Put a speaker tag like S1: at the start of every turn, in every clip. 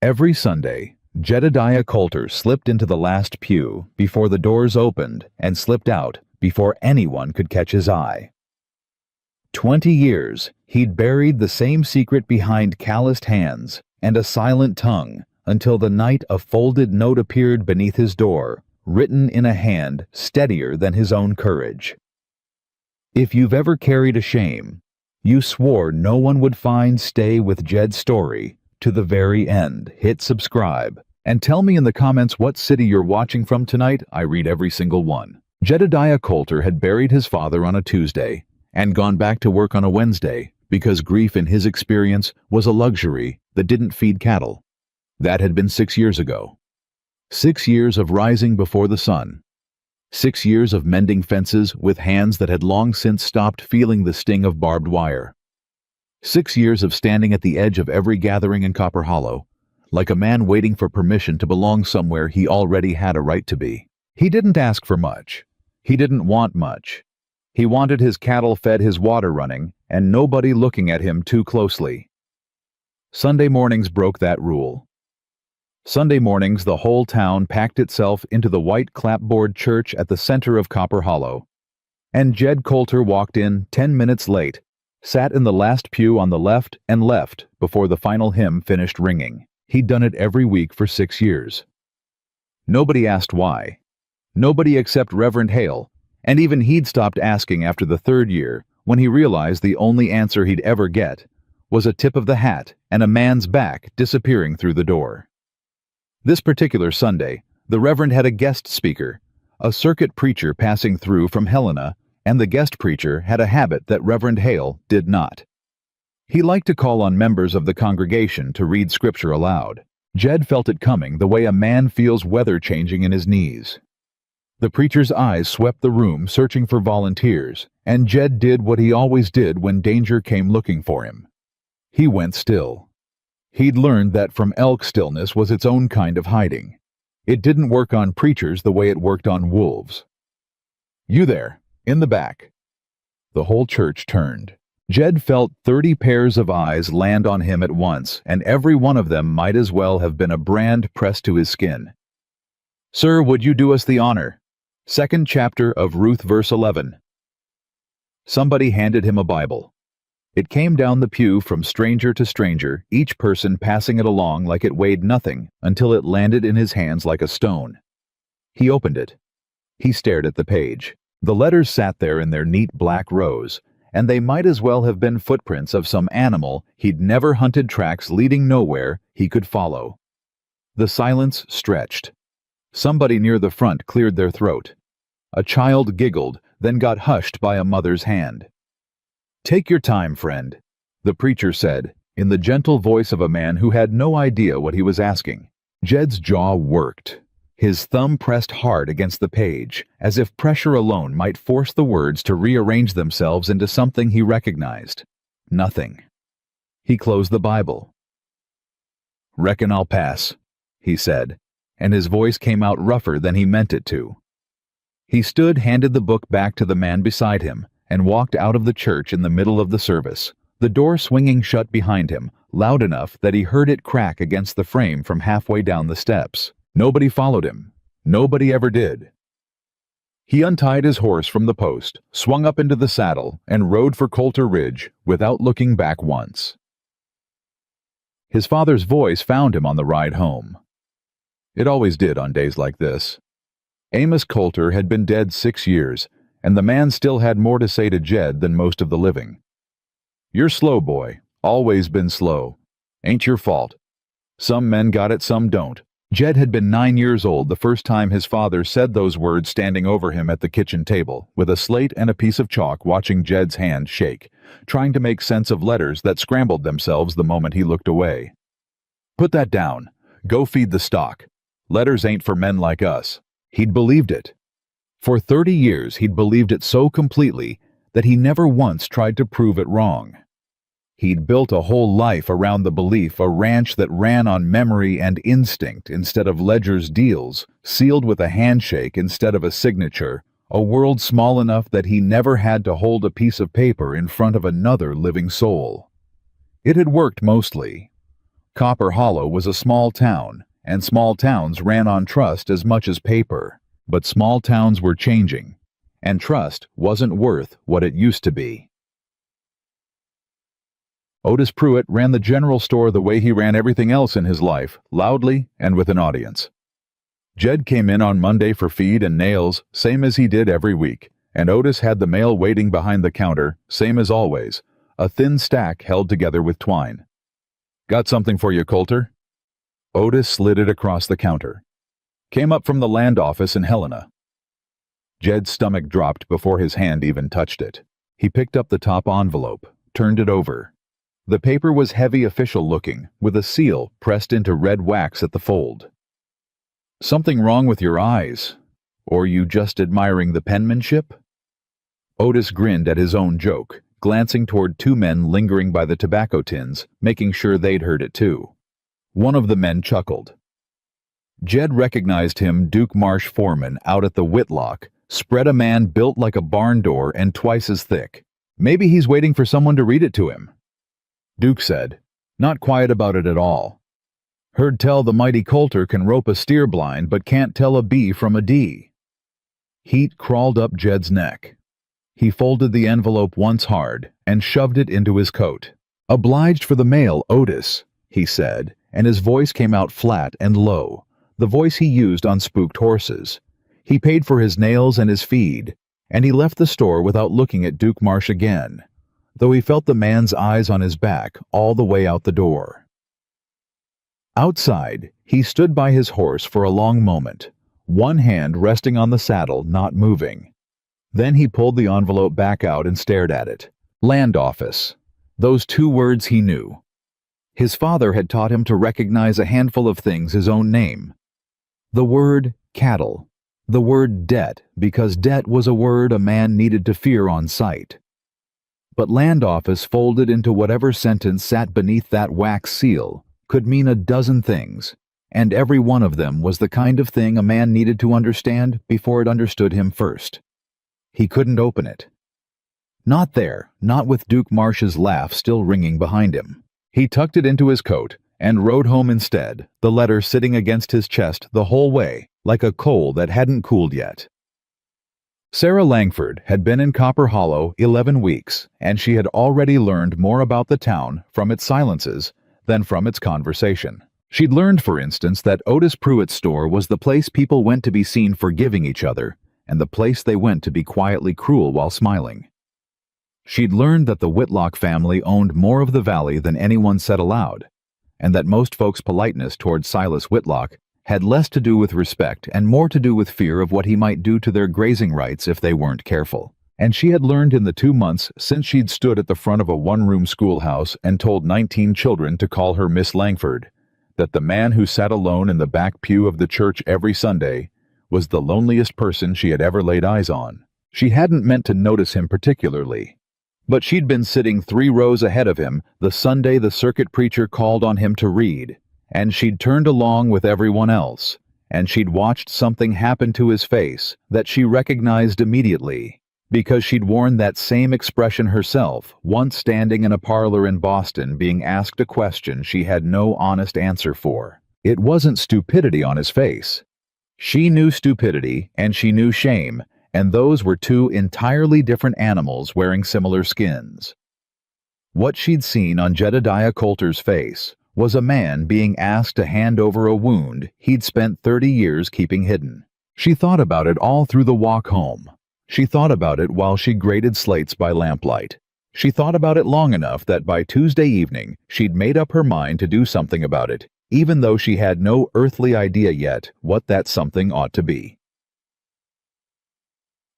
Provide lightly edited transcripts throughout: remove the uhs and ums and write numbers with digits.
S1: Every Sunday, Jedediah Coulter slipped into the last pew before the doors opened and slipped out before anyone could catch his eye. 20 years, he'd buried the same secret behind calloused hands and a silent tongue until the night a folded note appeared beneath his door, written in a hand steadier than his own courage. If you've ever carried a shame, you swore no one would find Stay with Jed's story to the very end. Hit subscribe and tell me in the comments what city you're watching from tonight. I read every single one. Jedediah Coulter had buried his father on a Tuesday and gone back to work on a Wednesday because grief in his experience was a luxury that didn't feed cattle. That had been 6 years ago. 6 years of rising before the sun. 6 years of mending fences with hands that had long since stopped feeling the sting of barbed wire. 6 years of standing at the edge of every gathering in Copper Hollow, like a man waiting for permission to belong somewhere he already had a right to be. He didn't ask for much. He didn't want much. He wanted his cattle fed, his water running, and nobody looking at him too closely. Sunday mornings broke that rule. Sunday mornings, the whole town packed itself into the white clapboard church at the center of Copper Hollow. And Jed Coulter walked in 10 minutes late, sat in the last pew on the left and left before the final hymn finished ringing. He'd done it every week for 6 years. Nobody asked why. Nobody except Reverend Hale, and even he'd stopped asking after the 3rd year when he realized the only answer he'd ever get was a tip of the hat and a man's back disappearing through the door. This particular Sunday, the Reverend had a guest speaker, a circuit preacher passing through from Helena, and the guest preacher had a habit that Reverend Hale did not. He liked to call on members of the congregation to read scripture aloud. Jed felt it coming the way a man feels weather changing in his knees. The preacher's eyes swept the room searching for volunteers, and Jed did what he always did when danger came looking for him. He went still. He'd learned that from elk stillness was its own kind of hiding. It didn't work on preachers the way it worked on wolves. "You there, in the back." The whole church turned. Jed felt 30 pairs of eyes land on him at once, and every one of them might as well have been a brand pressed to his skin. "Sir, would you do us the honor?" 2nd chapter of Ruth, verse 11. Somebody handed him a Bible. It came down the pew from stranger to stranger, each person passing it along like it weighed nothing until it landed in his hands like a stone. He opened it. He stared at the page. The letters sat there in their neat black rows, and they might as well have been footprints of some animal he'd never hunted, tracks leading nowhere he could follow. The silence stretched. Somebody near the front cleared their throat. A child giggled, then got hushed by a mother's hand. "Take your time, friend," the preacher said, in the gentle voice of a man who had no idea what he was asking. Jed's jaw worked. His thumb pressed hard against the page, as if pressure alone might force the words to rearrange themselves into something he recognized. Nothing. He closed the Bible. "Reckon I'll pass," he said, and his voice came out rougher than he meant it to. He stood, handed the book back to the man beside him, and walked out of the church in the middle of the service, the door swinging shut behind him, loud enough that he heard it crack against the frame from halfway down the steps. Nobody followed him. Nobody ever did. He untied his horse from the post, swung up into the saddle, and rode for Coulter Ridge without looking back once. His father's voice found him on the ride home. It always did on days like this. Amos Coulter had been dead 6 years, and the man still had more to say to Jed than most of the living. "You're slow, boy. Always been slow. Ain't your fault. Some men got it, some don't." Jed had been 9 years old the first time his father said those words, standing over him at the kitchen table, with a slate and a piece of chalk, watching Jed's hand shake, trying to make sense of letters that scrambled themselves the moment he looked away. "Put that down. Go feed the stock. Letters ain't for men like us." He'd believed it. For 30 years he'd believed it so completely that he never once tried to prove it wrong. He'd built a whole life around the belief, a ranch that ran on memory and instinct instead of ledger's deals, sealed with a handshake instead of a signature, a world small enough that he never had to hold a piece of paper in front of another living soul. It had worked mostly. Copper Hollow was a small town, and small towns ran on trust as much as paper. But small towns were changing, and trust wasn't worth what it used to be. Otis Pruitt ran the general store the way he ran everything else in his life, loudly and with an audience. Jed came in on Monday for feed and nails, same as he did every week, and Otis had the mail waiting behind the counter, same as always, a thin stack held together with twine. "Got something for you, Coulter?" Otis slid it across the counter. "Came up from the land office in Helena." Jed's stomach dropped before his hand even touched it. He picked up the top envelope, turned it over. The paper was heavy official looking, with a seal pressed into red wax at the fold. "Something wrong with your eyes? Or you just admiring the penmanship?" Otis grinned at his own joke, glancing toward two men lingering by the tobacco tins, making sure they'd heard it too. One of the men chuckled. Jed recognized him, Duke Marsh foreman, out at the Whitlock, spread a man built like a barn door and twice as thick. "Maybe he's waiting for someone to read it to him." Duke said, "Not quiet about it at all. Heard tell the mighty Coulter can rope a steer blind but can't tell a B from a D." Heat crawled up Jed's neck. He folded the envelope once hard and shoved it into his coat. "Obliged for the mail, Otis," he said, and his voice came out flat and low, the voice he used on spooked horses. He paid for his nails and his feed, and he left the store without looking at Duke Marsh again, though he felt the man's eyes on his back all the way out the door. Outside, he stood by his horse for a long moment, one hand resting on the saddle, not moving. Then he pulled the envelope back out and stared at it. Land office. Those two words he knew. His father had taught him to recognize a handful of things his own name. The word cattle. The word debt, because debt was a word a man needed to fear on sight. But land office folded into whatever sentence sat beneath that wax seal could mean a dozen things, and every one of them was the kind of thing a man needed to understand before it understood him first. He couldn't open it. Not there, not with Duke Marsh's laugh still ringing behind him. He tucked it into his coat and rode home instead, the letter sitting against his chest the whole way, like a coal that hadn't cooled yet. Sarah Langford had been in Copper Hollow 11 weeks, and she had already learned more about the town from its silences than from its conversation. She'd learned, for instance, that Otis Pruitt's store was the place people went to be seen forgiving each other, and the place they went to be quietly cruel while smiling. She'd learned that the Whitlock family owned more of the valley than anyone said aloud, and that most folks' politeness toward Silas Whitlock had less to do with respect and more to do with fear of what he might do to their grazing rights if they weren't careful. And she had learned in the 2 months since she'd stood at the front of a one-room schoolhouse and told 19 children to call her Miss Langford, that the man who sat alone in the back pew of the church every Sunday was the loneliest person she had ever laid eyes on. She hadn't meant to notice him particularly, but she'd been sitting 3 rows ahead of him the Sunday the circuit preacher called on him to read, and she'd turned along with everyone else, and she'd watched something happen to his face that she recognized immediately, because she'd worn that same expression herself, once standing in a parlor in Boston being asked a question she had no honest answer for. It wasn't stupidity on his face. She knew stupidity, and she knew shame, and those were 2 entirely different animals wearing similar skins. What she'd seen on Jedediah Coulter's face was a man being asked to hand over a wound he'd spent 30 years keeping hidden. She thought about it all through the walk home. She thought about it while she graded slates by lamplight. She thought about it long enough that by Tuesday evening she'd made up her mind to do something about it, even though she had no earthly idea yet what that something ought to be.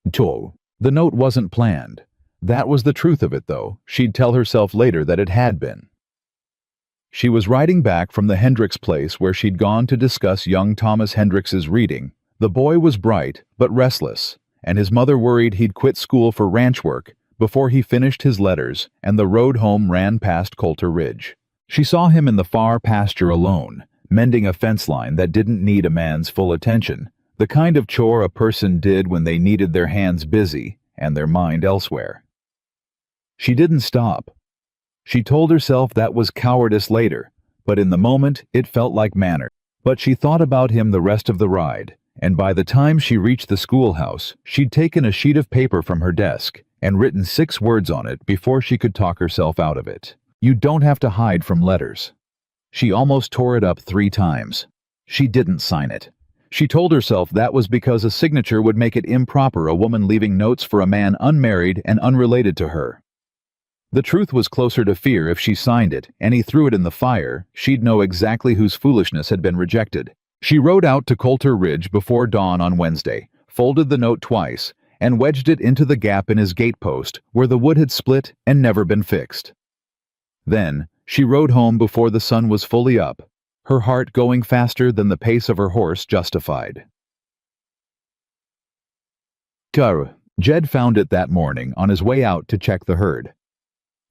S1: The note wasn't planned. That was the truth of it, though. She'd tell herself later that it had been. She was riding back from the Hendricks place where she'd gone to discuss young Thomas Hendricks's reading. The boy was bright, but restless, and his mother worried he'd quit school for ranch work before he finished his letters, and the road home ran past Coulter Ridge. She saw him in the far pasture alone, mending a fence line that didn't need a man's full attention, the kind of chore a person did when they needed their hands busy and their mind elsewhere. She didn't stop. She told herself that was cowardice later, but in the moment it felt like manners. But she thought about him the rest of the ride, and by the time she reached the schoolhouse, she'd taken a sheet of paper from her desk and written 6 words on it before she could talk herself out of it. You don't have to hide from letters. She almost tore it up 3 times. She didn't sign it. She told herself that was because a signature would make it improper, a woman leaving notes for a man unmarried and unrelated to her. The truth was closer to fear. If she signed it and he threw it in the fire, she'd know exactly whose foolishness had been rejected. She rode out to Coulter Ridge before dawn on Wednesday, folded the note twice, and wedged it into the gap in his gatepost where the wood had split and never been fixed. Then, she rode home before the sun was fully up, her heart going faster than the pace of her horse justified. Jed found it that morning on his way out to check the herd.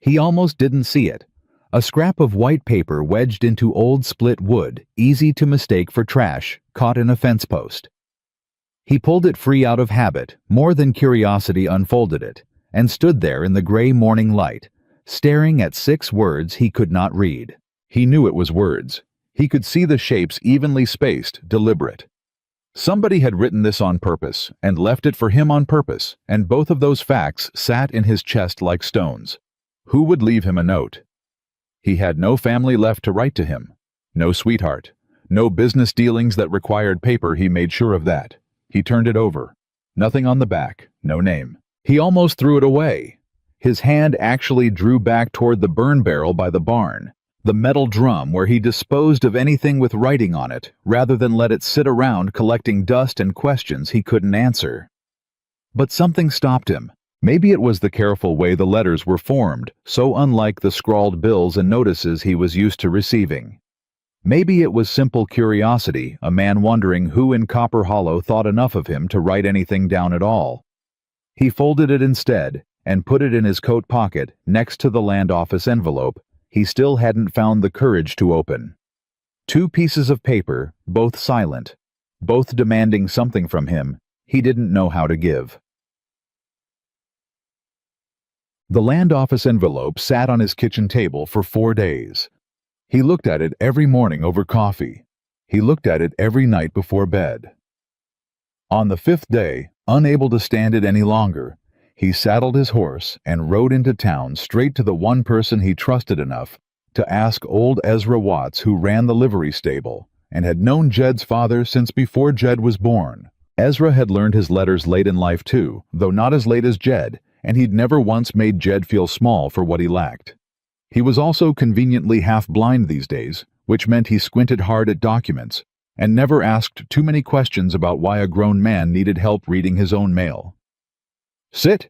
S1: He almost didn't see it. A scrap of white paper wedged into old split wood, easy to mistake for trash, caught in a fence post. He pulled it free out of habit, more than curiosity unfolded it, and stood there in the gray morning light, staring at 6 words he could not read. He knew it was words. He could see the shapes evenly spaced, deliberate. Somebody had written this on purpose, and left it for him on purpose, and both of those facts sat in his chest like stones. Who would leave him a note? He had no family left to write to him. No sweetheart. No business dealings that required paper, he made sure of that. He turned it over. Nothing on the back, no name. He almost threw it away. His hand actually drew back toward the burn barrel by the barn, the metal drum where he disposed of anything with writing on it, rather than let it sit around collecting dust and questions he couldn't answer. But something stopped him. Maybe it was the careful way the letters were formed, so unlike the scrawled bills and notices he was used to receiving. Maybe it was simple curiosity, a man wondering who in Copper Hollow thought enough of him to write anything down at all. He folded it instead and put it in his coat pocket next to the land office envelope he still hadn't found the courage to open. 2 pieces of paper, both silent, both demanding something from him he didn't know how to give. The land office envelope sat on his kitchen table for 4 days. He looked at it every morning over coffee. He looked at it every night before bed. On the 5th day, unable to stand it any longer, he saddled his horse and rode into town straight to the one person he trusted enough to ask old Ezra Watts, who ran the livery stable and had known Jed's father since before Jed was born. Ezra had learned his letters late in life too, though not as late as Jed, and he'd never once made Jed feel small for what he lacked. He was also conveniently half-blind these days, which meant he squinted hard at documents and never asked too many questions about why a grown man needed help reading his own mail. "Sit,"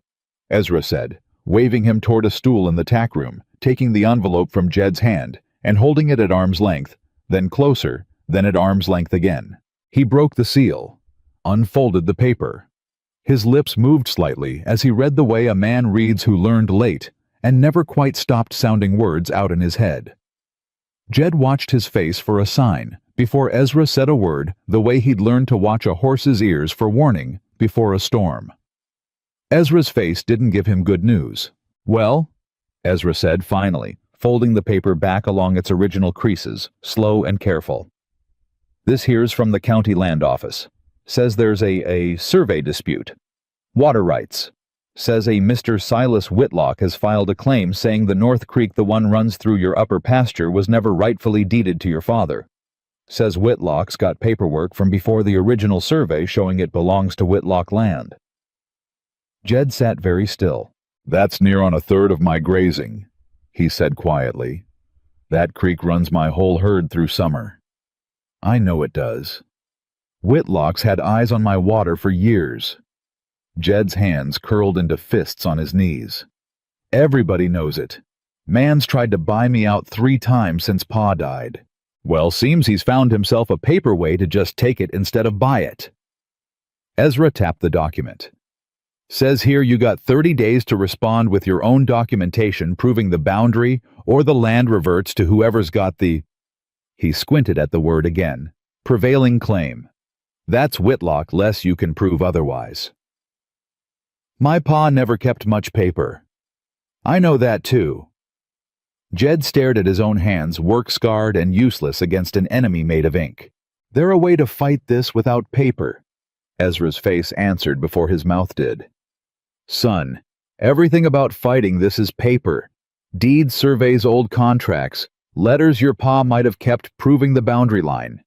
S1: Ezra said, waving him toward a stool in the tack room, taking the envelope from Jed's hand and holding it at arm's length, then closer, then at arm's length again. He broke the seal, unfolded the paper. His lips moved slightly as he read the way a man reads who learned late and never quite stopped sounding words out in his head. Jed watched his face for a sign before Ezra said a word, the way he'd learned to watch a horse's ears for warning before a storm. Ezra's face didn't give him good news. "Well," Ezra said finally, folding the paper back along its original creases, slow and careful. "This here's from the county land office. Says there's a survey dispute. Water rights. Says a Mr. Silas Whitlock has filed a claim saying the North Creek, the one runs through your upper pasture, was never rightfully deeded to your father. Says Whitlock's got paperwork from before the original survey showing it belongs to Whitlock land." Jed sat very still. "That's near on 1/3 of my grazing," he said quietly. "That creek runs my whole herd through summer." "I know it does. Whitlock's had eyes on my water for years." Jed's hands curled into fists on his knees. "Everybody knows it. Man's tried to buy me out 3 times since Pa died. Well, seems he's found himself a paper way to just take it instead of buy it." Ezra tapped the document. "Says here you got 30 days to respond with your own documentation proving the boundary or the land reverts to whoever's got the—" He squinted at the word again. "Prevailing claim. That's Whitlock, less you can prove otherwise." "My pa never kept much paper." "I know that too." Jed stared at his own hands, work-scarred and useless against an enemy made of ink. "There a way to fight this without paper?" Ezra's face answered before his mouth did. "Son, everything about fighting this is paper. Deeds, surveys, old contracts, letters your pa might have kept proving the boundary line.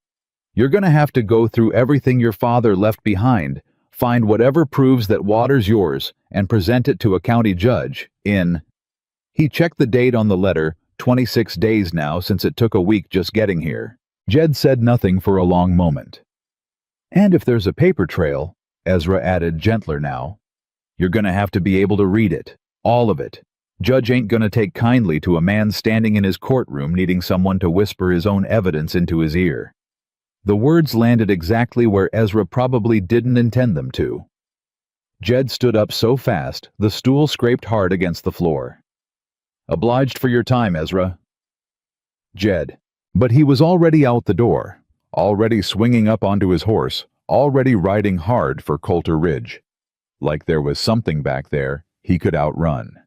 S1: You're gonna have to go through everything your father left behind, find whatever proves that water's yours, and present it to a county judge in..." He checked the date on the letter, 26 days now since it took a week just getting here. Jed said nothing for a long moment. "And if there's a paper trail," Ezra added gentler now, "you're gonna have to be able to read it. All of it. Judge ain't gonna take kindly to a man standing in his courtroom needing someone to whisper his own evidence into his ear." The words landed exactly where Ezra probably didn't intend them to. Jed stood up so fast, the stool scraped hard against the floor. "Obliged for your time, Ezra." Jed. But he was already out the door, already swinging up onto his horse, already riding hard for Coulter Ridge. Like there was something back there he could outrun.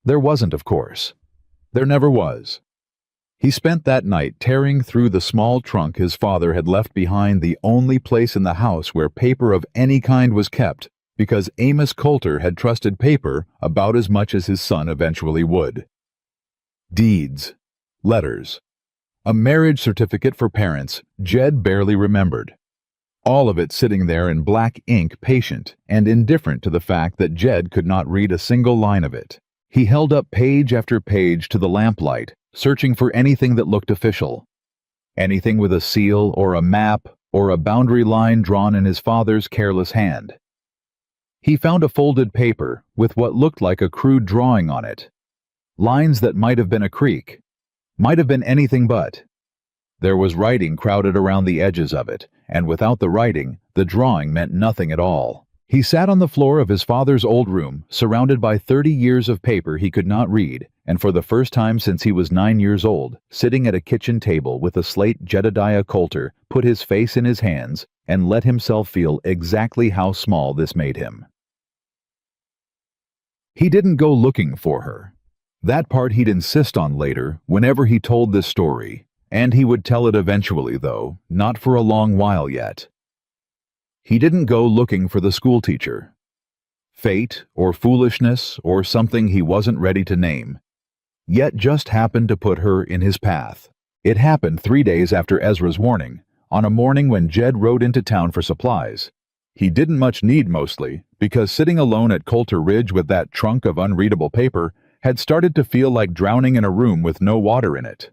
S1: There wasn't, of course. There never was. He spent that night tearing through the small trunk his father had left behind, the only place in the house where paper of any kind was kept, because Amos Coulter had trusted paper about as much as his son eventually would. Deeds. Letters. A marriage certificate for parents Jed barely remembered. All of it sitting there in black ink, patient and indifferent to the fact that Jed could not read a single line of it. He held up page after page to the lamplight, searching for anything that looked official. Anything with a seal or a map or a boundary line drawn in his father's careless hand. He found a folded paper with what looked like a crude drawing on it. Lines that might have been a creek. Might have been anything but. There was writing crowded around the edges of it, and without the writing, the drawing meant nothing at all. He sat on the floor of his father's old room, surrounded by 30 years of paper he could not read, and for the first time since he was 9 years old, sitting at a kitchen table with a slate, Jedediah Coulter put his face in his hands and let himself feel exactly how small this made him. He didn't go looking for her. That part he'd insist on later, whenever he told this story, and he would tell it eventually, though, not for a long while yet. He didn't go looking for the schoolteacher. Fate, or foolishness, or something he wasn't ready to name, yet just happened to put her in his path. It happened 3 days after Ezra's warning, on a morning when Jed rode into town for supplies. He didn't much need mostly, because sitting alone at Coulter Ridge with that trunk of unreadable paper had started to feel like drowning in a room with no water in it.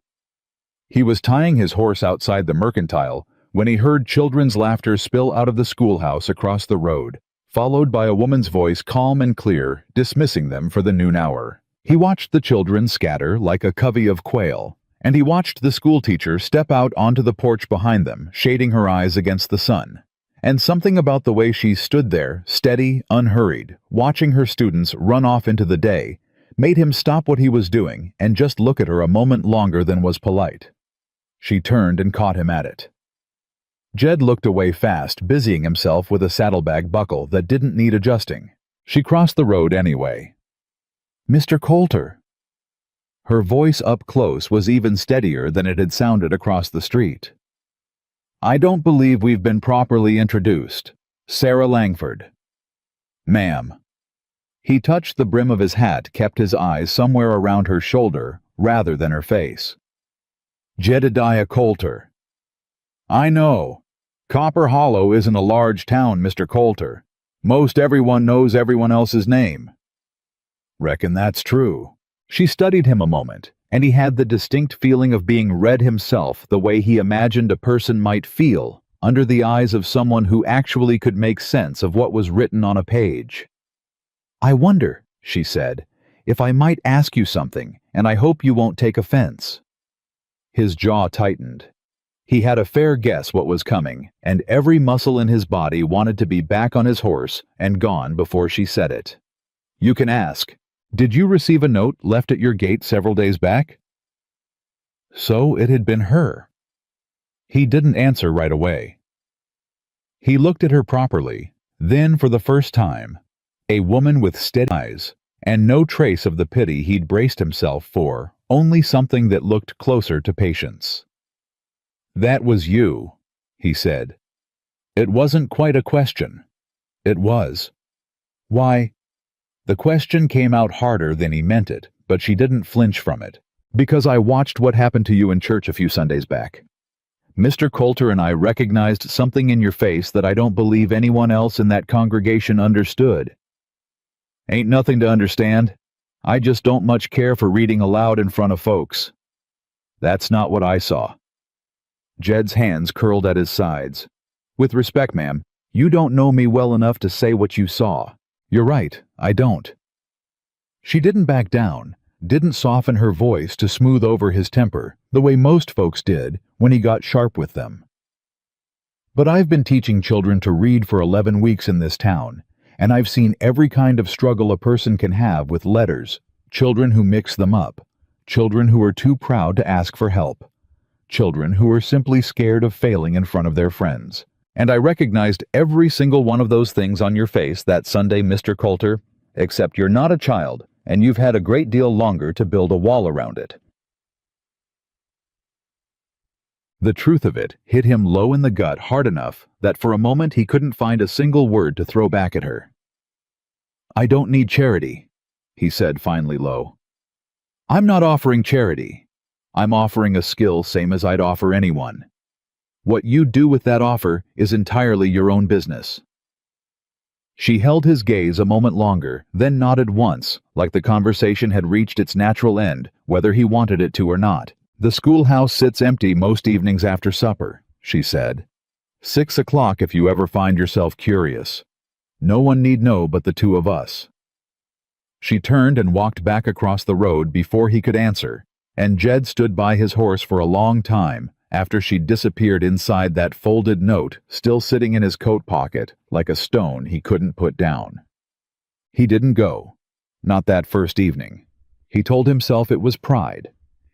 S1: He was tying his horse outside the mercantile when he heard children's laughter spill out of the schoolhouse across the road, followed by a woman's voice calm and clear, dismissing them for the noon hour. He watched the children scatter like a covey of quail, and he watched the schoolteacher step out onto the porch behind them, shading her eyes against the sun. And something about the way she stood there, steady, unhurried, watching her students run off into the day, made him stop what he was doing and just look at her a moment longer than was polite. She turned and caught him at it. Jed looked away fast, busying himself with a saddlebag buckle that didn't need adjusting. She crossed the road anyway. "Mr. Coulter." Her voice up close was even steadier than it had sounded across the street. "I don't believe we've been properly introduced. Sarah Langford." "Ma'am." He touched the brim of his hat, kept his eyes somewhere around her shoulder rather than her face. "Jedediah Coulter." "I know. Copper Hollow isn't a large town, Mr. Coulter. Most everyone knows everyone else's name." "Reckon that's true." She studied him a moment, and he had the distinct feeling of being read himself the way he imagined a person might feel under the eyes of someone who actually could make sense of what was written on a page. "I wonder," she said, "if I might ask you something, and I hope you won't take offense." His jaw tightened. He had a fair guess what was coming, and every muscle in his body wanted to be back on his horse and gone before she said it. "You can ask. Did you receive a note left at your gate several days back?" So it had been her. He didn't answer right away. He looked at her properly, then for the first time, a woman with steady eyes, and no trace of the pity he'd braced himself for, only something that looked closer to patience. "That was you," he said. It wasn't quite a question. It was. "Why?" The question came out harder than he meant it, but she didn't flinch from it. "Because I watched what happened to you in church a few Sundays back. Mr. Coulter and I recognized something in your face that I don't believe anyone else in that congregation understood." "Ain't nothing to understand. I just don't much care for reading aloud in front of folks." "That's not what I saw." Jed's hands curled at his sides. "With respect, ma'am, you don't know me well enough to say what you saw. You're right, I don't." She didn't back down, didn't soften her voice to smooth over his temper, the way most folks did when he got sharp with them. "But I've been teaching children to read for 11 weeks in this town, and I've seen every kind of struggle a person can have with letters, children who mix them up, children who are too proud to ask for help, children who are simply scared of failing in front of their friends. And I recognized every single one of those things on your face that Sunday, Mr. Coulter, except you're not a child, and you've had a great deal longer to build a wall around it." The truth of it hit him low in the gut hard enough that for a moment he couldn't find a single word to throw back at her. "I don't need charity," he said finally low. "I'm not offering charity. I'm offering a skill same as I'd offer anyone. What you do with that offer is entirely your own business." She held his gaze a moment longer, then nodded once, like the conversation had reached its natural end, whether he wanted it to or not. "The schoolhouse sits empty most evenings after supper," she said. 6 o'clock if you ever find yourself curious. No one need know but the two of us." She turned and walked back across the road before he could answer, and Jed stood by his horse for a long time, after she'd disappeared inside that folded note still sitting in his coat pocket like a stone he couldn't put down. He didn't go. Not that first evening. He told himself it was pride.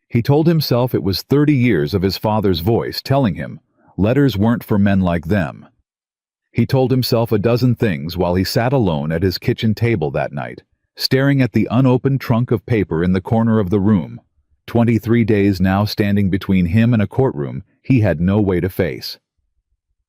S1: He told himself it was 30 years of his father's voice telling him letters weren't for men like them. He told himself a dozen things while he sat alone at his kitchen table that night, staring at the unopened trunk of paper in the corner of the room. 23 days now standing between him and a courtroom he had no way to face.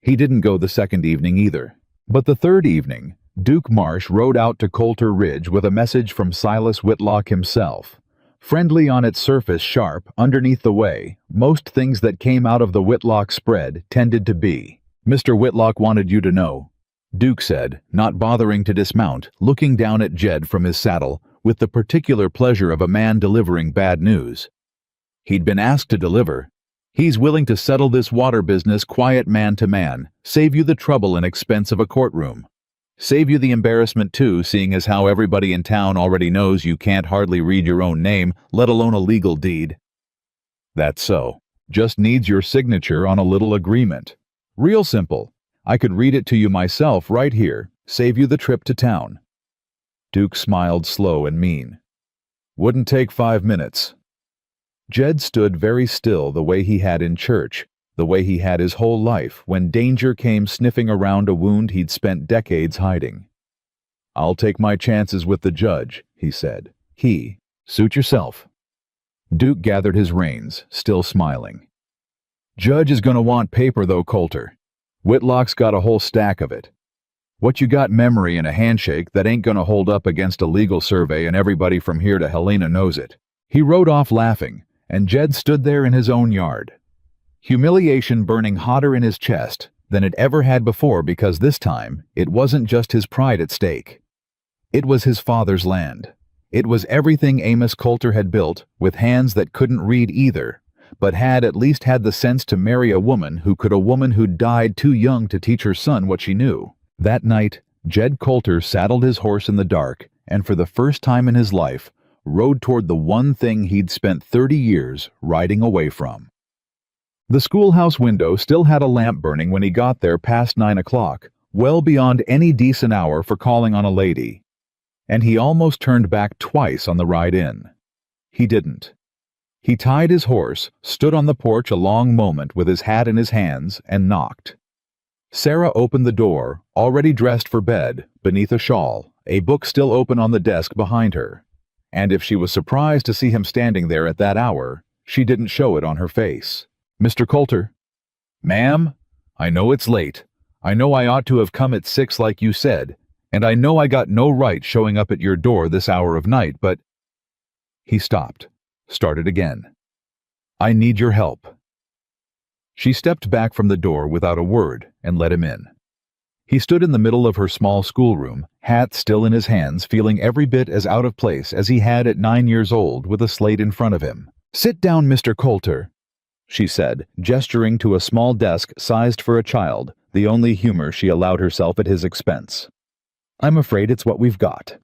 S1: He didn't go the second evening either. But the third evening, Duke Marsh rode out to Coulter Ridge with a message from Silas Whitlock himself. Friendly on its surface, sharp underneath the way most things that came out of the Whitlock spread tended to be. "Mr. Whitlock wanted you to know," Duke said, not bothering to dismount, looking down at Jed from his saddle with the particular pleasure of a man delivering bad news. "He'd been asked to deliver. He's willing to settle this water business quiet man to man, save you the trouble and expense of a courtroom. Save you the embarrassment too, seeing as how everybody in town already knows you can't hardly read your own name, let alone a legal deed." "That's so. Just needs your signature on a little agreement. Real simple. I could read it to you myself right here, save you the trip to town." Duke smiled slow and mean. "Wouldn't take 5 minutes." Jed stood very still the way he had in church, the way he had his whole life when danger came sniffing around a wound he'd spent decades hiding. "I'll take my chances with the judge," he said. Suit yourself." Duke gathered his reins, still smiling. "Judge is gonna want paper though, Coulter. Whitlock's got a whole stack of it. What you got memory and a handshake that ain't gonna hold up against a legal survey, and everybody from here to Helena knows it." He rode off laughing, and Jed stood there in his own yard. Humiliation burning hotter in his chest than it ever had before, because this time it wasn't just his pride at stake. It was his father's land. It was everything Amos Coulter had built with hands that couldn't read either, but had at least had the sense to marry a woman who'd died too young to teach her son what she knew. That night, Jed Coulter saddled his horse in the dark and for the first time in his life rode toward the one thing he'd spent 30 years riding away from. The schoolhouse window still had a lamp burning when he got there past 9 o'clock, well beyond any decent hour for calling on a lady. And he almost turned back twice on the ride in. He didn't. He tied his horse, stood on the porch a long moment with his hat in his hands, and knocked. Sarah opened the door, already dressed for bed, beneath a shawl, a book still open on the desk behind her. And if she was surprised to see him standing there at that hour, she didn't show it on her face. "Mr. Coulter." "Ma'am, I know it's late. I know I ought to have come at 6 like you said, and I know I got no right showing up at your door this hour of night, but—" He stopped, started again. "I need your help." She stepped back from the door without a word and let him in. He stood in the middle of her small schoolroom, hat still in his hands, feeling every bit as out of place as he had at 9 years old, with a slate in front of him. "Sit down, Mr. Coulter," she said, gesturing to a small desk sized for a child, the only humor she allowed herself at his expense. "I'm afraid it's what we've got."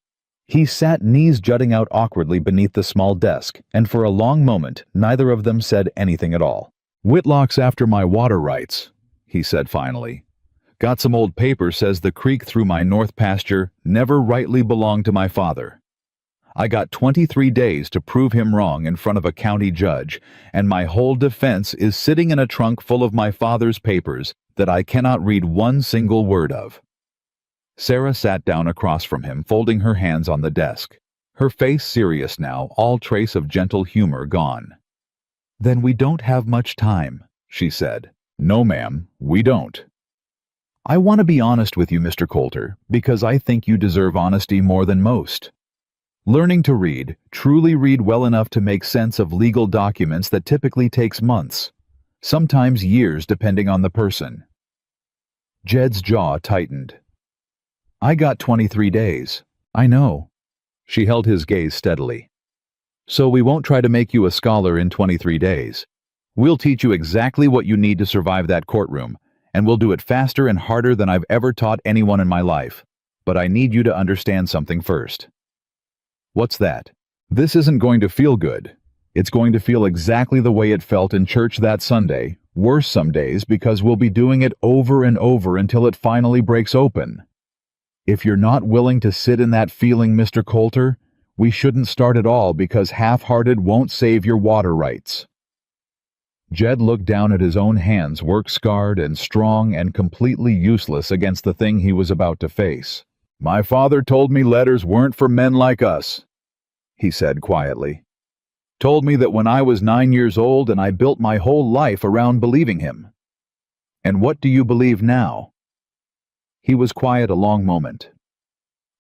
S1: He sat, knees jutting out awkwardly beneath the small desk, and for a long moment neither of them said anything at all. "Whitlock's after my water rights," he said finally. "Got some old paper says the creek through my north pasture never rightly belonged to my father. I got 23 days to prove him wrong in front of a county judge, and my whole defense is sitting in a trunk full of my father's papers that I cannot read one single word of." Sarah sat down across from him, folding her hands on the desk, her face serious now, all trace of gentle humor gone. "Then we don't have much time," she said. "No, ma'am, we don't." "I want to be honest with you, Mr. Coulter, because I think you deserve honesty more than most. Learning to read, truly read well enough to make sense of legal documents that typically takes months, sometimes years depending on the person." Jed's jaw tightened. "I got 23 days. I know." She held his gaze steadily. "So we won't try to make you a scholar in 23 days. We'll teach you exactly what you need to survive that courtroom, and we'll do it faster and harder than I've ever taught anyone in my life. But I need you to understand something first." "What's that?" "This isn't going to feel good. It's going to feel exactly the way it felt in church that Sunday, worse some days because we'll be doing it over and over until it finally breaks open. If you're not willing to sit in that feeling, Mr. Coulter, we shouldn't start at all because half-hearted won't save your water rights." Jed looked down at his own hands, work-scarred and strong and completely useless against the thing he was about to face. "My father told me letters weren't for men like us," he said quietly. "Told me that when I was 9 years old, and I built my whole life around believing him." "And what do you believe now?" He was quiet a long moment.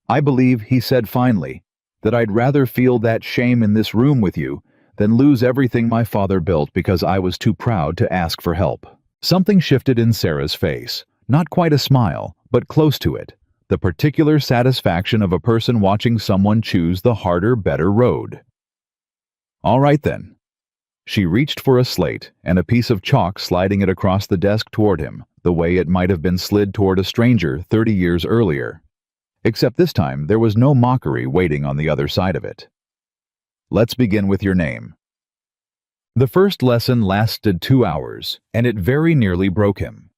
S1: "I believe," he said finally, "that I'd rather feel that shame in this room with you than lose everything my father built because I was too proud to ask for help." Something shifted in Sarah's face, not quite a smile, but close to it, the particular satisfaction of a person watching someone choose the harder, better road. "All right then." She reached for a slate and a piece of chalk, sliding it across the desk toward him, the way it might have been slid toward a stranger 30 years earlier. Except this time there was no mockery waiting on the other side of it. "Let's begin with your name." The first lesson lasted 2 hours, and it very nearly broke him.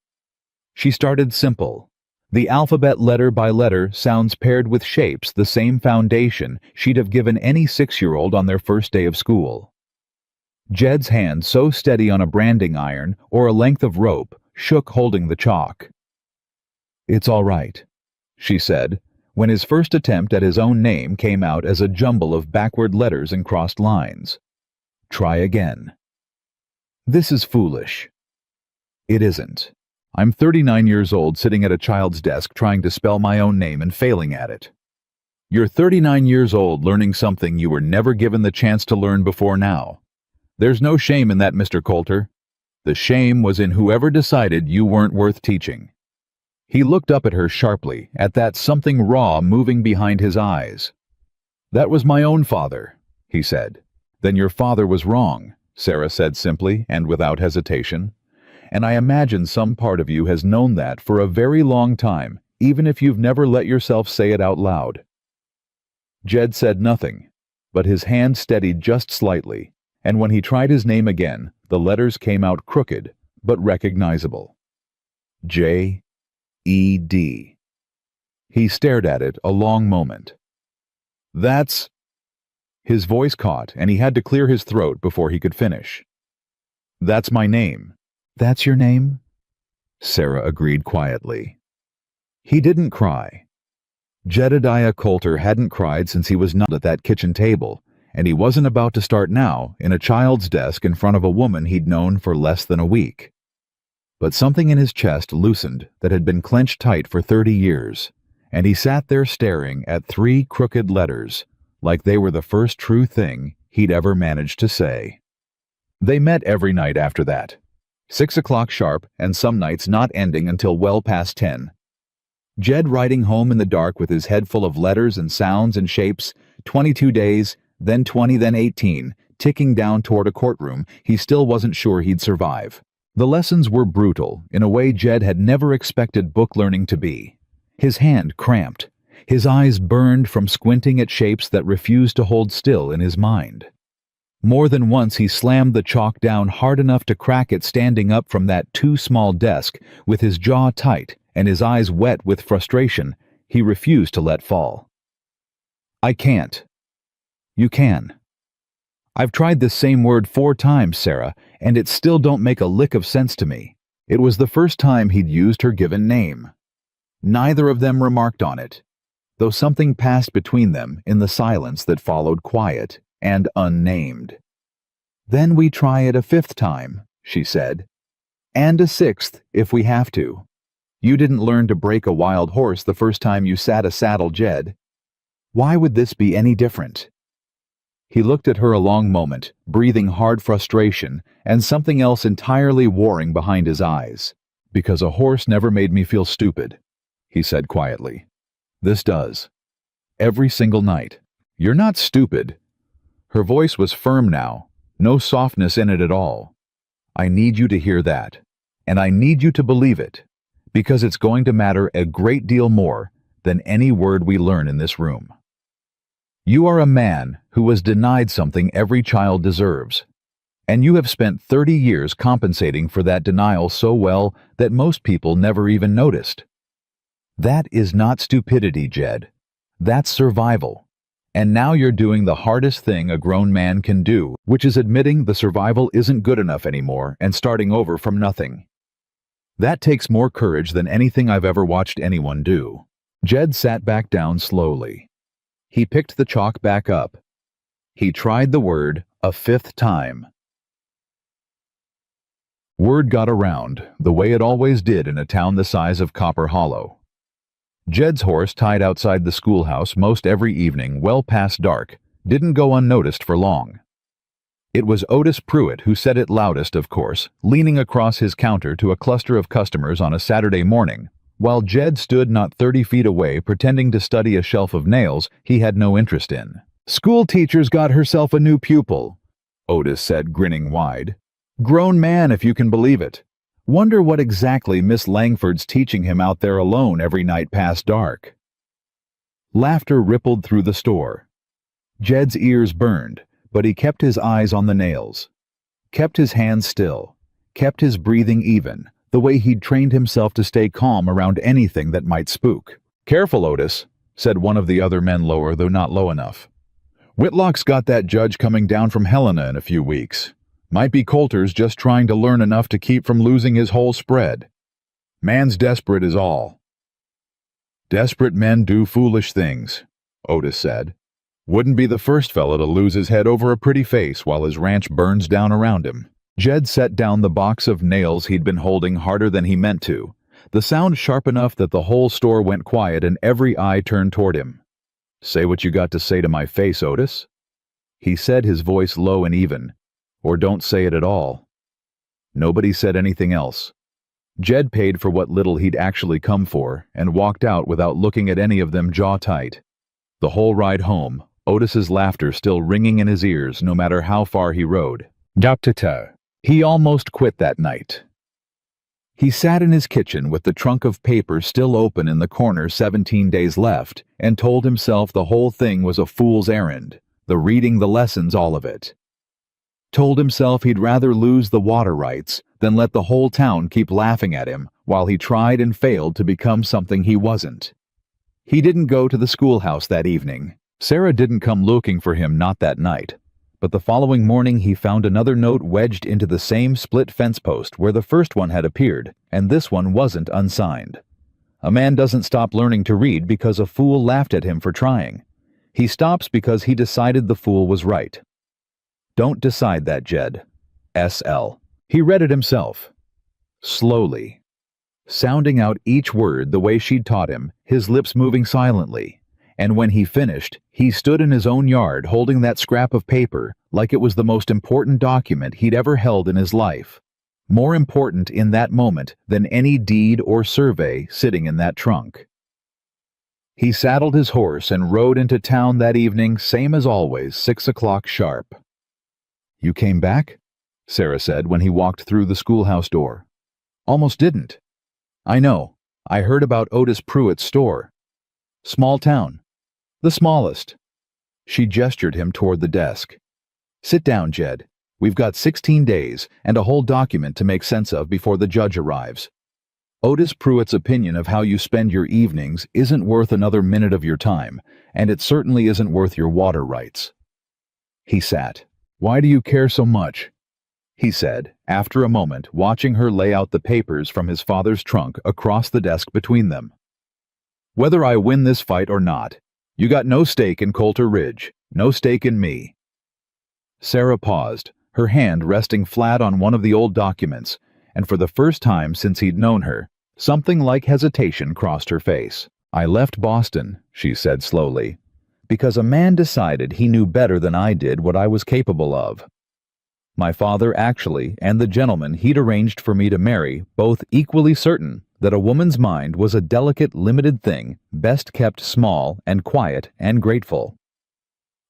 S1: She started simple. The alphabet letter by letter, sounds paired with shapes, the same foundation she'd have given any 6-year-old on their first day of school. Jed's hand, so steady on a branding iron or a length of rope, shook holding the chalk. "It's all right," she said, when his first attempt at his own name came out as a jumble of backward letters and crossed lines. "Try again." "This is foolish." "It isn't. I'm 39 years old sitting at a child's desk trying to spell my own name and failing at it. You're 39 years old learning something you were never given the chance to learn before now. There's no shame in that, Mr. Coulter. The shame was in whoever decided you weren't worth teaching." He looked up at her sharply, at that something raw moving behind his eyes. "That was my own father," he said. "Then your father was wrong," Sarah said simply and without hesitation. "And I imagine some part of you has known that for a very long time, even if you've never let yourself say it out loud." Jed said nothing, but his hand steadied just slightly, and when he tried his name again, the letters came out crooked, but recognizable. J-E-D. He stared at it a long moment. "That's—" His voice caught, and he had to clear his throat before he could finish. "That's my name." "That's your name?" Sarah agreed quietly. He didn't cry. Jedediah Coulter hadn't cried since he was not at that kitchen table, and he wasn't about to start now in a child's desk in front of a woman he'd known for less than a week. But something in his chest loosened that had been clenched tight for 30 years, and he sat there staring at 3 crooked letters, like they were the first true thing he'd ever managed to say. They met every night after that, 6 o'clock sharp, and some nights not ending until well past 10. Jed riding home in the dark with his head full of letters and sounds and shapes, 22 days, then 20, then 18, ticking down toward a courtroom he still wasn't sure he'd survive. The lessons were brutal in a way Jed had never expected book learning to be. His hand cramped. His eyes burned from squinting at shapes that refused to hold still in his mind. More than once he slammed the chalk down hard enough to crack it standing up from that too small desk with his jaw tight and his eyes wet with frustration he refused to let fall. "I can't." "You can." "I've tried this same word 4 times, Sarah, and it still don't make a lick of sense to me." It was the first time he'd used her given name. Neither of them remarked on it, though something passed between them in the silence that followed, quiet and unnamed. "Then we try it a 5th time," she said. "And a 6th, if we have to. You didn't learn to break a wild horse the first time you sat a saddle, Jed. Why would this be any different?" He looked at her a long moment, breathing hard frustration and something else entirely warring behind his eyes. "Because a horse never made me feel stupid," he said quietly. "This does. Every single night." "You're not stupid." Her voice was firm now, no softness in it at all. "I need you to hear that, and I need you to believe it, because it's going to matter a great deal more than any word we learn in this room. You are a man who was denied something every child deserves, and you have spent 30 years compensating for that denial so well that most people never even noticed. That is not stupidity, Jed. That's survival. And now you're doing the hardest thing a grown man can do, which is admitting the survival isn't good enough anymore and starting over from nothing. That takes more courage than anything I've ever watched anyone do." Jed sat back down slowly. He picked the chalk back up. He tried the word a 5th time. Word got around, the way it always did in a town the size of Copper Hollow. Jed's horse, tied outside the schoolhouse most every evening well past dark, didn't go unnoticed for long. It was Otis Pruitt who said it loudest, of course, leaning across his counter to a cluster of customers on a Saturday morning, while Jed stood not 30 feet away pretending to study a shelf of nails he had no interest in. "School teacher's got herself a new pupil," Otis said, grinning wide. "Grown man, if you can believe it. Wonder what exactly Miss Langford's teaching him out there alone every night past dark." Laughter rippled through the store. Jed's ears burned, but he kept his eyes on the nails, kept his hands still, kept his breathing even, the way he'd trained himself to stay calm around anything that might spook. "Careful, Otis," said one of the other men lower, though not low enough. "Whitlock's got that judge coming down from Helena in a few weeks. Might be Coulter's just trying to learn enough to keep from losing his whole spread. Man's desperate is all." "Desperate men do foolish things," Otis said. "Wouldn't be the first fella to lose his head over a pretty face while his ranch burns down around him." Jed set down the box of nails he'd been holding harder than he meant to, the sound sharp enough that the whole store went quiet and every eye turned toward him. "Say what you got to say to my face, Otis," he said, his voice low and even. "Or don't say it at all." Nobody said anything else. Jed paid for what little he'd actually come for and walked out without looking at any of them, jaw tight. The whole ride home, Otis's laughter still ringing in his ears no matter how far he rode. He almost quit that night. He sat in his kitchen with the trunk of paper still open in the corner, 17 days left, and told himself the whole thing was a fool's errand, the reading the lessons, all of it. Told himself he'd rather lose the water rights than let the whole town keep laughing at him while he tried and failed to become something he wasn't. He didn't go to the schoolhouse that evening. Sarah didn't come looking for him, not that night. but the following morning he found another note wedged into the same split fence post where the first one had appeared, and this one wasn't unsigned. A man doesn't stop learning to read because a fool laughed at him for trying. He stops because he decided the fool was right. Don't decide that, Jed. S.L. He read it himself. Slowly, sounding out each word the way she'd taught him, his lips moving silently. And when he finished, he stood in his own yard holding that scrap of paper like it was the most important document he'd ever held in his life. More important in that moment than any deed or survey sitting in that trunk. He saddled his horse and rode into town that evening, same as always, 6 o'clock sharp. "You came back?" Sarah said when he walked through the schoolhouse door. "Almost didn't." "I know. I heard about Otis Pruitt's store. Small town. The smallest." She gestured him toward the desk. "Sit down, Jed. We've got 16 days and a whole document to make sense of before the judge arrives. Otis Pruitt's opinion of how you spend your evenings isn't worth another minute of your time, and it certainly isn't worth your water rights." He sat. "Why do you care so much?" he said, after a moment, watching her lay out the papers from his father's trunk across the desk between them. "Whether I win this fight or not, you got no stake in Coulter Ridge, no stake in me." Sarah paused, her hand resting flat on one of the old documents, and for the first time since he'd known her, something like hesitation crossed her face. "I left Boston," she said slowly, "because a man decided he knew better than I did what I was capable of. My father actually, and the gentleman he'd arranged for me to marry, both equally certain that a woman's mind was a delicate, limited thing, best kept small and quiet and grateful.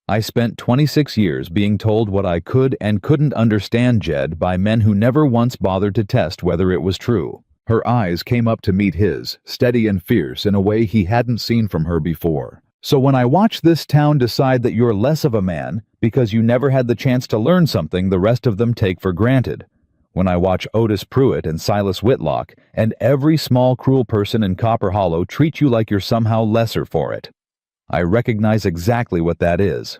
S1: I spent 26 years being told what I could and couldn't understand, Jed, by men who never once bothered to test whether it was true." Her eyes came up to meet his, steady and fierce in a way he hadn't seen from her before. "So when I watch this town decide that you're less of a man because you never had the chance to learn something the rest of them take for granted, when I watch Otis Pruitt and Silas Whitlock and every small cruel person in Copper Hollow treat you like you're somehow lesser for it, I recognize exactly what that is.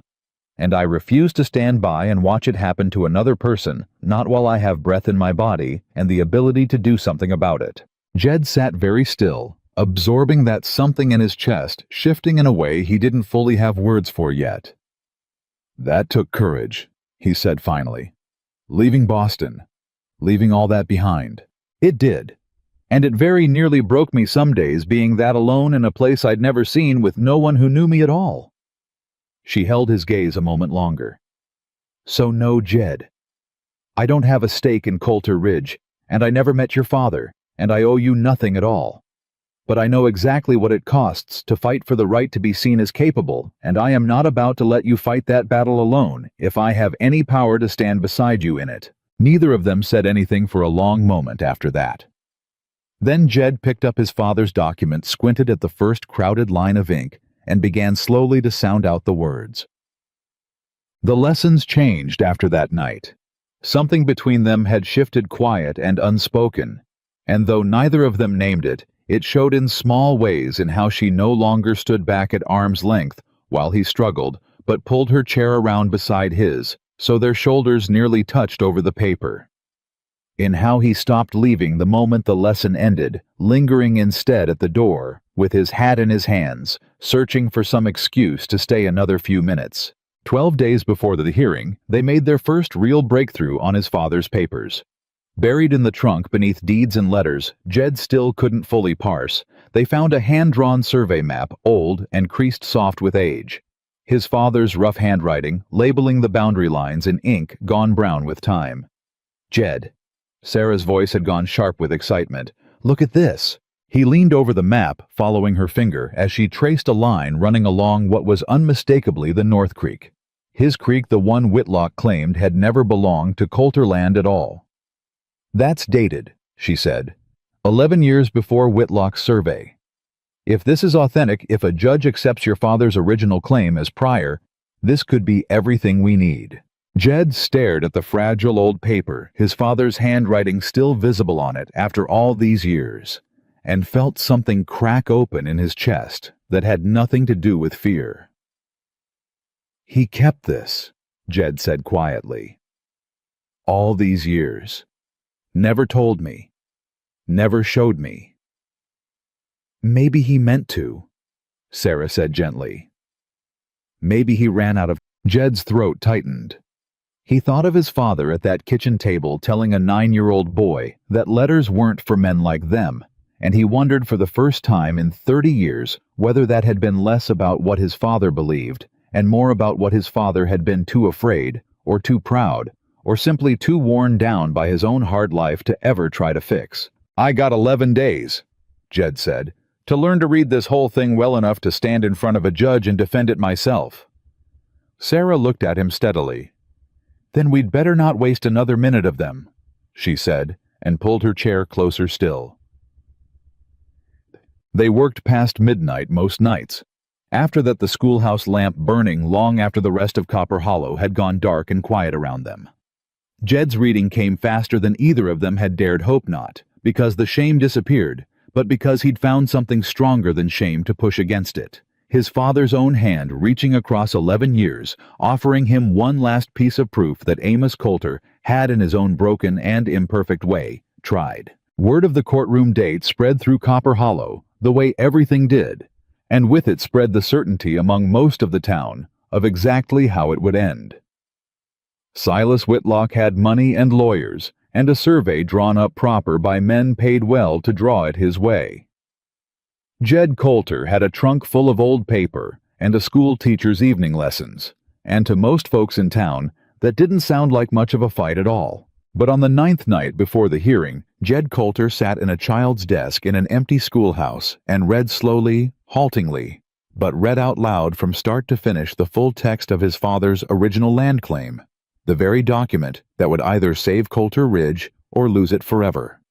S1: And I refuse to stand by and watch it happen to another person, not while I have breath in my body and the ability to do something about it." Jed sat very still, absorbing that something in his chest, shifting in a way he didn't fully have words for yet. "That took courage," he said finally. "Leaving Boston. Leaving all that behind." "It did. And it very nearly broke me some days being that alone in a place I'd never seen with no one who knew me at all." She held his gaze a moment longer. "So no, Jed. I don't have a stake in Coulter Ridge, and I never met your father, and I owe you nothing at all. But I know exactly what it costs to fight for the right to be seen as capable, and I am not about to let you fight that battle alone if I have any power to stand beside you in it." Neither of them said anything for a long moment after that. Then Jed picked up his father's document, squinted at the first crowded line of ink, and began slowly to sound out the words. The lessons changed after that night. Something between them had shifted quiet and unspoken, and though neither of them named it, it showed in small ways in how she no longer stood back at arm's length while he struggled, but pulled her chair around beside his, so their shoulders nearly touched over the paper. In how he stopped leaving the moment the lesson ended, lingering instead at the door, with his hat in his hands, searching for some excuse to stay another few minutes. 12 days before the hearing, they made their first real breakthrough on his father's papers. Buried in the trunk beneath deeds and letters Jed still couldn't fully parse, they found a hand-drawn survey map, old and creased soft with age. His father's rough handwriting, labeling the boundary lines in ink gone brown with time. "Jed." Sarah's voice had gone sharp with excitement. "Look at this." He leaned over the map, following her finger, as she traced a line running along what was unmistakably the North Creek. His creek, the one Whitlock claimed, had never belonged to Coulter land at all. "That's dated," she said. 11 years before Whitlock's survey. If this is authentic, if a judge accepts your father's original claim as prior, this could be everything we need." Jed stared at the fragile old paper, his father's handwriting still visible on it after all these years, and felt something crack open in his chest that had nothing to do with fear. He kept this. Jed said quietly. All these years. Never told me. Never showed me. Maybe he meant to, Sarah said gently. Maybe he ran out of... Jed's throat tightened. He thought of his father at that kitchen table telling a 9-year-old boy that letters weren't for men like them, and he wondered for the first time in 30 years whether that had been less about what his father believed and more about what his father had been too afraid, or too proud, or simply too worn down by his own hard life to ever try to fix. I got 11 days, Jed said, to learn to read this whole thing well enough to stand in front of a judge and defend it myself. Sarah looked at him steadily. Then we'd better not waste another minute of them, she said, and pulled her chair closer still. They worked past midnight most nights. After that, the schoolhouse lamp burning long after the rest of Copper Hollow had gone dark and quiet around them. Jed's reading came faster than either of them had dared hope not, because the shame disappeared, but because he'd found something stronger than shame to push against it. His father's own hand reaching across 11 years, offering him one last piece of proof that Amos Coulter had, in his own broken and imperfect way, tried. Word of the courtroom date spread through Copper Hollow, the way everything did, and with it spread the certainty among most of the town of exactly how it would end. Silas Whitlock had money and lawyers, and a survey drawn up proper by men paid well to draw it his way. Jed Coulter had a trunk full of old paper and a school teacher's evening lessons, and to most folks in town, that didn't sound like much of a fight at all. But on the 9th night before the hearing, Jed Coulter sat in a child's desk in an empty schoolhouse and read slowly, haltingly, but read out loud from start to finish the full text of his father's original land claim, the very document that would either save Coulter Ridge or lose it forever.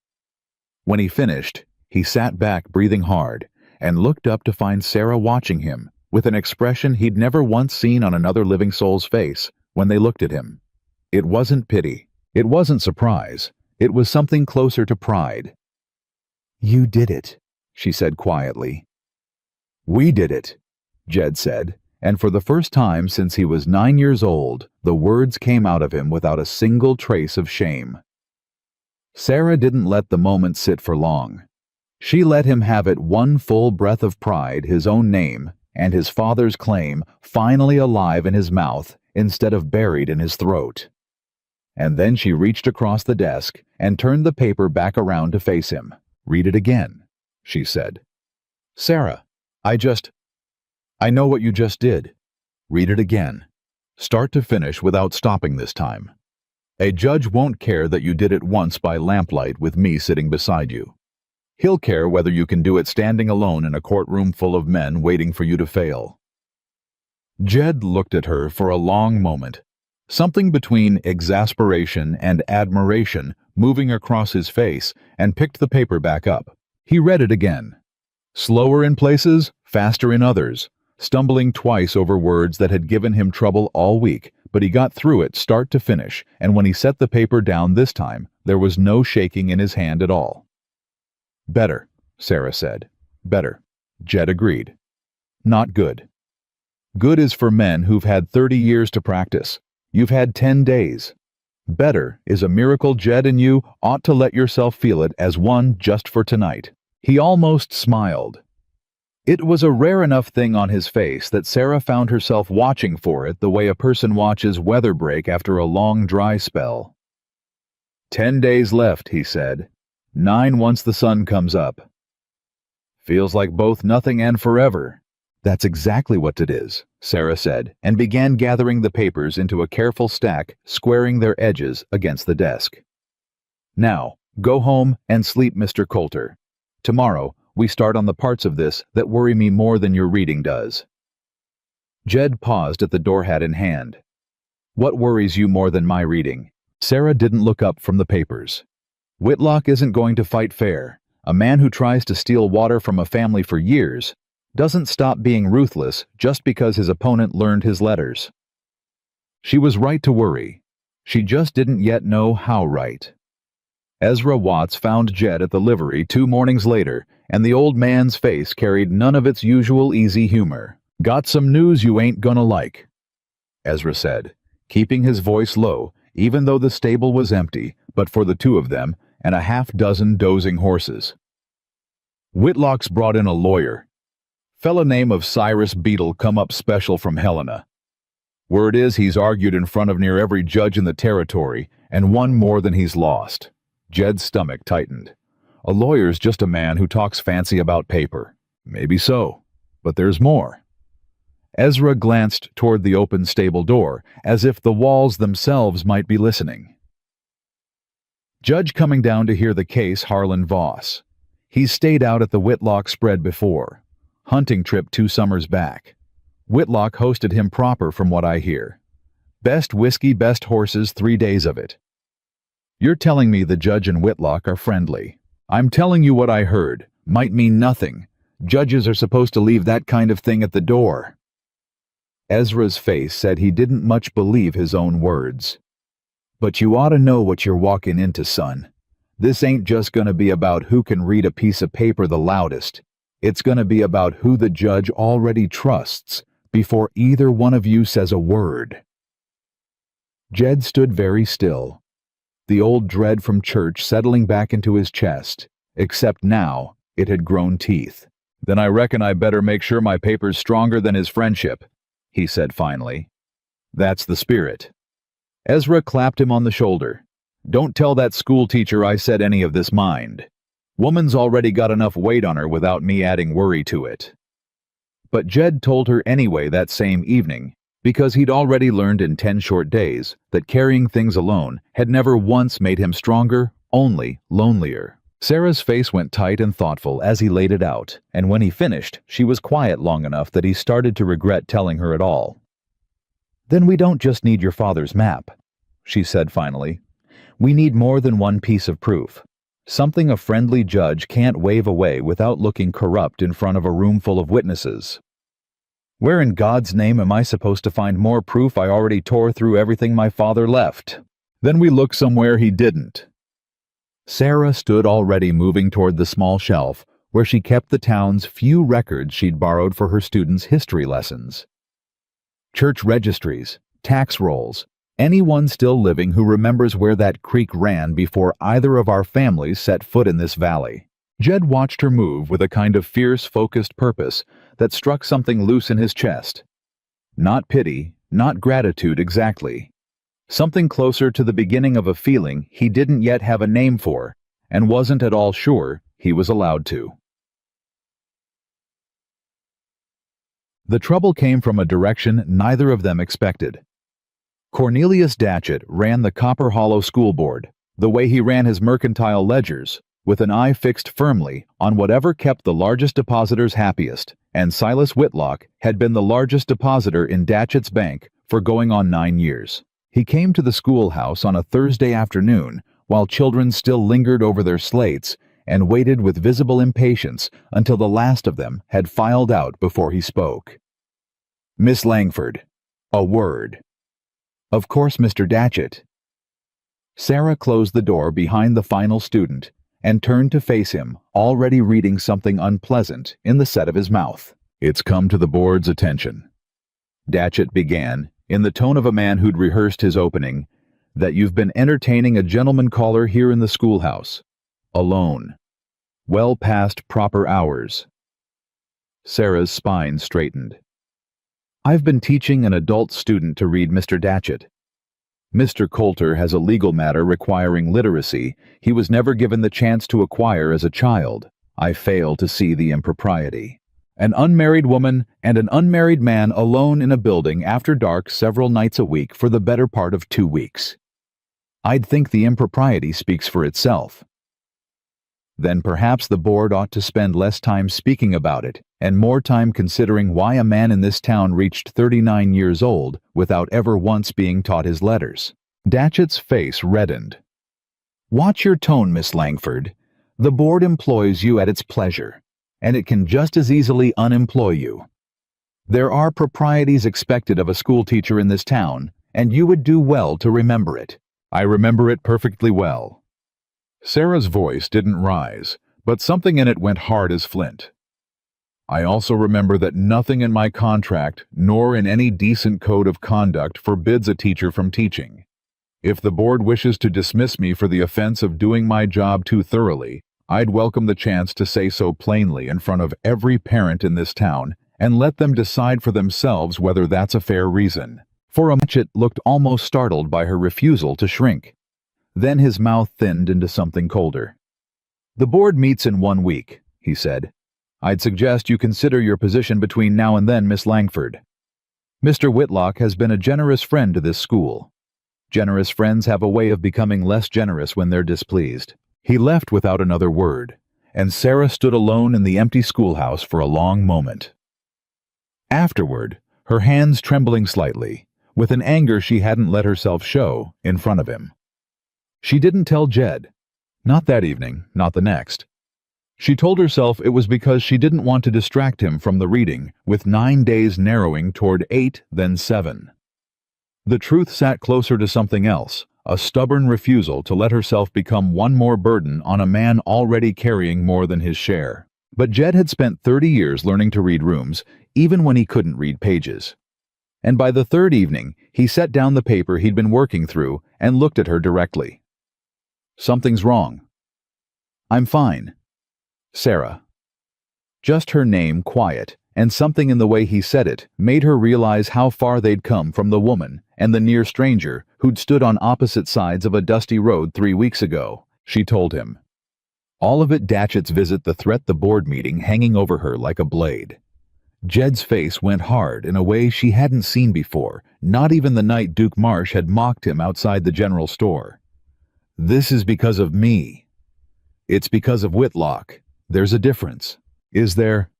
S1: When he finished, he sat back breathing hard and looked up to find Sarah watching him with an expression he'd never once seen on another living soul's face when they looked at him. It wasn't pity. It wasn't surprise. It was something closer to pride. You did it, she said quietly. We did it, Jed said, and for the first time since he was 9 years old, the words came out of him without a single trace of shame. Sarah didn't let the moment sit for long. She let him have it one full breath of pride, his own name, and his father's claim finally alive in his mouth instead of buried in his throat. And then she reached across the desk and turned the paper back around to face him. Read it again, she said. Sarah, I know what you just did. Read it again. Start to finish without stopping this time. A judge won't care that you did it once by lamplight with me sitting beside you. He'll care whether you can do it standing alone in a courtroom full of men waiting for you to fail. Jed looked at her for a long moment, something between exasperation and admiration moving across his face, and picked the paper back up. He read it again. Slower in places, faster in others, stumbling twice over words that had given him trouble all week, but he got through it start to finish, and when he set the paper down this time, there was no shaking in his hand at all. Better, Sarah said. Better. Jed agreed. Not good. Good is for men who've had 30 years to practice. You've had 10 days. Better is a miracle Jed and you ought to let yourself feel it as one just for tonight. He almost smiled. It was a rare enough thing on his face that Sarah found herself watching for it the way a person watches weather break after a long dry spell. 10 days left, he said. 9 once the sun comes up. Feels like both nothing and forever. That's exactly what it is, Sarah said, and began gathering the papers into a careful stack, squaring their edges against the desk. Now, go home and sleep, Mr. Coulter. Tomorrow, we start on the parts of this that worry me more than your reading does. Jed paused at the door hat in hand. What worries you more than my reading? Sarah didn't look up from the papers. Whitlock isn't going to fight fair. A man who tries to steal water from a family for years doesn't stop being ruthless just because his opponent learned his letters. She was right to worry. She just didn't yet know how right. Ezra Watts found Jed at the livery 2 mornings later, and the old man's face carried none of its usual easy humor. Got some news you ain't gonna like, Ezra said, keeping his voice low, even though the stable was empty, but for the two of them and a half-dozen dozing horses. Whitlock's brought in a lawyer. Fella name of Cyrus Beetle come up special from Helena. Word is he's argued in front of near every judge in the territory and won more than he's lost. Jed's stomach tightened. A lawyer's just a man who talks fancy about paper. Maybe so, but there's more. Ezra glanced toward the open stable door, as if the walls themselves might be listening. Judge coming down to hear the case, Harlan Voss. He's stayed out at the Whitlock spread before. Hunting trip 2 summers back. Whitlock hosted him proper from what I hear. Best whiskey, best horses, 3 days of it. You're telling me the judge and Whitlock are friendly. I'm telling you what I heard. Might mean nothing. Judges are supposed to leave that kind of thing at the door. Ezra's face said he didn't much believe his own words. But you ought to know what you're walking into, son. This ain't just gonna be about who can read a piece of paper the loudest. It's gonna be about who the judge already trusts before either one of you says a word. Jed stood very still, the old dread from church settling back into his chest, except now it had grown teeth. Then I reckon I better make sure my paper's stronger than his friendship, he said finally. That's the spirit. Ezra clapped him on the shoulder. Don't tell that schoolteacher I said any of this, mind. Woman's already got enough weight on her without me adding worry to it. But Jed told her anyway that same evening, because he'd already learned in 10 short days that carrying things alone had never once made him stronger, only lonelier. Sarah's face went tight and thoughtful as he laid it out, and when he finished, she was quiet long enough that he started to regret telling her at all. Then we don't just need your father's map, she said finally. We need more than one piece of proof. Something a friendly judge can't wave away without looking corrupt in front of a room full of witnesses. Where in God's name am I supposed to find more proof I already tore through everything my father left? Then we look somewhere he didn't. Sarah stood already moving toward the small shelf where she kept the town's few records she'd borrowed for her students' history lessons. Church registries, tax rolls, anyone still living who remembers where that creek ran before either of our families set foot in this valley. Jed watched her move with a kind of fierce, focused purpose that struck something loose in his chest. Not pity, not gratitude exactly. Something closer to the beginning of a feeling he didn't yet have a name for, and wasn't at all sure he was allowed to. The trouble came from a direction neither of them expected. Cornelius Datchett ran the Copper Hollow School Board, the way he ran his mercantile ledgers, with an eye fixed firmly on whatever kept the largest depositors happiest, and Silas Whitlock had been the largest depositor in Datchett's bank for going on 9 years. He came to the schoolhouse on a Thursday afternoon while children still lingered over their slates and waited with visible impatience until the last of them had filed out before he spoke. Miss Langford, a word. Of course, Mr. Datchett. Sarah closed the door behind the final student and turned to face him, already reading something unpleasant in the set of his mouth. It's come to the board's attention, Datchett began, in the tone of a man who'd rehearsed his opening, that you've been entertaining a gentleman caller here in the schoolhouse, alone, well past proper hours. Sarah's spine straightened. I've been teaching an adult student to read, Mr. Datchett. Mr. Coulter has a legal matter requiring literacy he was never given the chance to acquire as a child. I fail to see the impropriety. An unmarried woman and an unmarried man alone in a building after dark several nights a week for the better part of 2 weeks. I'd think the impropriety speaks for itself. Then perhaps the board ought to spend less time speaking about it and more time considering why a man in this town reached 39 years old without ever once being taught his letters. Datchett's face reddened. Watch your tone, Miss Langford. The board employs you at its pleasure, and it can just as easily unemploy you. There are proprieties expected of a schoolteacher in this town, and you would do well to remember it. I remember it perfectly well. Sarah's voice didn't rise, but something in it went hard as flint. I also remember that nothing in my contract, nor in any decent code of conduct, forbids a teacher from teaching. If the board wishes to dismiss me for the offense of doing my job too thoroughly, I'd welcome the chance to say so plainly in front of every parent in this town and let them decide for themselves whether that's a fair reason. For a moment, Chet looked almost startled by her refusal to shrink. Then his mouth thinned into something colder. "The board meets in 1 week," he said. "I'd suggest you consider your position between now and then, Miss Langford. Mr. Whitlock has been a generous friend to this school. Generous friends have a way of becoming less generous when they're displeased." He left without another word, and Sarah stood alone in the empty schoolhouse for a long moment. Afterward, her hands trembling slightly, with an anger she hadn't let herself show, in front of him. She didn't tell Jed. Not that evening, not the next. She told herself it was because she didn't want to distract him from the reading, with 9 days narrowing toward 8, then 7. The truth sat closer to something else, a stubborn refusal to let herself become one more burden on a man already carrying more than his share. But Jed had spent 30 years learning to read rooms, even when he couldn't read pages. And by the third evening, he set down the paper he'd been working through and looked at her directly. "Something's wrong." "I'm fine. Sarah." Just her name, quiet, and something in the way he said it made her realize how far they'd come from the woman and the near stranger who'd stood on opposite sides of a dusty road 3 weeks ago. She told him. All of it, Datchett's visit, the threat, the board meeting, hanging over her like a blade. Jed's face went hard in a way she hadn't seen before, not even the night Duke Marsh had mocked him outside the general store. "This is because of me." "It's because of Whitlock. There's a difference." "Is there?"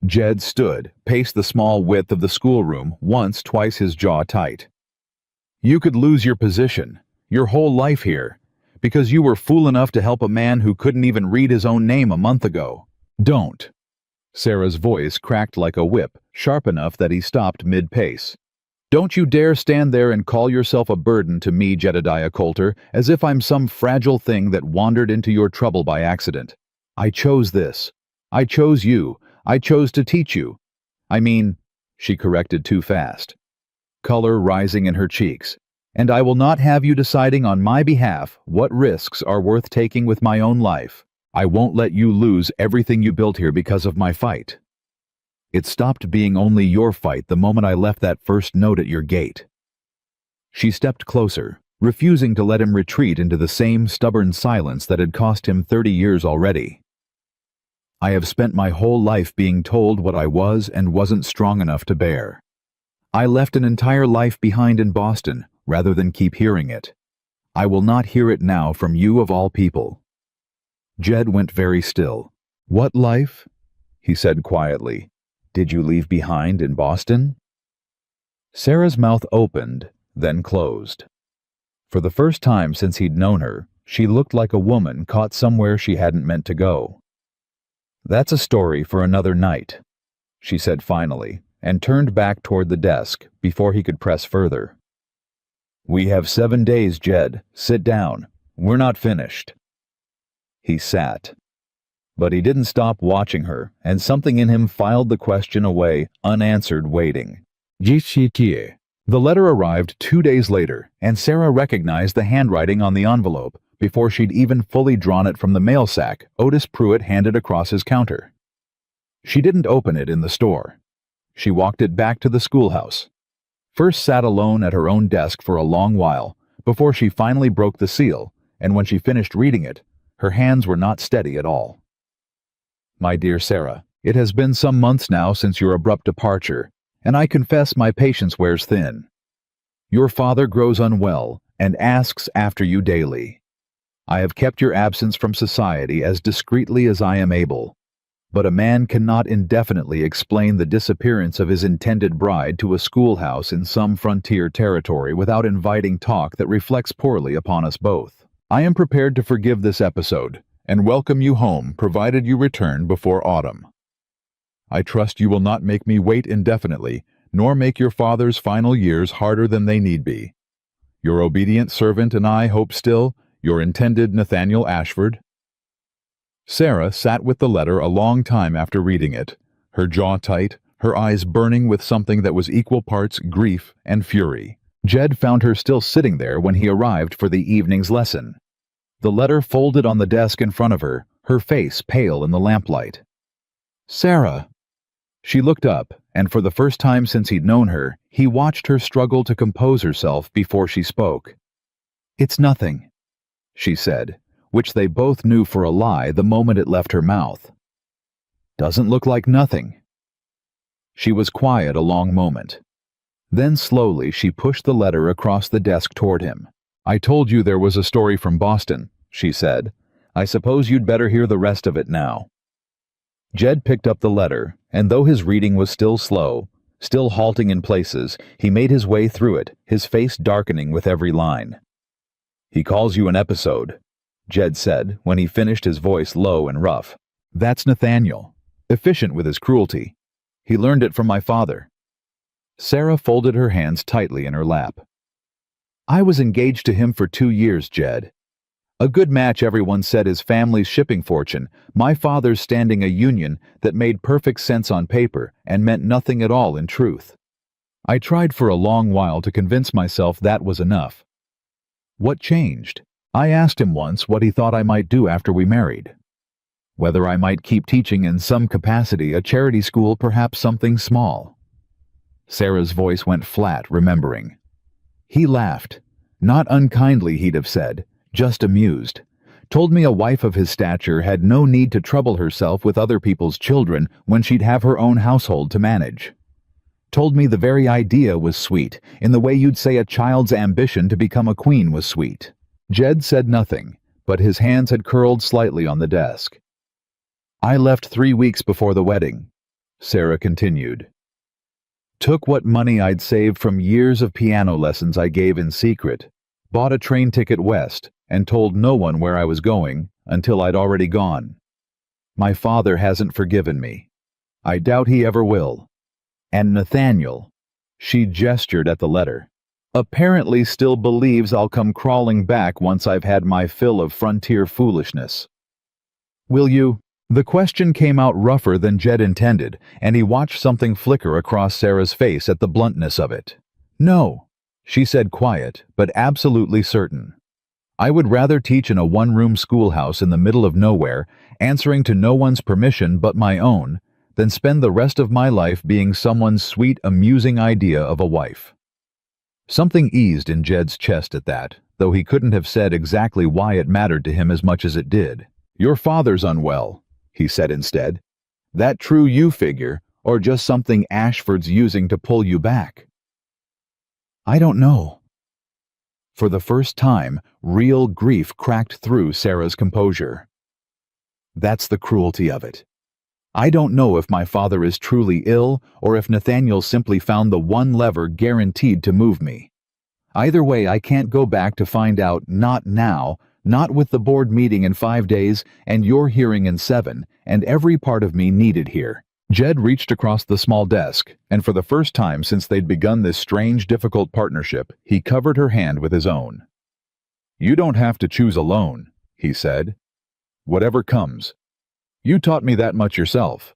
S1: Jed stood, paced the small width of the schoolroom, once, twice, his jaw tight. "You could lose your position, your whole life here, because you were fool enough to help a man who couldn't even read his own name a month ago. Don't." Sarah's voice cracked like a whip, sharp enough that he stopped mid-pace. "Don't you dare stand there and call yourself a burden to me, Jedediah Coulter, as if I'm some fragile thing that wandered into your trouble by accident. I chose this. I chose you. I chose to teach you. I mean," she corrected too fast, color rising in her cheeks, "and I will not have you deciding on my behalf what risks are worth taking with my own life. I won't let you lose everything you built here because of my fight. It stopped being only your fight the moment I left that first note at your gate." She stepped closer, refusing to let him retreat into the same stubborn silence that had cost him 30 years already. "I have spent my whole life being told what I was and wasn't strong enough to bear. I left an entire life behind in Boston rather than keep hearing it. I will not hear it now from you of all people." Jed went very still. "What life?" he said quietly. "Did you leave behind in Boston?" Sarah's mouth opened, then closed. For the first time since he'd known her, she looked like a woman caught somewhere she hadn't meant to go. "That's a story for another night," she said finally, and turned back toward the desk before he could press further. "We have 7 days, Jed. Sit down. We're not finished." He sat. But he didn't stop watching her, and something in him filed the question away, unanswered, waiting. "GCTA." The letter arrived 2 days later, and Sarah recognized the handwriting on the envelope before she'd even fully drawn it from the mail sack Otis Pruitt handed across his counter. She didn't open it in the store. She walked it back to the schoolhouse. First sat alone at her own desk for a long while, before she finally broke the seal, and when she finished reading it, her hands were not steady at all. "My dear Sarah, it has been some months now since your abrupt departure, and I confess my patience wears thin. Your father grows unwell and asks after you daily. I have kept your absence from society as discreetly as I am able, but a man cannot indefinitely explain the disappearance of his intended bride to a schoolhouse in some frontier territory without inviting talk that reflects poorly upon us both. I am prepared to forgive this episode and welcome you home provided you return before autumn. I trust you will not make me wait indefinitely, nor make your father's final years harder than they need be. Your obedient servant and I hope still, your intended Nathaniel Ashford." Sarah sat with the letter a long time after reading it, her jaw tight, her eyes burning with something that was equal parts grief and fury. Jed found her still sitting there when he arrived for the evening's lesson. The letter folded on the desk in front of her, her face pale in the lamplight. "Sarah." She looked up, and for the first time since he'd known her, he watched her struggle to compose herself before she spoke. "It's nothing," she said, which they both knew for a lie the moment it left her mouth. "Doesn't look like nothing." She was quiet a long moment. Then slowly she pushed the letter across the desk toward him. "I told you there was a story from Boston," she said. "I suppose you'd better hear the rest of it now." Jed picked up the letter, and though his reading was still slow, still halting in places, he made his way through it, his face darkening with every line. "He calls you an episode," Jed said when he finished, his voice low and rough. "That's Nathaniel, efficient with his cruelty. He learned it from my father." Sarah folded her hands tightly in her lap. "I was engaged to him for 2 years, Jed. A good match, everyone said, his family's shipping fortune, my father's standing a union that made perfect sense on paper and meant nothing at all in truth. I tried for a long while to convince myself that was enough. What changed? I asked him once what he thought I might do after we married. Whether I might keep teaching in some capacity, a charity school, perhaps something small." Sarah's voice went flat, remembering. "He laughed. Not unkindly, he'd have said, just amused. Told me a wife of his stature had no need to trouble herself with other people's children when she'd have her own household to manage. Told me the very idea was sweet, in the way you'd say a child's ambition to become a queen was sweet." Jed said nothing, but his hands had curled slightly on the desk. "I left 3 weeks before the wedding," Sarah continued. "Took what money I'd saved from years of piano lessons I gave in secret, bought a train ticket west, and told no one where I was going until I'd already gone. My father hasn't forgiven me. I doubt he ever will. And Nathaniel," she gestured at the letter, "apparently still believes I'll come crawling back once I've had my fill of frontier foolishness. Will you?" The question came out rougher than Jed intended, and he watched something flicker across Sarah's face at the bluntness of it. "No," she said, quiet, but absolutely certain. "I would rather teach in a one-room schoolhouse in the middle of nowhere, answering to no one's permission but my own, than spend the rest of my life being someone's sweet, amusing idea of a wife." Something eased in Jed's chest at that, though he couldn't have said exactly why it mattered to him as much as it did. "Your father's unwell," he said instead. "That true you figure, or just something Ashford's using to pull you back?" "I don't know." For the first time, real grief cracked through Sarah's composure. "That's the cruelty of it. I don't know if my father is truly ill or if Nathaniel simply found the one lever guaranteed to move me. Either way, I can't go back to find out, not now, not with the board meeting in 5 days and your hearing in 7, and every part of me needed here." Jed reached across the small desk, and for the first time since they'd begun this strange, difficult partnership, he covered her hand with his own. "You don't have to choose alone," he said. "Whatever comes. You taught me that much yourself."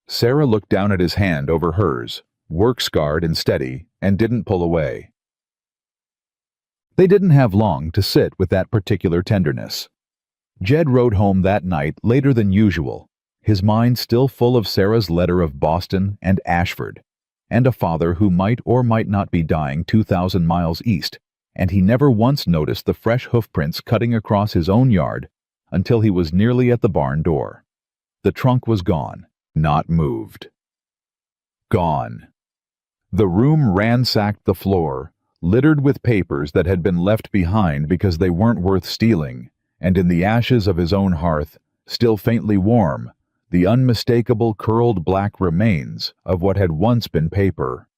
S1: Sarah looked down at his hand over hers, work-scarred and steady, and didn't pull away. They didn't have long to sit with that particular tenderness. Jed rode home that night later than usual, his mind still full of Sarah's letter of Boston and Ashford, and a father who might or might not be dying 2,000 miles east, and he never once noticed the fresh hoofprints cutting across his own yard until he was nearly at the barn door. The trunk was gone, not moved. Gone. The room ransacked the floor, littered with papers that had been left behind because they weren't worth stealing, and in the ashes of his own hearth, still faintly warm, the unmistakable curled black remains of what had once been paper.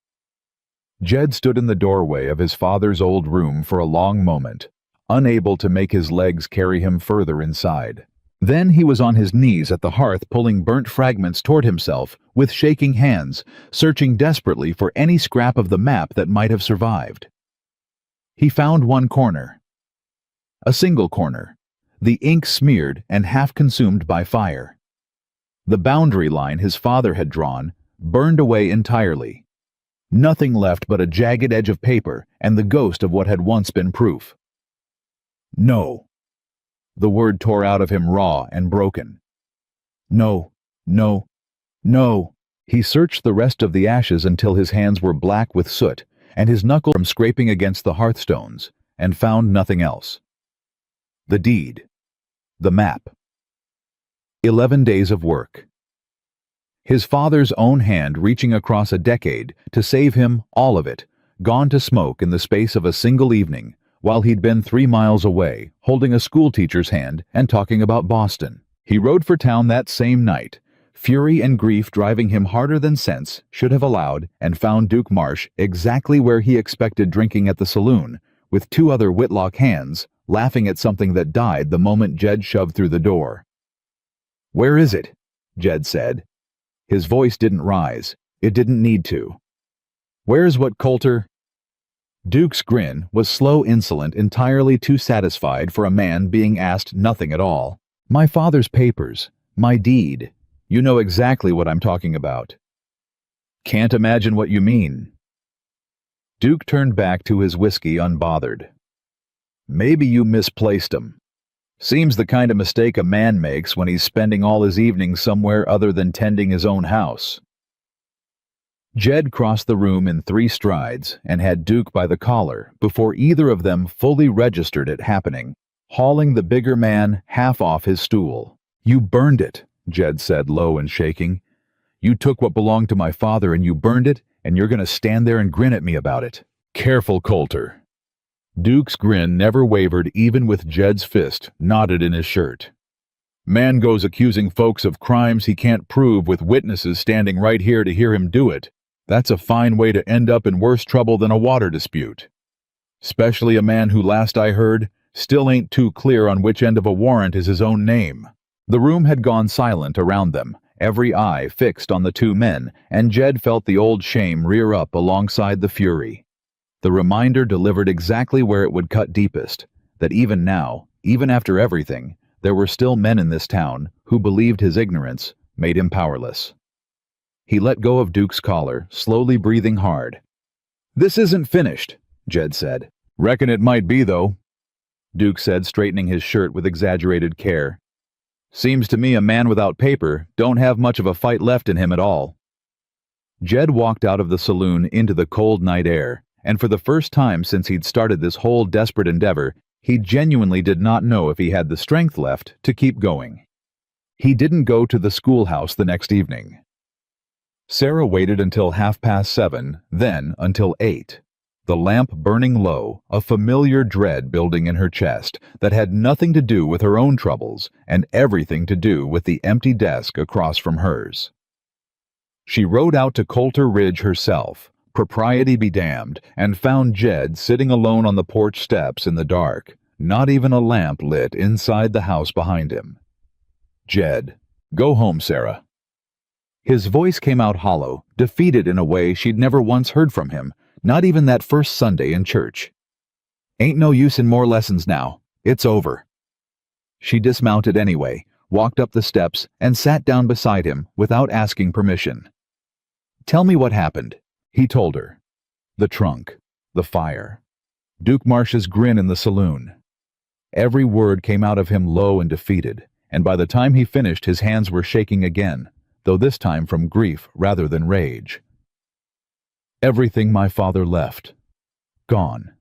S1: Jed stood in the doorway of his father's old room for a long moment, unable to make his legs carry him further inside. Then he was on his knees at the hearth, pulling burnt fragments toward himself with shaking hands, searching desperately for any scrap of the map that might have survived. He found one corner. A single corner, the ink smeared and half consumed by fire. The boundary line his father had drawn burned away entirely. Nothing left but a jagged edge of paper and the ghost of what had once been proof. No. The word tore out of him raw and broken. No, no, no. He searched the rest of the ashes until his hands were black with soot and his knuckles from scraping against the hearthstones, and found nothing else. The deed. The map. 11 days of work. His father's own hand reaching across a decade to save him all of it, gone to smoke in the space of a single evening, while he'd been 3 miles away, holding a schoolteacher's hand and talking about Boston. He rode for town that same night, fury and grief driving him harder than sense should have allowed, and found Duke Marsh exactly where he expected, drinking at the saloon, with 2 other Whitlock hands, laughing at something that died the moment Jed shoved through the door. "Where is it?" Jed said. His voice didn't rise. It didn't need to. "Where's what Coulter—" Duke's grin was slow, insolent, entirely too satisfied for a man being asked nothing at all. "My father's papers. My deed. You know exactly what I'm talking about." "Can't imagine what you mean." Duke turned back to his whiskey unbothered. "Maybe you misplaced 'em. Seems the kind of mistake a man makes when he's spending all his evenings somewhere other than tending his own house." Jed crossed the room in 3 strides and had Duke by the collar before either of them fully registered it happening, hauling the bigger man half off his stool. "You burned it," Jed said, low and shaking. "You took what belonged to my father and you burned it, and you're going to stand there and grin at me about it. Careful, Coulter." Duke's grin never wavered even with Jed's fist knotted in his shirt. "Man goes accusing folks of crimes he can't prove with witnesses standing right here to hear him do it. That's a fine way to end up in worse trouble than a water dispute. Especially a man who, last I heard, still ain't too clear on which end of a warrant is his own name." The room had gone silent around them, every eye fixed on the 2 men, and Jed felt the old shame rear up alongside the fury. The reminder delivered exactly where it would cut deepest, that even now, even after everything, there were still men in this town who believed his ignorance made him powerless. He let go of Duke's collar, slowly breathing hard. "This isn't finished," Jed said. "Reckon it might be, though," Duke said, straightening his shirt with exaggerated care. "Seems to me a man without paper don't have much of a fight left in him at all." Jed walked out of the saloon into the cold night air, and for the first time since he'd started this whole desperate endeavor, he genuinely did not know if he had the strength left to keep going. He didn't go to the schoolhouse the next evening. Sarah waited until 7:30, then until 8. The lamp burning low, a familiar dread building in her chest that had nothing to do with her own troubles and everything to do with the empty desk across from hers. She rode out to Coulter Ridge herself, propriety be damned, and found Jed sitting alone on the porch steps in the dark, not even a lamp lit inside the house behind him. "Jed, go home, Sarah." His voice came out hollow, defeated in a way she'd never once heard from him, not even that first Sunday in church. "Ain't no use in more lessons now. It's over." She dismounted anyway, walked up the steps, and sat down beside him without asking permission. "Tell me what happened," he told her. The trunk, the fire, Duke Marsh's grin in the saloon. Every word came out of him low and defeated, and by the time he finished his hands were shaking again, though this time from grief rather than rage. "Everything my father left. Gone.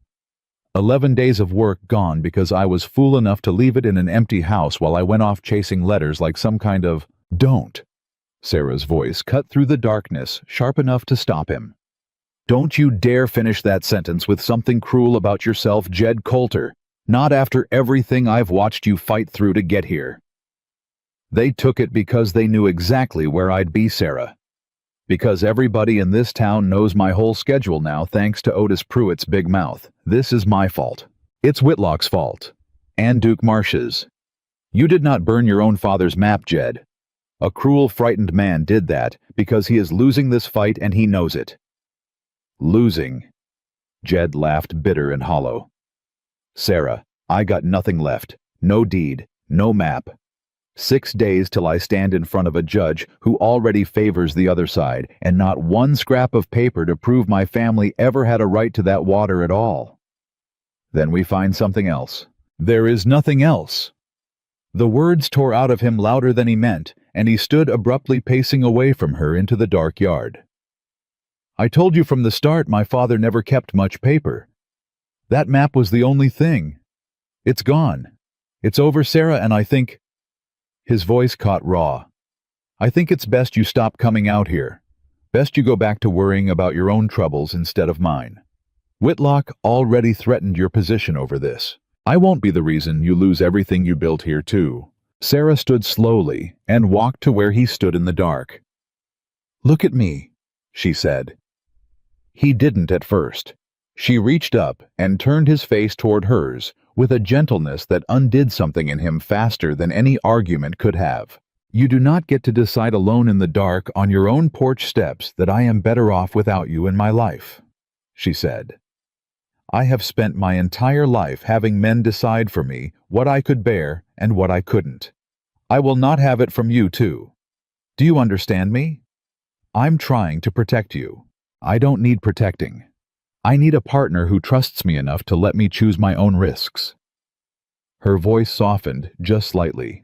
S1: 11 days of work gone because I was fool enough to leave it in an empty house while I went off chasing letters like some kind of—" "Don't!" Sarah's voice cut through the darkness, sharp enough to stop him. "Don't you dare finish that sentence with something cruel about yourself, Jed Coulter. Not after everything I've watched you fight through to get here. They took it because they knew exactly where I'd be, Sarah. Because everybody in this town knows my whole schedule now thanks to Otis Pruitt's big mouth. This is my fault. It's Whitlock's fault. And Duke Marsh's. You did not burn your own father's map, Jed. A cruel, frightened man did that because he is losing this fight and he knows it." "Losing?" Jed laughed, bitter and hollow. "Sarah, I got nothing left. No deed, no map. 6 days till I stand in front of a judge who already favors the other side, and not one scrap of paper to prove my family ever had a right to that water at all. Then we find something else. There is nothing else. The words tore out of him louder than he meant, and he stood abruptly pacing away from her into the dark yard. I told you from the start my father never kept much paper. That map was the only thing. It's gone. It's over, Sarah, and I think... His voice caught raw. I think it's best you stop coming out here. Best you go back to worrying about your own troubles instead of mine. Whitlock already threatened your position over this. I won't be the reason you lose everything you built here, too. Sarah stood slowly and walked to where he stood in the dark. Look at me, she said. He didn't at first. She reached up and turned his face toward hers with a gentleness that undid something in him faster than any argument could have. You do not get to decide alone in the dark on your own porch steps that I am better off without you in my life, she said. I have spent my entire life having men decide for me what I could bear and what I couldn't. I will not have it from you, too. Do you understand me? I'm trying to protect you. I don't need protecting. I need a partner who trusts me enough to let me choose my own risks. Her voice softened just slightly.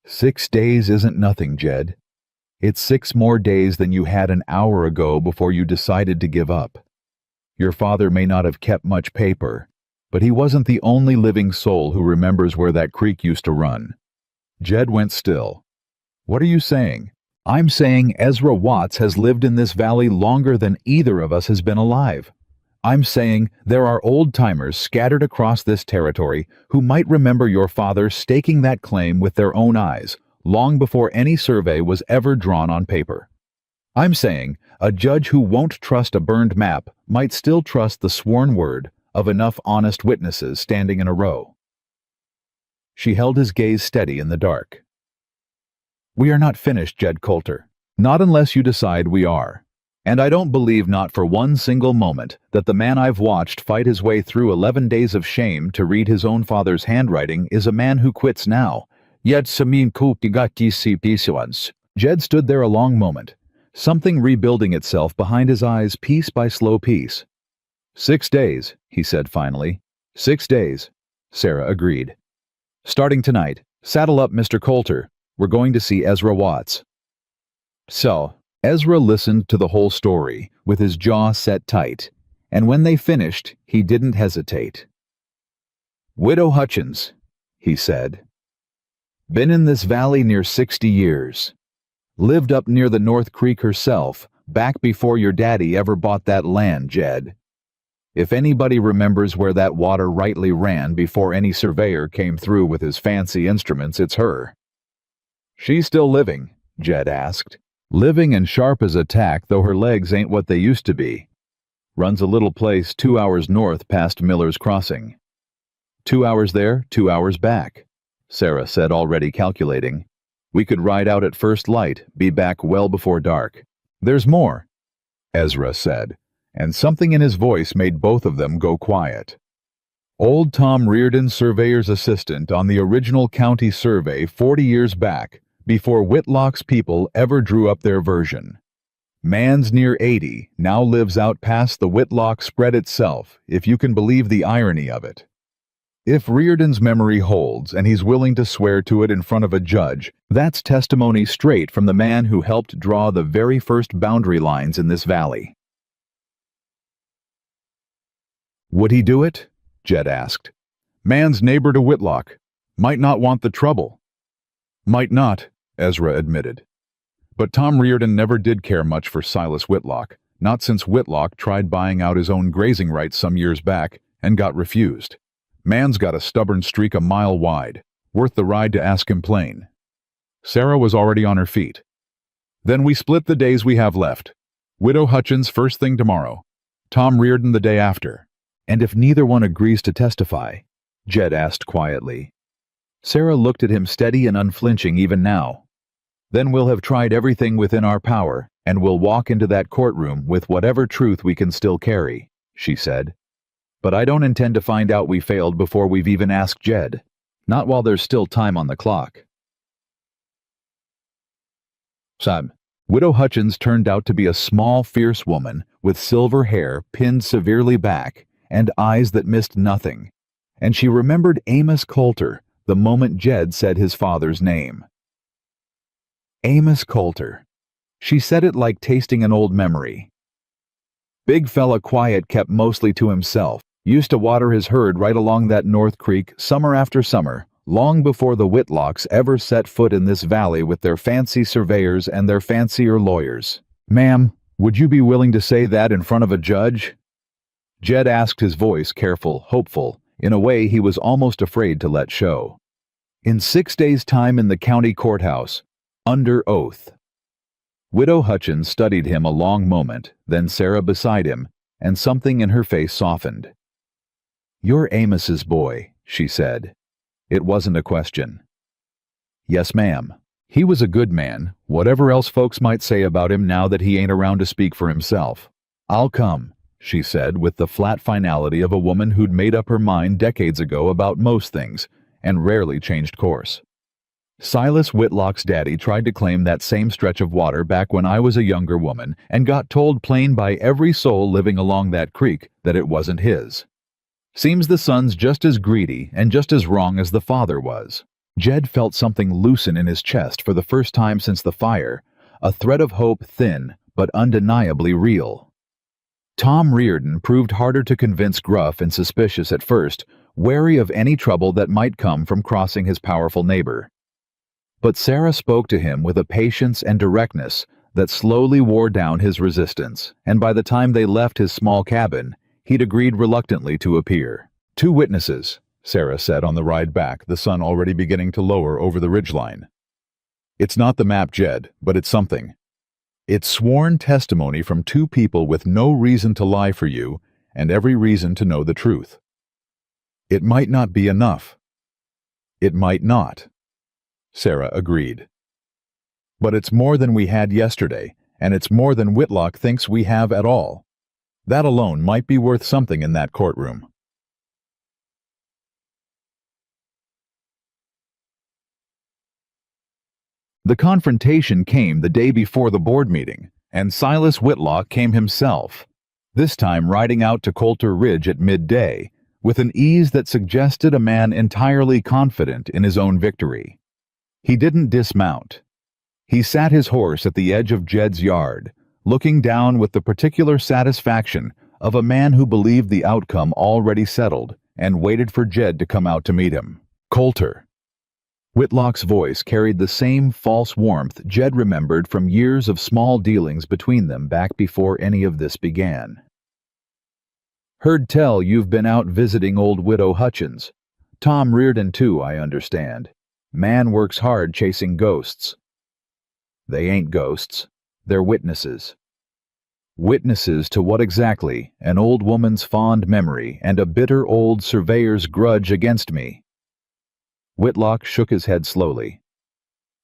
S1: 6 days isn't nothing, Jed. It's 6 more days than you had an hour ago before you decided to give up. Your father may not have kept much paper, but he wasn't the only living soul who remembers where that creek used to run. Jed went still. What are you saying? I'm saying Ezra Watts has lived in this valley longer than either of us has been alive. I'm saying there are old-timers scattered across this territory who might remember your father staking that claim with their own eyes, long before any survey was ever drawn on paper. I'm saying a judge who won't trust a burned map might still trust the sworn word of enough honest witnesses standing in a row. She held his gaze steady in the dark. We are not finished, Jed Coulter. Not unless you decide we are. And I don't believe not for one single moment that the man I've watched fight his way through 11 days of shame to read his own father's handwriting is a man who quits now. Yet Samin Kupigati si piswans. Jed stood there a long moment, something rebuilding itself behind his eyes piece by slow piece. 6 days, he said finally. 6 days, Sarah agreed. Starting tonight, saddle up, Mr. Coulter. We're going to see Ezra Watts. So, Ezra listened to the whole story, with his jaw set tight, and when they finished, he didn't hesitate. Widow Hutchins, he said. Been in this valley near 60 years. Lived up near the North Creek herself, back before your daddy ever bought that land, Jed. If anybody remembers where that water rightly ran before any surveyor came through with his fancy instruments, it's her. She's still living, Jed asked. Living and sharp as a tack, though her legs ain't what they used to be. Runs a little place 2 hours north past Miller's Crossing. 2 hours there, 2 hours back, Sarah said, already calculating. We could ride out at first light, be back well before dark. There's more, Ezra said, and something in his voice made both of them go quiet. Old Tom Reardon, surveyor's assistant on the original county survey 40 years back, before Whitlock's people ever drew up their version. Man's near 80, now lives out past the Whitlock spread itself, if you can believe the irony of it. If Reardon's memory holds and he's willing to swear to it in front of a judge, that's testimony straight from the man who helped draw the very first boundary lines in this valley. Would he do it? Jed asked. Man's neighbor to Whitlock. Might not want the trouble. Might not, Ezra admitted. But Tom Reardon never did care much for Silas Whitlock, not since Whitlock tried buying out his own grazing rights some years back and got refused. Man's got a stubborn streak a mile wide, worth the ride to ask him plain. Sarah was already on her feet. Then we split the days we have left. Widow Hutchins first thing tomorrow. Tom Reardon the day after. And if neither one agrees to testify? Jed asked quietly. Sarah looked at him steady and unflinching even now. Then we'll have tried everything within our power, and we'll walk into that courtroom with whatever truth we can still carry, she said. But I don't intend to find out we failed before we've even asked Jed. Not while there's still time on the clock. Sam. Widow Hutchins turned out to be a small, fierce woman with silver hair pinned severely back and eyes that missed nothing. And she remembered Amos Coulter the moment Jed said his father's name. Amos Coulter. She said it like tasting an old memory. Big fella quiet, kept mostly to himself, used to water his herd right along that North Creek summer after summer, long before the Whitlocks ever set foot in this valley with their fancy surveyors and their fancier lawyers. Ma'am, would you be willing to say that in front of a judge? Jed asked, his voice careful, hopeful, in a way he was almost afraid to let show. In 6 days' time in the county courthouse, under oath. Widow Hutchins studied him a long moment, then Sarah beside him, and something in her face softened. You're Amos's boy, she said. It wasn't a question. Yes, ma'am. He was a good man, whatever else folks might say about him now that he ain't around to speak for himself. I'll come, she said with the flat finality of a woman who'd made up her mind decades ago about most things, and rarely changed course. Silas Whitlock's daddy tried to claim that same stretch of water back when I was a younger woman and got told plain by every soul living along that creek that it wasn't his. Seems the son's just as greedy and just as wrong as the father was. Jed felt something loosen in his chest for the first time since the fire, a thread of hope thin but undeniably real. Tom Reardon proved harder to convince, gruff and suspicious at first, wary of any trouble that might come from crossing his powerful neighbor. But Sarah spoke to him with a patience and directness that slowly wore down his resistance, and by the time they left his small cabin, he'd agreed reluctantly to appear. 2 witnesses, Sarah said on the ride back, the sun already beginning to lower over the ridgeline. It's not the map, Jed, but it's something. It's sworn testimony from 2 people with no reason to lie for you and every reason to know the truth. It might not be enough. It might not, Sarah agreed. But it's more than we had yesterday, and it's more than Whitlock thinks we have at all. That alone might be worth something in that courtroom. The confrontation came the day before the board meeting, and Silas Whitlock came himself, this time riding out to Coulter Ridge at midday, with an ease that suggested a man entirely confident in his own victory. He didn't dismount. He sat his horse at the edge of Jed's yard, looking down with the particular satisfaction of a man who believed the outcome already settled and waited for Jed to come out to meet him. Coulter. Whitlock's voice carried the same false warmth Jed remembered from years of small dealings between them back before any of this began. Heard tell you've been out visiting old Widow Hutchins. Tom Reardon too, I understand. Man works hard chasing ghosts. They ain't ghosts. They're witnesses. Witnesses to what exactly? An old woman's fond memory and a bitter old surveyor's grudge against me. Whitlock shook his head slowly.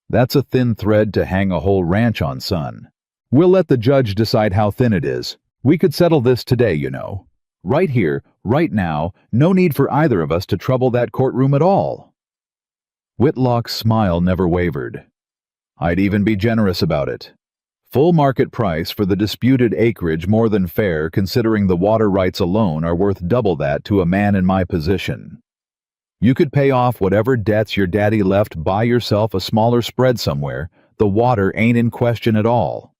S1: That's a thin thread to hang a whole ranch on, son. We'll let the judge decide how thin it is. We could settle this today, you know. Right here, right now, no need for either of us to trouble that courtroom at all. Whitlock's smile never wavered. I'd even be generous about it. Full market price for the disputed acreage, more than fair considering the water rights alone are worth double that to a man in my position. You could pay off whatever debts your daddy left, buy yourself a smaller spread somewhere. The water ain't in question at all.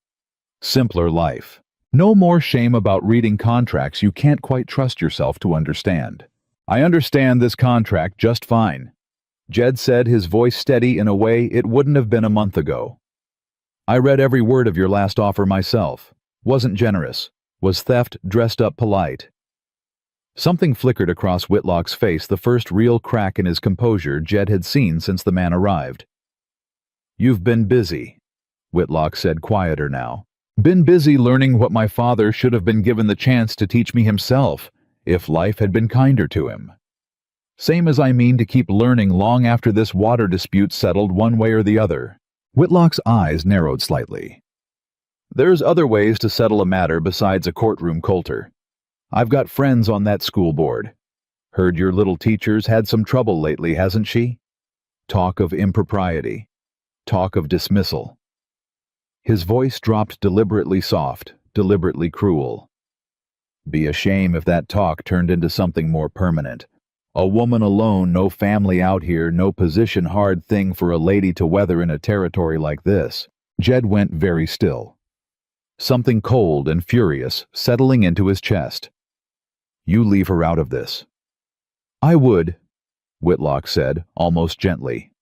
S1: Simpler life. No more shame about reading contracts you can't quite trust yourself to understand. I understand this contract just fine, Jed said, his voice steady in a way it wouldn't have been a month ago. I read every word of your last offer myself. Wasn't generous. Was theft dressed up polite. Something flickered across Whitlock's face, the first real crack in his composure Jed had seen since the man arrived. You've been busy, Whitlock said, quieter now. Been busy learning what my father should have been given the chance to teach me himself, if life had been kinder to him. Same as I mean to keep learning long after this water dispute's settled one way or the other. Whitlock's eyes narrowed slightly. There's other ways to settle a matter besides a courtroom, Coulter. I've got friends on that school board. Heard your little teacher's had some trouble lately, hasn't she? Talk of impropriety. Talk of dismissal. His voice dropped deliberately soft, deliberately cruel. Be a shame if that talk turned into something more permanent. A woman alone, no family out here, no position, hard thing for a lady to weather in a territory like this. Jed went very still. Something cold and furious settling into his chest. You leave her out of this. I would, Whitlock said, almost gently,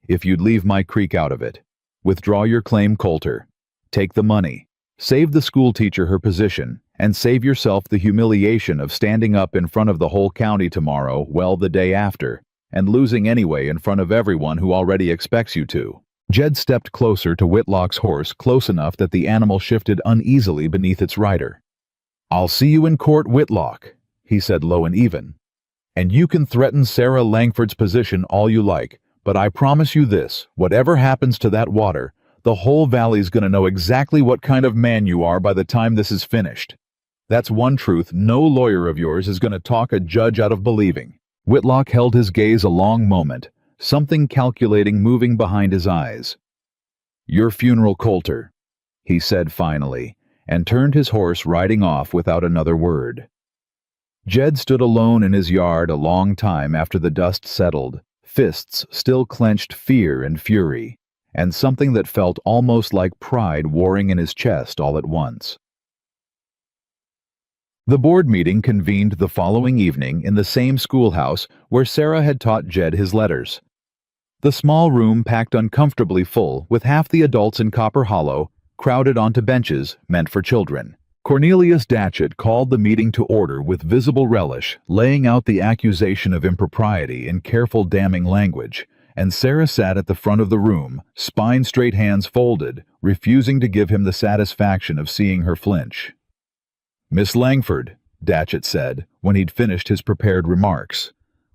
S1: if you'd leave my creek out of it. Withdraw your claim, Coulter. Take the money. Save the schoolteacher her position, and save yourself the humiliation of standing up in front of the whole county tomorrow, well, the day after, and losing anyway in front of everyone who already expects you to. Jed stepped closer to Whitlock's horse, close enough that the animal shifted uneasily beneath its rider. I'll see you in court, Whitlock, he said low and even. And you can threaten Sarah Langford's position all you like, but I promise you this, whatever happens to that water, the whole valley's gonna know exactly what kind of man you are by the time this is finished. That's one truth no lawyer of yours is gonna talk a judge out of believing. Whitlock held his gaze a long moment, something calculating moving behind his eyes. Your funeral, Coulter, he said finally, and turned his horse riding off without another word. Jed stood alone in his yard a long time after the dust settled, fists still clenched fear and fury, and something that felt almost like pride warring in his chest all at once. The board meeting convened the following evening in the same schoolhouse where Sarah had taught Jed his letters. The small room packed uncomfortably full, with half the adults in Copper Hollow crowded onto benches meant for children. Cornelius Datchet called the meeting to order with visible relish, laying out the accusation of impropriety in careful damning language, and Sarah sat at the front of the room, spine-straight, hands folded, refusing to give him the satisfaction of seeing her flinch. Miss Langford, Datchet said, when he'd finished his prepared remarks,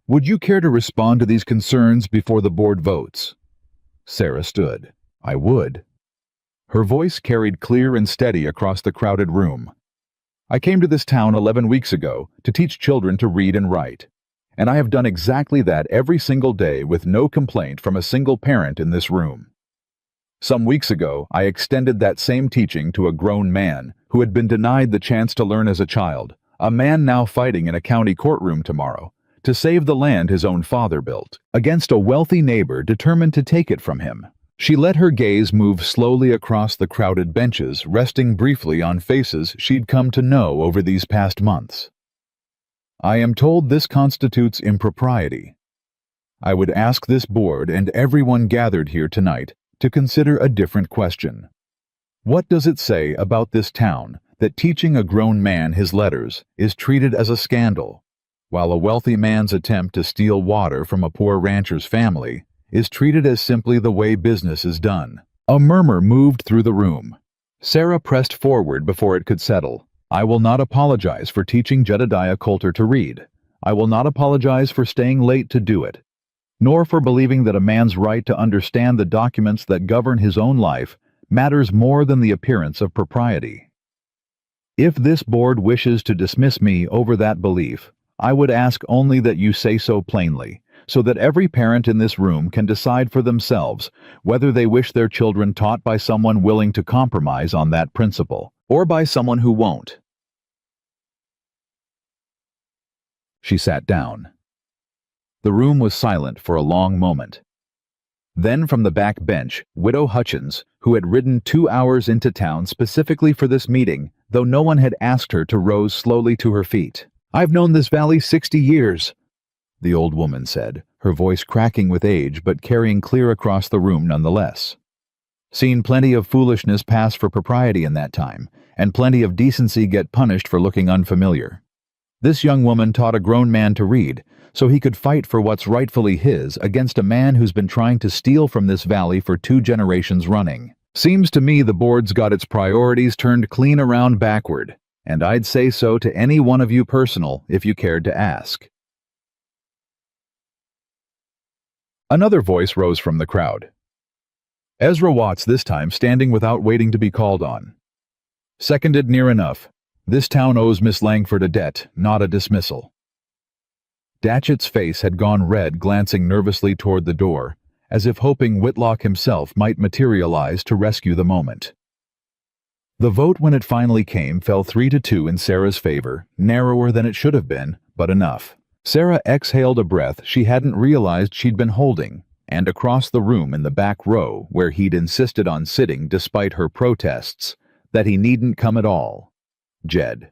S1: would you care to respond to these concerns before the board votes? Sarah stood. I would. Her voice carried clear and steady across the crowded room. I came to this town 11 weeks ago to teach children to read and write, and I have done exactly that every single day with no complaint from a single parent in this room. Some weeks ago, I extended that same teaching to a grown man who had been denied the chance to learn as a child, a man now fighting in a county courtroom tomorrow, to save the land his own father built, against a wealthy neighbor determined to take it from him. She let her gaze move slowly across the crowded benches, resting briefly on faces she'd come to know over these past months. I am told this constitutes impropriety. I would ask this board and everyone gathered here tonight to consider a different question. What does it say about this town that teaching a grown man his letters is treated as a scandal, while a wealthy man's attempt to steal water from a poor rancher's family is treated as simply the way business is done? A murmur moved through the room. Sarah pressed forward before it could settle. I will not apologize for teaching Jedediah Coulter to read. I will not apologize for staying late to do it, nor for believing that a man's right to understand the documents that govern his own life matters more than the appearance of propriety. If this board wishes to dismiss me over that belief, I would ask only that you say so plainly, so that every parent in this room can decide for themselves whether they wish their children taught by someone willing to compromise on that principle, or by someone who won't. She sat down. The room was silent for a long moment. Then from the back bench, Widow Hutchins, who had ridden 2 hours into town specifically for this meeting, though no one had asked her to, rose slowly to her feet. I've known this valley 60 years, the old woman said, her voice cracking with age but carrying clear across the room nonetheless. Seen plenty of foolishness pass for propriety in that time, and plenty of decency get punished for looking unfamiliar. This young woman taught a grown man to read, so he could fight for what's rightfully his against a man who's been trying to steal from this valley for 2 generations running. Seems to me the board's got its priorities turned clean around backward, and I'd say so to any one of you personal if you cared to ask. Another voice rose from the crowd. Ezra Watts, this time standing without waiting to be called on. Seconded near enough. This town owes Miss Langford a debt, not a dismissal. Datchet's face had gone red, glancing nervously toward the door, as if hoping Whitlock himself might materialize to rescue the moment. The vote, when it finally came, fell 3-2 in Sarah's favor, narrower than it should have been, but enough. Sarah exhaled a breath she hadn't realized she'd been holding, and across the room in the back row, where he'd insisted on sitting despite her protests, that he needn't come at all. Jed.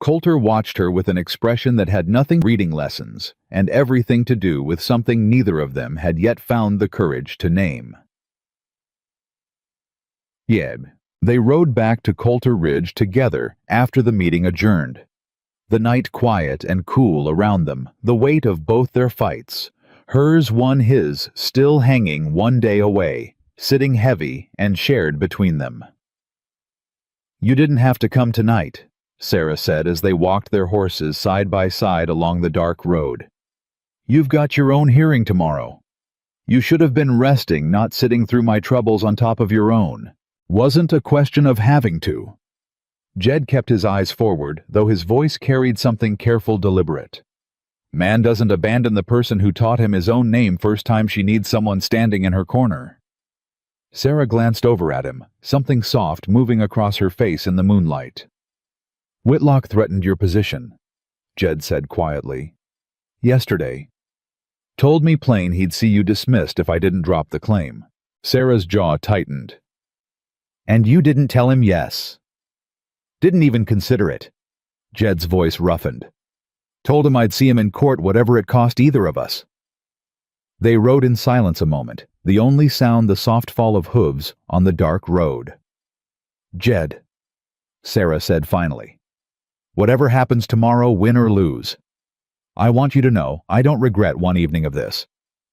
S1: Coulter watched her with an expression that had nothing reading lessons, and everything to do with something neither of them had yet found the courage to name. Yeb. They rode back to Coulter Ridge together after the meeting adjourned. The night quiet and cool around them, the weight of both their fights, hers won his, still hanging one day away, sitting heavy and shared between them. "You didn't have to come tonight," Sarah said as they walked their horses side by side along the dark road. "You've got your own hearing tomorrow. You should have been resting, not sitting through my troubles on top of your own. Wasn't a question of having to." Jed kept his eyes forward, though his voice carried something careful, deliberate. "Man doesn't abandon the person who taught him his own name first time she needs someone standing in her corner." Sarah glanced over at him, something soft moving across her face in the moonlight. "Whitlock threatened your position," Jed said quietly. "Yesterday. Told me plain he'd see you dismissed if I didn't drop the claim." Sarah's jaw tightened. "And you didn't tell him yes?" "Didn't even consider it." Jed's voice roughened. "Told him I'd see him in court whatever it cost either of us." They rode in silence a moment, the only sound the soft fall of hooves on the dark road. "Jed," Sarah said finally, "whatever happens tomorrow, win or lose, I want you to know I don't regret one evening of this.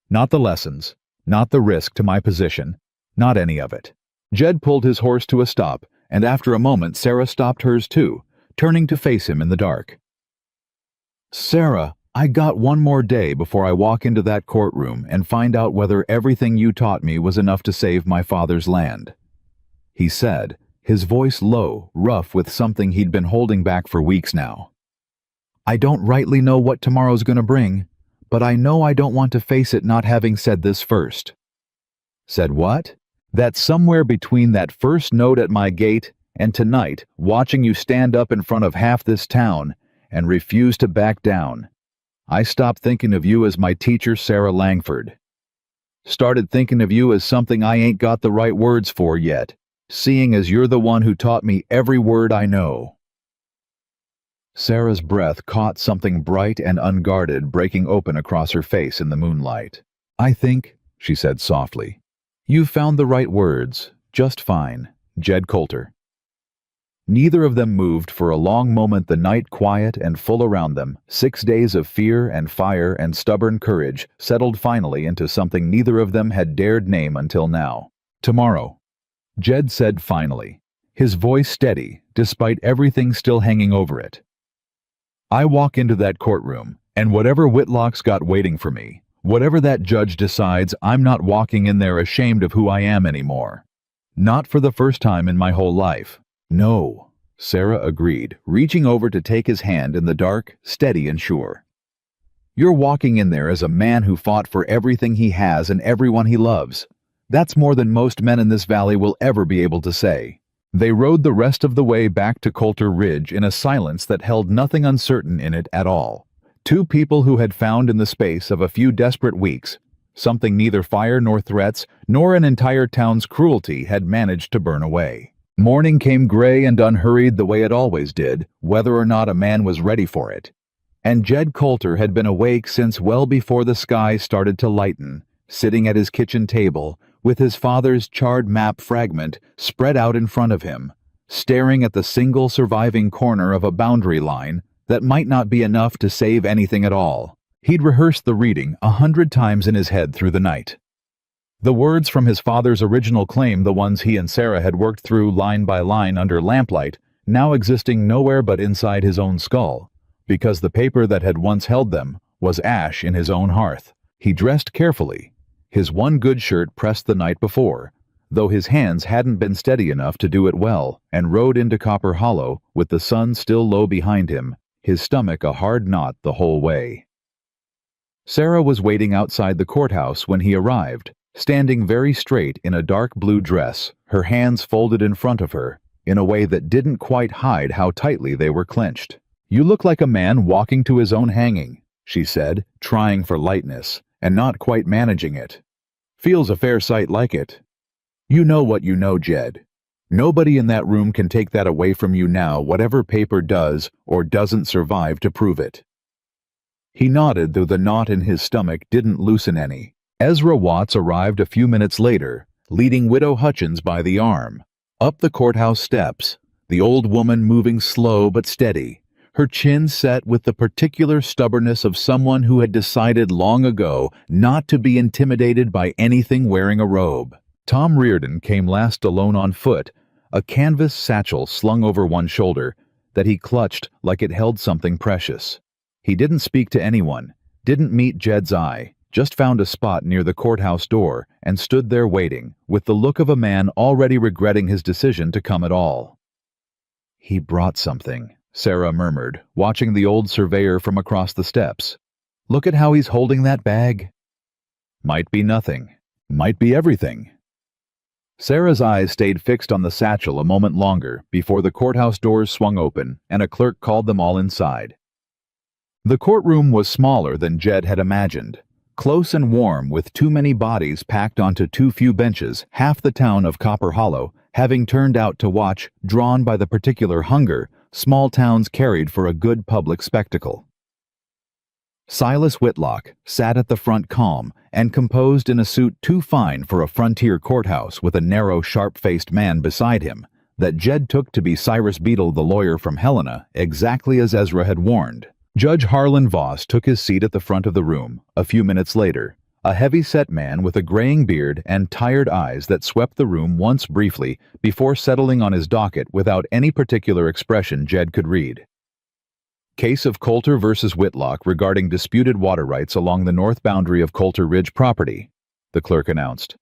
S1: Not the lessons, not the risk to my position, not any of it." Jed pulled his horse to a stop, and after a moment Sarah stopped hers too, turning to face him in the dark. "Sarah, I got one more day before I walk into that courtroom and find out whether everything you taught me was enough to save my father's land," he said, his voice low, rough with something he'd been holding back for weeks now. "I don't rightly know what tomorrow's gonna bring, but I know I don't want to face it not having said this first." "Said what?" "That somewhere between that first note at my gate and tonight, watching you stand up in front of half this town and refuse to back down, I stopped thinking of you as my teacher, Sarah Langford. Started thinking of you as something I ain't got the right words for yet, seeing as you're the one who taught me every word I know." Sarah's breath caught something bright and unguarded breaking open across her face in the moonlight. "I think," she said softly, "you've found the right words, just fine, Jed Coulter." Neither of them moved for a long moment, the night quiet and full around them. 6 days of fear and fire and stubborn courage settled finally into something neither of them had dared name until now. "Tomorrow," Jed said finally, his voice steady despite everything still hanging over it. "I walk into that courtroom, and whatever Whitlock's got waiting for me, whatever that judge decides, I'm not walking in there ashamed of who I am anymore. Not for the first time in my whole life." "No," Sarah agreed, reaching over to take his hand in the dark, steady and sure. "You're walking in there as a man who fought for everything he has and everyone he loves. That's more than most men in this valley will ever be able to say." They rode the rest of the way back to Coulter Ridge in a silence that held nothing uncertain in it at all. Two people who had found in the space of a few desperate weeks something neither fire nor threats nor an entire town's cruelty had managed to burn away. Morning came gray and unhurried the way it always did, whether or not a man was ready for it. And Jed Coulter had been awake since well before the sky started to lighten, sitting at his kitchen table, with his father's charred map fragment spread out in front of him, staring at the single surviving corner of a boundary line that might not be enough to save anything at all. He'd rehearsed the reading 100 times in his head through the night. The words from his father's original claim, the ones he and Sarah had worked through line by line under lamplight, now existing nowhere but inside his own skull, because the paper that had once held them was ash in his own hearth. He dressed carefully, his one good shirt pressed the night before, though his hands hadn't been steady enough to do it well, and rode into Copper Hollow with the sun still low behind him, his stomach a hard knot the whole way. Sarah was waiting outside the courthouse when he arrived, standing very straight in a dark blue dress, her hands folded in front of her, in a way that didn't quite hide how tightly they were clenched. "You look like a man walking to his own hanging," she said, trying for lightness, and not quite managing it. "Feels a fair sight like it. You know what you know, Jed. Nobody in that room can take that away from you now, whatever paper does or doesn't survive to prove it." He nodded, though the knot in his stomach didn't loosen any. Ezra Watts arrived a few minutes later, leading Widow Hutchins by the arm. Up the courthouse steps, the old woman moving slow but steady, her chin set with the particular stubbornness of someone who had decided long ago not to be intimidated by anything wearing a robe. Tom Reardon came last, alone on foot, a canvas satchel slung over one shoulder that he clutched like it held something precious. He didn't speak to anyone, didn't meet Jed's eye, just found a spot near the courthouse door and stood there waiting, with the look of a man already regretting his decision to come at all. "He brought something," Sarah murmured, watching the old surveyor from across the steps. "Look at how he's holding that bag." "Might be nothing. Might be everything." Sarah's eyes stayed fixed on the satchel a moment longer before the courthouse doors swung open and a clerk called them all inside. The courtroom was smaller than Jed had imagined. Close and warm, with too many bodies packed onto too few benches, half the town of Copper Hollow having turned out to watch, drawn by the particular hunger small towns carried for a good public spectacle. Silas Whitlock sat at the front, calm and composed, in a suit too fine for a frontier courthouse, with a narrow, sharp-faced man beside him that Jed took to be Cyrus Beadle, the lawyer from Helena, exactly as Ezra had warned. Judge Harlan Voss took his seat at the front of the room a few minutes later, a heavy-set man with a graying beard and tired eyes that swept the room once briefly before settling on his docket without any particular expression Jed could read. "Case of Coulter versus Whitlock regarding disputed water rights along the north boundary of Coulter Ridge property," the clerk announced.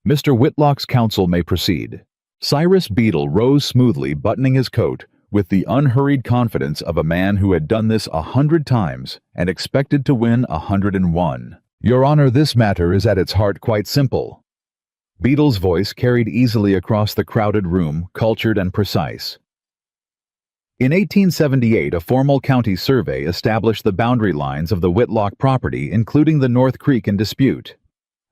S1: "Mr. Whitlock's counsel may proceed." Cyrus Beadle rose smoothly, buttoning his coat with the unhurried confidence of a man who had done this 100 times and expected to win 101. "Your Honor, this matter is at its heart quite simple." Beadle's voice carried easily across the crowded room, cultured and precise. In 1878, a formal county survey established the boundary lines of the Whitlock property, including the North Creek in dispute.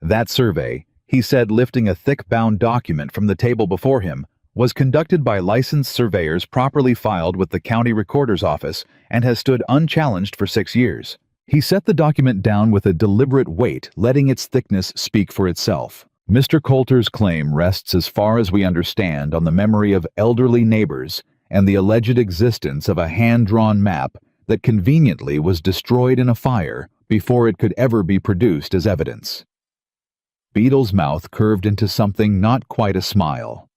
S1: That survey, he said, lifting a thick-bound document from the table before him, was conducted by licensed surveyors properly filed with the county recorder's office and has stood unchallenged for 6 years. He set the document down with a deliberate weight, letting its thickness speak for itself. "Mr. Coulter's claim rests, as far as we understand, on the memory of elderly neighbors and the alleged existence of a hand-drawn map that conveniently was destroyed in a fire before it could ever be produced as evidence." Beadle's mouth curved into something not quite a smile.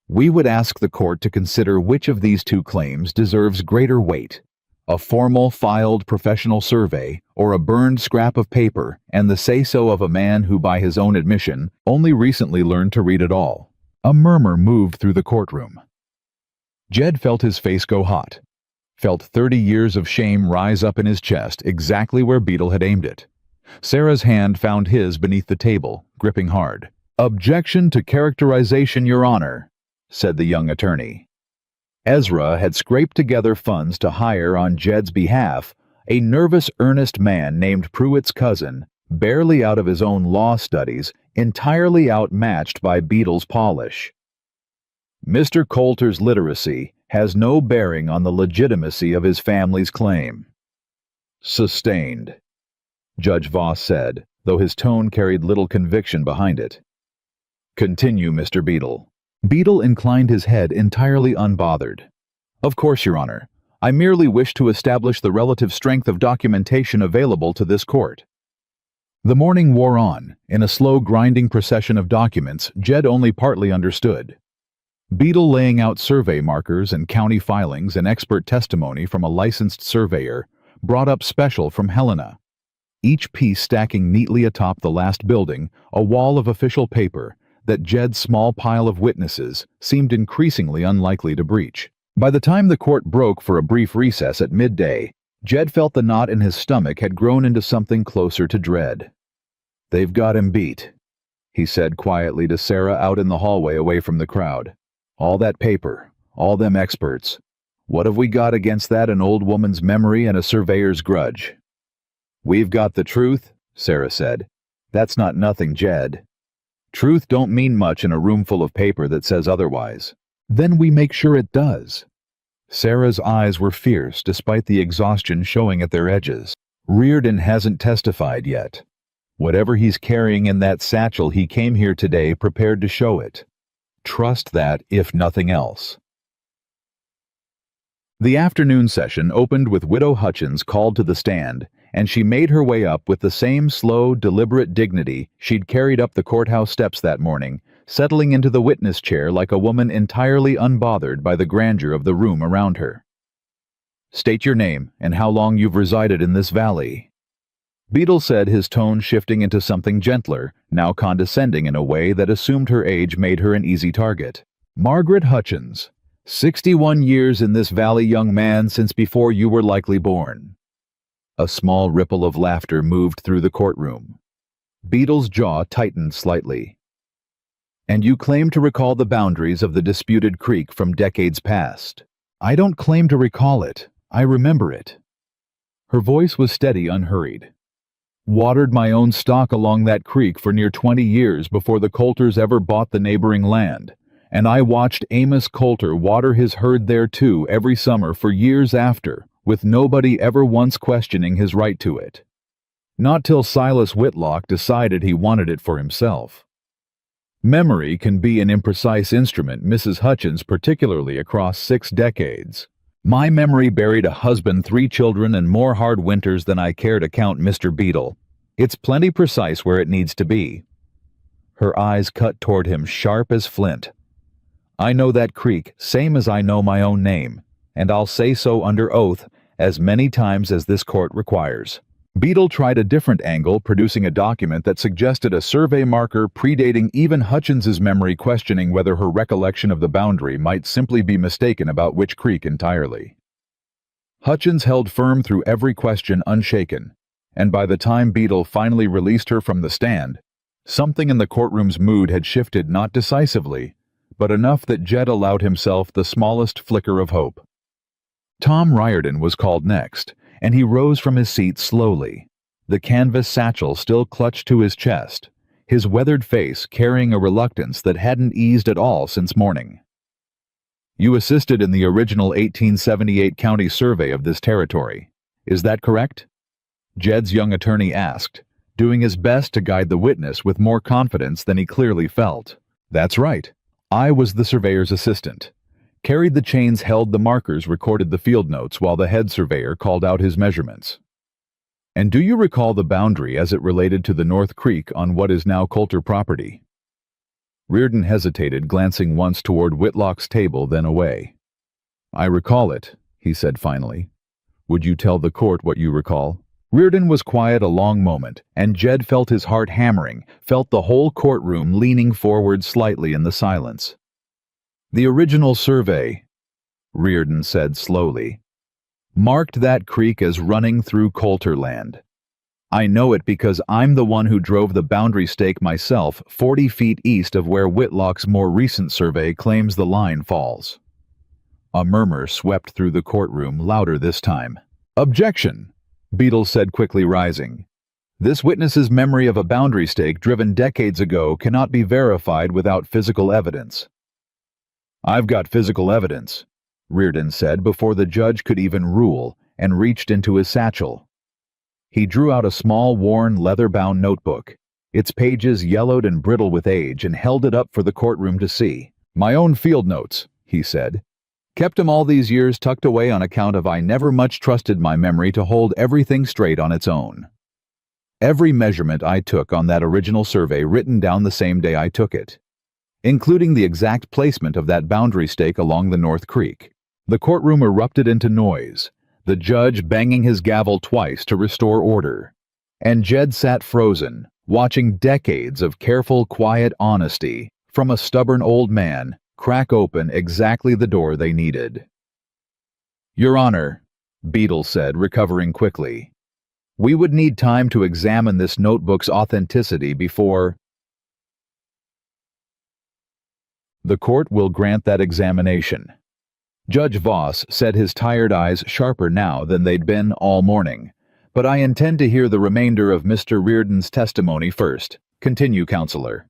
S1: "We would ask the court to consider which of these two claims deserves greater weight: a formal, filed professional survey, or a burned scrap of paper and the say-so of a man who, by his own admission, only recently learned to read at all." A murmur moved through the courtroom. Jed felt his face go hot, felt 30 years of shame rise up in his chest, exactly where Beadle had aimed it. Sarah's hand found his beneath the table, gripping hard. "Objection to characterization, Your Honor," said the young attorney. Ezra had scraped together funds to hire, on Jed's behalf, a nervous, earnest man named Pruitt's cousin, barely out of his own law studies, entirely outmatched by Beadle's polish. "Mr. Coulter's literacy has no bearing on the legitimacy of his family's claim." "Sustained," Judge Voss said, though his tone carried little conviction behind it. "Continue, Mr. Beadle." Beadle inclined his head, entirely unbothered. "Of course, Your Honor. I merely wish to establish the relative strength of documentation available to this court." The morning wore on, in a slow, grinding procession of documents Jed only partly understood. Beadle laying out survey markers and county filings and expert testimony from a licensed surveyor, brought up special from Helena. Each piece stacking neatly atop the last building, a wall of official paper that Jed's small pile of witnesses seemed increasingly unlikely to breach. By the time the court broke for a brief recess at midday, Jed felt the knot in his stomach had grown into something closer to dread. "They've got him beat," he said quietly to Sarah out in the hallway away from the crowd. All that paper, all them experts. What have we got against that? An old woman's memory and a surveyor's grudge. We've got the truth, Sarah said. That's not nothing, Jed. Truth don't mean much in a room full of paper that says otherwise. Then we make sure it does. Sarah's eyes were fierce despite the exhaustion showing at their edges. Reardon hasn't testified yet. Whatever he's carrying in that satchel, he came here today prepared to show it. Trust that, if nothing else. The afternoon session opened with Widow Hutchins called to the stand, and she made her way up with the same slow, deliberate dignity she'd carried up the courthouse steps that morning, settling into the witness chair like a woman entirely unbothered by the grandeur of the room around her. State your name and how long you've resided in this valley. Beadle said, his tone shifting into something gentler, now condescending in a way that assumed her age made her an easy target. Margaret Hutchins, 61 years in this valley, young man, since before you were likely born. A small ripple of laughter moved through the courtroom. Beadle's jaw tightened slightly. And you claim to recall the boundaries of the disputed creek from decades past. I don't claim to recall it. I remember it. Her voice was steady, unhurried. Watered my own stock along that creek for near 20 years before the Coulters ever bought the neighboring land, and I watched Amos Coulter water his herd there too every summer for years after, with nobody ever once questioning his right to it. Not till Silas Whitlock decided he wanted it for himself. Memory can be an imprecise instrument, Mrs. Hutchins, particularly across 6 decades. My memory buried a husband, 3 children, and more hard winters than I care to count, Mr. Beadle. It's plenty precise where it needs to be. Her eyes cut toward him, sharp as flint. I know that creek, same as I know my own name, and I'll say so under oath as many times as this court requires. Beadle tried a different angle, producing a document that suggested a survey marker predating even Hutchins's memory, questioning whether her recollection of the boundary might simply be mistaken about which creek entirely. Hutchins held firm through every question, unshaken, and by the time Beadle finally released her from the stand, something in the courtroom's mood had shifted, not decisively, but enough that Jed allowed himself the smallest flicker of hope. Tom Riordan was called next, and he rose from his seat slowly, the canvas satchel still clutched to his chest, his weathered face carrying a reluctance that hadn't eased at all since morning. You assisted in the original 1878 county survey of this territory. Is that correct? Jed's young attorney asked, doing his best to guide the witness with more confidence than he clearly felt. That's right. I was the surveyor's assistant. Carried the chains, held the markers, recorded the field notes while the head surveyor called out his measurements. And do you recall the boundary as it related to the North Creek on what is now Coulter property? Reardon hesitated, glancing once toward Whitlock's table, then away. I recall it, he said finally. Would you tell the court what you recall? Reardon was quiet a long moment, and Jed felt his heart hammering, felt the whole courtroom leaning forward slightly in the silence. The original survey, Reardon said slowly, marked that creek as running through Coulter land. I know it because I'm the one who drove the boundary stake myself 40 feet east of where Whitlock's more recent survey claims the line falls. A murmur swept through the courtroom, louder this time. Objection, Beadle said quickly, rising. This witness's memory of a boundary stake driven decades ago cannot be verified without physical evidence. I've got physical evidence, Reardon said before the judge could even rule, and reached into his satchel. He drew out a small, worn, leather-bound notebook, its pages yellowed and brittle with age, and held it up for the courtroom to see. My own field notes, he said. Kept 'em all these years tucked away on account of I never much trusted my memory to hold everything straight on its own. Every measurement I took on that original survey written down the same day I took it, including the exact placement of that boundary stake along the North Creek. The courtroom erupted into noise, the judge banging his gavel twice to restore order. And Jed sat frozen, watching decades of careful, quiet honesty from a stubborn old man crack open exactly the door they needed. Your Honor, Beadle said, recovering quickly, we would need time to examine this notebook's authenticity before... The court will grant that examination. Judge Voss said, his tired eyes sharper now than they'd been all morning. But I intend to hear the remainder of Mr. Reardon's testimony first. Continue, Counselor.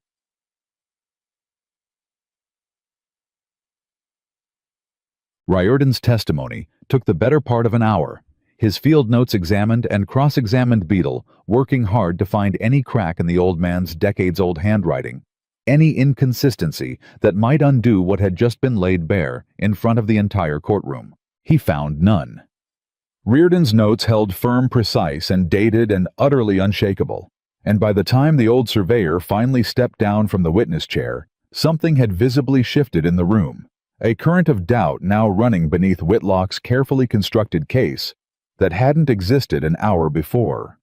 S1: Riordan's testimony took the better part of an hour. His field notes examined and cross-examined Beadle, working hard to find any crack in the old man's decades-old handwriting, any inconsistency that might undo what had just been laid bare in front of the entire courtroom. He found none. Reardon's notes held firm, precise, and dated and utterly unshakable, and by the time the old surveyor finally stepped down from the witness chair, something had visibly shifted in the room, a current of doubt now running beneath Whitlock's carefully constructed case that hadn't existed an hour before.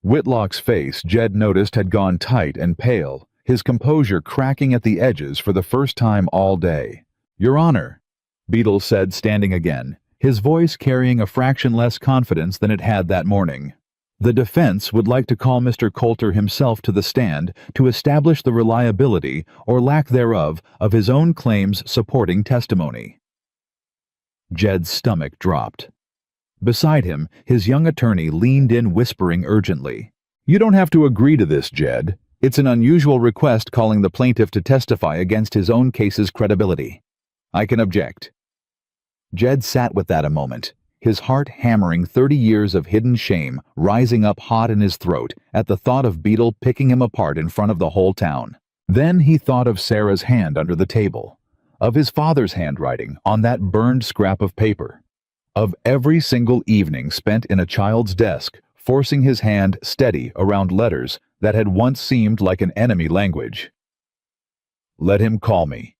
S1: Whitlock's face, Jed noticed, had gone tight and pale, his composure cracking at the edges for the first time all day. "Your Honor," Beadle said, standing again, his voice carrying a fraction less confidence than it had that morning. "The defense would like to call Mr. Coulter himself to the stand to establish the reliability, or lack thereof, of his own claims supporting testimony." Jed's stomach dropped. Beside him, his young attorney leaned in, whispering urgently, "You don't have to agree to this, Jed. It's an unusual request calling the plaintiff to testify against his own case's credibility. I can object." Jed sat with that a moment, his heart hammering, 30 years of hidden shame rising up hot in his throat at the thought of Beadle picking him apart in front of the whole town. Then he thought of Sarah's hand under the table, of his father's handwriting on that burned scrap of paper, of every single evening spent in a child's desk, forcing his hand steady around letters that had once seemed like an enemy language. "Let him call me,"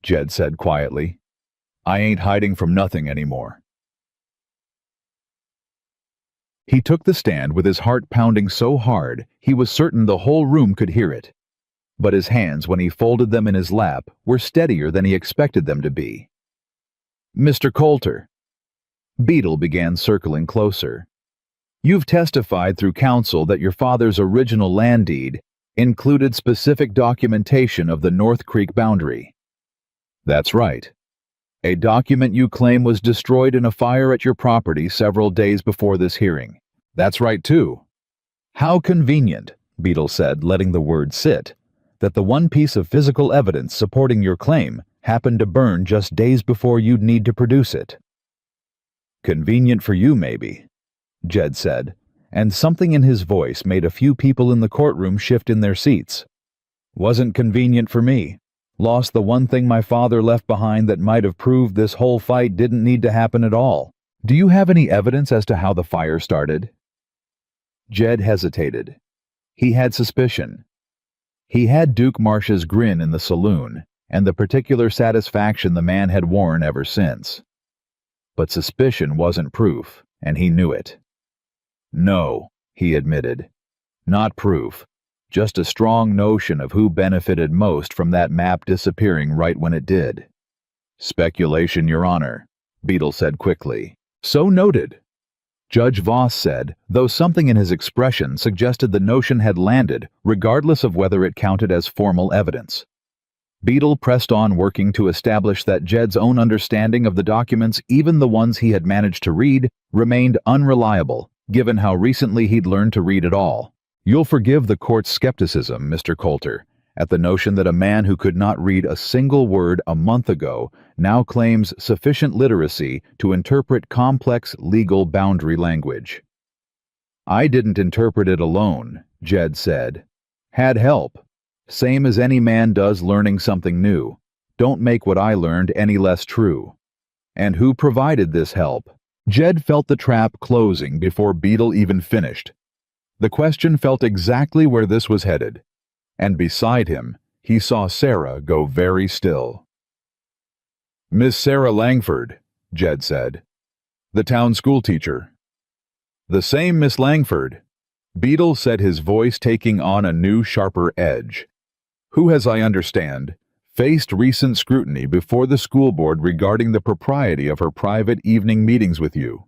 S1: Jed said quietly. "I ain't hiding from nothing anymore." He took the stand with his heart pounding so hard he was certain the whole room could hear it. But his hands, when he folded them in his lap, were steadier than he expected them to be. "Mr. Coulter," Beadle began, circling closer, "you've testified through counsel that your father's original land deed included specific documentation of the North Creek boundary." "That's right. A document you claim was destroyed in a fire at your property several days before this hearing." "That's right, too." "How convenient," Beadle said, letting the word sit, "that the one piece of physical evidence supporting your claim happened to burn just days before you'd need to produce it." "Convenient for you, maybe," Jed said, and something in his voice made a few people in the courtroom shift in their seats. "Wasn't convenient for me. Lost the one thing my father left behind that might have proved this whole fight didn't need to happen at all. Do you have any evidence as to how the fire started?" Jed hesitated. He had suspicion. He had Duke Marsh's grin in the saloon, and the particular satisfaction the man had worn ever since. But suspicion wasn't proof, and he knew it. "No," he admitted. "Not proof. Just a strong notion of who benefited most from that map disappearing right when it did." "Speculation, Your Honor," Beadle said quickly. "So noted," Judge Voss said, though something in his expression suggested the notion had landed, regardless of whether it counted as formal evidence. Beadle pressed on, working to establish that Jed's own understanding of the documents, even the ones he had managed to read, remained unreliable, given how recently he'd learned to read at all. "You'll forgive the court's skepticism, Mr. Coulter, at the notion that a man who could not read a single word a month ago now claims sufficient literacy to interpret complex legal boundary language." "I didn't interpret it alone," Jed said. "Had help. Same as any man does learning something new. Don't make what I learned any less true." "And who provided this help?" Jed felt the trap closing before Beadle even finished. The question felt exactly where this was headed, and beside him, he saw Sarah go very still. "Miss Sarah Langford," Jed said. "The town schoolteacher." "The same Miss Langford," Beadle said, his voice taking on a new, sharper edge, "who, as I understand, faced recent scrutiny before the school board regarding the propriety of her private evening meetings with you.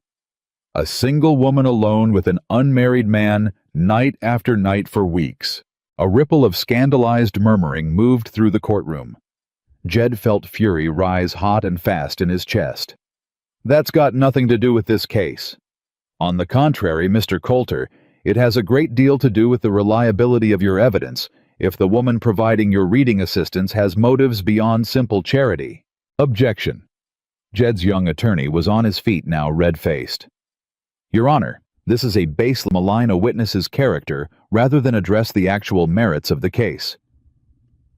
S1: A single woman alone with an unmarried man, night after night for weeks." A ripple of scandalized murmuring moved through the courtroom. Jed felt fury rise hot and fast in his chest. That's got nothing to do with this case. On the contrary, Mr. Coulter, it has a great deal to do with the reliability of your evidence if the woman providing your reading assistance has motives beyond simple charity. Objection. Jed's young attorney was on his feet now, red-faced. Your Honor, this is a baseless malign a witness's character rather than address the actual merits of the case.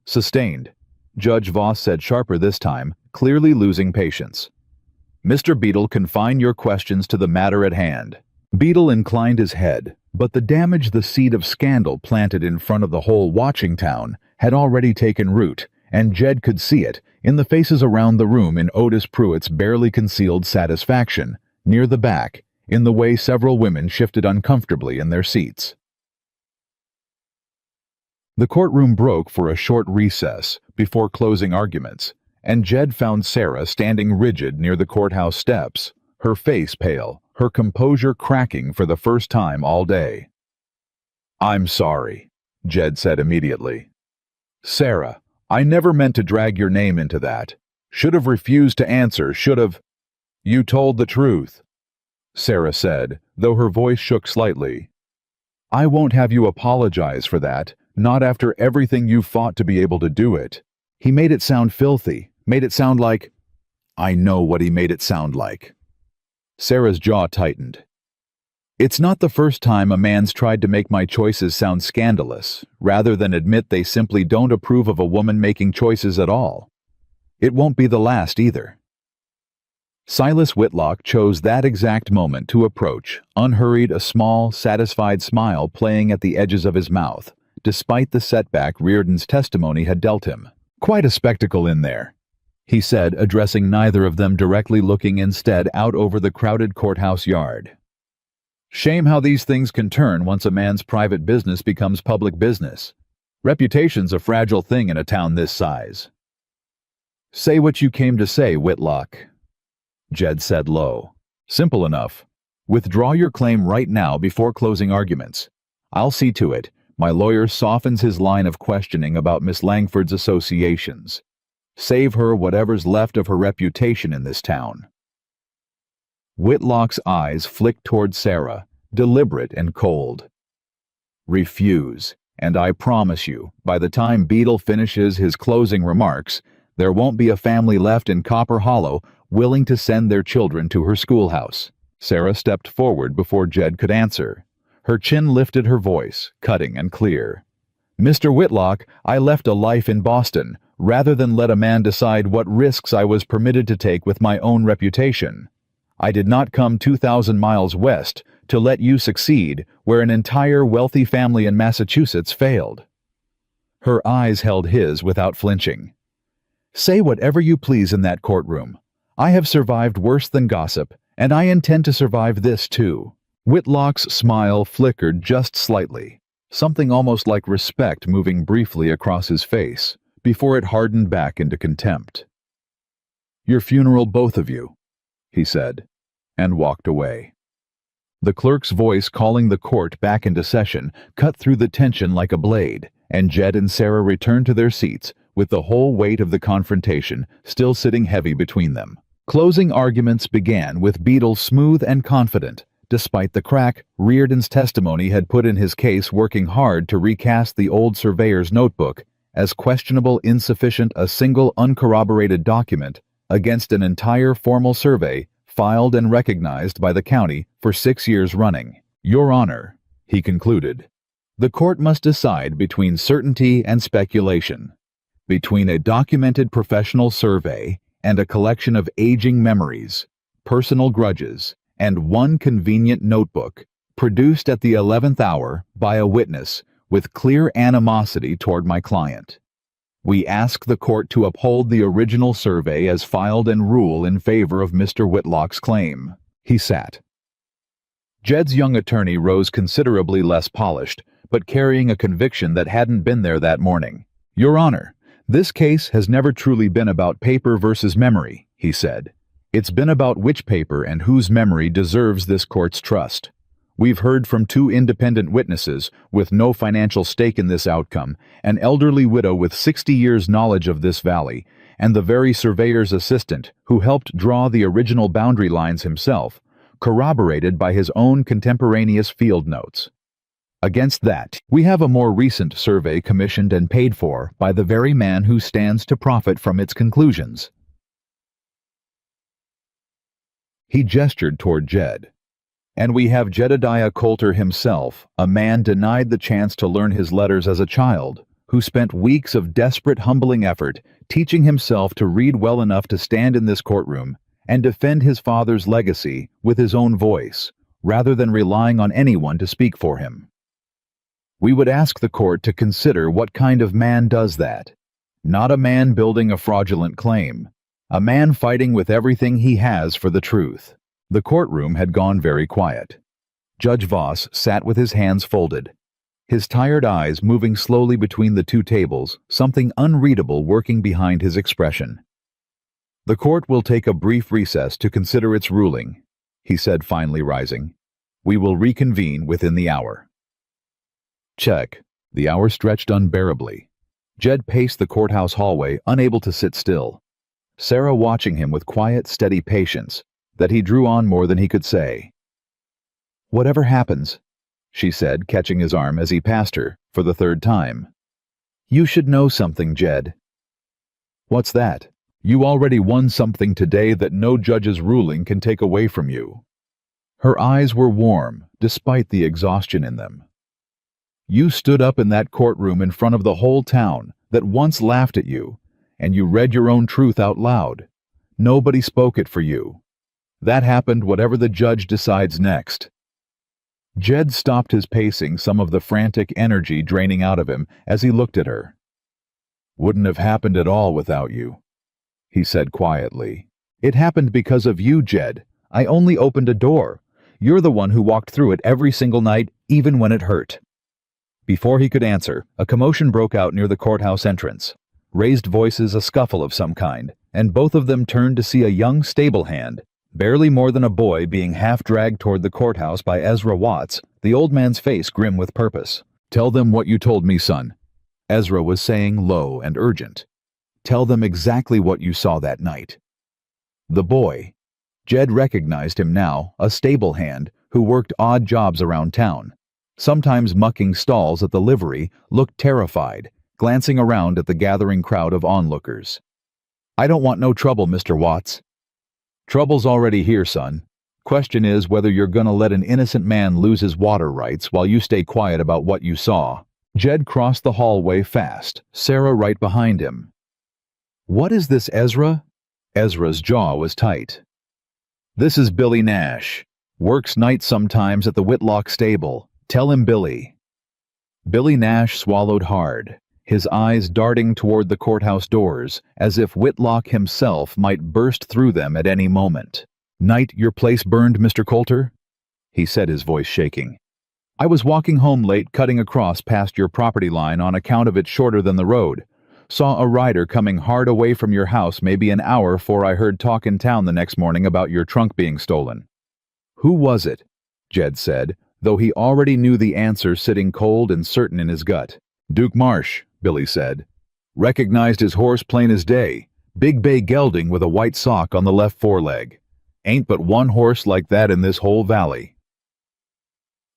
S1: Sustained. Judge Voss said sharper this time, clearly losing patience. Mr. Beadle, confine your questions to the matter at hand. Beadle inclined his head, but the damage the seed of scandal planted in front of the whole watching town had already taken root, and Jed could see it in the faces around the room in Otis Pruitt's barely concealed satisfaction, near the back, in the way several women shifted uncomfortably in their seats. The courtroom broke for a short recess before closing arguments, and Jed found Sarah standing rigid near the courthouse steps, her face pale, her composure cracking for the first time all day. I'm sorry, Jed said immediately. Sarah, I never meant to drag your name into that. Should have refused to answer, should have. You told the truth, Sarah said, though her voice shook slightly. I won't have you apologize for that, not after everything you fought to be able to do it. He made it sound filthy, made it sound like... I know what he made it sound like. Sarah's jaw tightened. It's not the first time a man's tried to make my choices sound scandalous, rather than admit they simply don't approve of a woman making choices at all. It won't be the last either. Silas Whitlock chose that exact moment to approach, unhurried, a small, satisfied smile playing at the edges of his mouth, despite the setback Reardon's testimony had dealt him. Quite a spectacle in there, he said, addressing neither of them directly, looking instead out over the crowded courthouse yard. Shame how these things can turn once a man's private business becomes public business. Reputation's a fragile thing in a town this size. Say what you came to say, Whitlock, Jed said low. Simple enough. Withdraw your claim right now before closing arguments. I'll see to it. My lawyer softens his line of questioning about Miss Langford's associations. Save her whatever's left of her reputation in this town. Whitlock's eyes flicked toward Sarah, deliberate and cold. Refuse, and I promise you, by the time Beadle finishes his closing remarks, there won't be a family left in Copper Hollow willing to send their children to her schoolhouse. Sarah stepped forward before Jed could answer. Her chin lifted, her voice, cutting and clear. Mr. Whitlock, I left a life in Boston, rather than let a man decide what risks I was permitted to take with my own reputation. I did not come 2,000 miles west to let you succeed where an entire wealthy family in Massachusetts failed. Her eyes held his without flinching. Say whatever you please in that courtroom. I have survived worse than gossip, and I intend to survive this too. Whitlock's smile flickered just slightly, something almost like respect moving briefly across his face, before it hardened back into contempt. Your funeral, both of you, he said, and walked away. The clerk's voice calling the court back into session cut through the tension like a blade, and Jed and Sarah returned to their seats, with the whole weight of the confrontation still sitting heavy between them. Closing arguments began with Beadle smooth and confident, despite the crack Reardon's testimony had put in his case, working hard to recast the old surveyor's notebook as questionable, insufficient, a single uncorroborated document against an entire formal survey filed and recognized by the county for 6 years running. Your Honor, he concluded, the court must decide between certainty and speculation, between a documented professional survey and a collection of aging memories, personal grudges, and one convenient notebook produced at the 11th hour by a witness with clear animosity toward my client. We ask the court to uphold the original survey as filed and rule in favor of Mr. Whitlock's claim. He sat. Jed's young attorney rose considerably less polished, but carrying a conviction that hadn't been there that morning. Your Honor, this case has never truly been about paper versus memory, he said. It's been about which paper and whose memory deserves this court's trust. We've heard from two independent witnesses with no financial stake in this outcome, an elderly widow with 60 years' knowledge of this valley, and the very surveyor's assistant who helped draw the original boundary lines himself, corroborated by his own contemporaneous field notes. Against that, we have a more recent survey commissioned and paid for by the very man who stands to profit from its conclusions. He gestured toward Jed. And we have Jedediah Coulter himself, a man denied the chance to learn his letters as a child, who spent weeks of desperate, humbling effort teaching himself to read well enough to stand in this courtroom and defend his father's legacy with his own voice, rather than relying on anyone to speak for him. We would ask the court to consider what kind of man does that. Not a man building a fraudulent claim, a man fighting with everything he has for the truth. The courtroom had gone very quiet. Judge Voss sat with his hands folded, his tired eyes moving slowly between the two tables, something unreadable working behind his expression. "The court will take a brief recess to consider its ruling," he said, finally rising. "We will reconvene within the hour." Check. The hour stretched unbearably. Jed paced the courthouse hallway, unable to sit still. Sarah watching him with quiet, steady patience that he drew on more than he could say. "Whatever happens," she said, catching his arm as he passed her for the third time. "You should know something, Jed." "What's that?" "You already won something today that no judge's ruling can take away from you." Her eyes were warm, despite the exhaustion in them. "You stood up in that courtroom in front of the whole town that once laughed at you, and you read your own truth out loud. Nobody spoke it for you. That happened whatever the judge decides next." Jed stopped his pacing, some of the frantic energy draining out of him as he looked at her. "Wouldn't have happened at all without you," he said quietly. "It happened because of you, Jed. I only opened a door. You're the one who walked through it every single night, even when it hurt." Before he could answer, a commotion broke out near the courthouse entrance. Raised voices, a scuffle of some kind, and both of them turned to see a young stable hand, barely more than a boy, being half-dragged toward the courthouse by Ezra Watts, the old man's face grim with purpose. "Tell them what you told me, son," Ezra was saying, low and urgent. "Tell them exactly what you saw that night." The boy. Jed recognized him now, a stable hand who worked odd jobs around town, sometimes mucking stalls at the livery, looked terrified, glancing around at the gathering crowd of onlookers. "I don't want no trouble, Mr. Watts." "Trouble's already here, son. Question is whether you're gonna let an innocent man lose his water rights while you stay quiet about what you saw." Jed crossed the hallway fast, Sarah right behind him. "What is this, Ezra?" Ezra's jaw was tight. "This is Billy Nash. Works nights sometimes at the Whitlock stable. Tell him Billy." Billy Nash swallowed hard, his eyes darting toward the courthouse doors, as if Whitlock himself might burst through them at any moment. "Night your place burned, Mr. Coulter?" he said, his voice shaking. "I was walking home late, cutting across past your property line on account of it shorter than the road. Saw a rider coming hard away from your house maybe an hour 'fore I heard talk in town the next morning about your trunk being stolen." "Who was it?" Jed said, though he already knew the answer sitting cold and certain in his gut. "Duke Marsh," Billy said. "Recognized his horse plain as day. Big bay gelding with a white sock on the left foreleg. Ain't but one horse like that in this whole valley."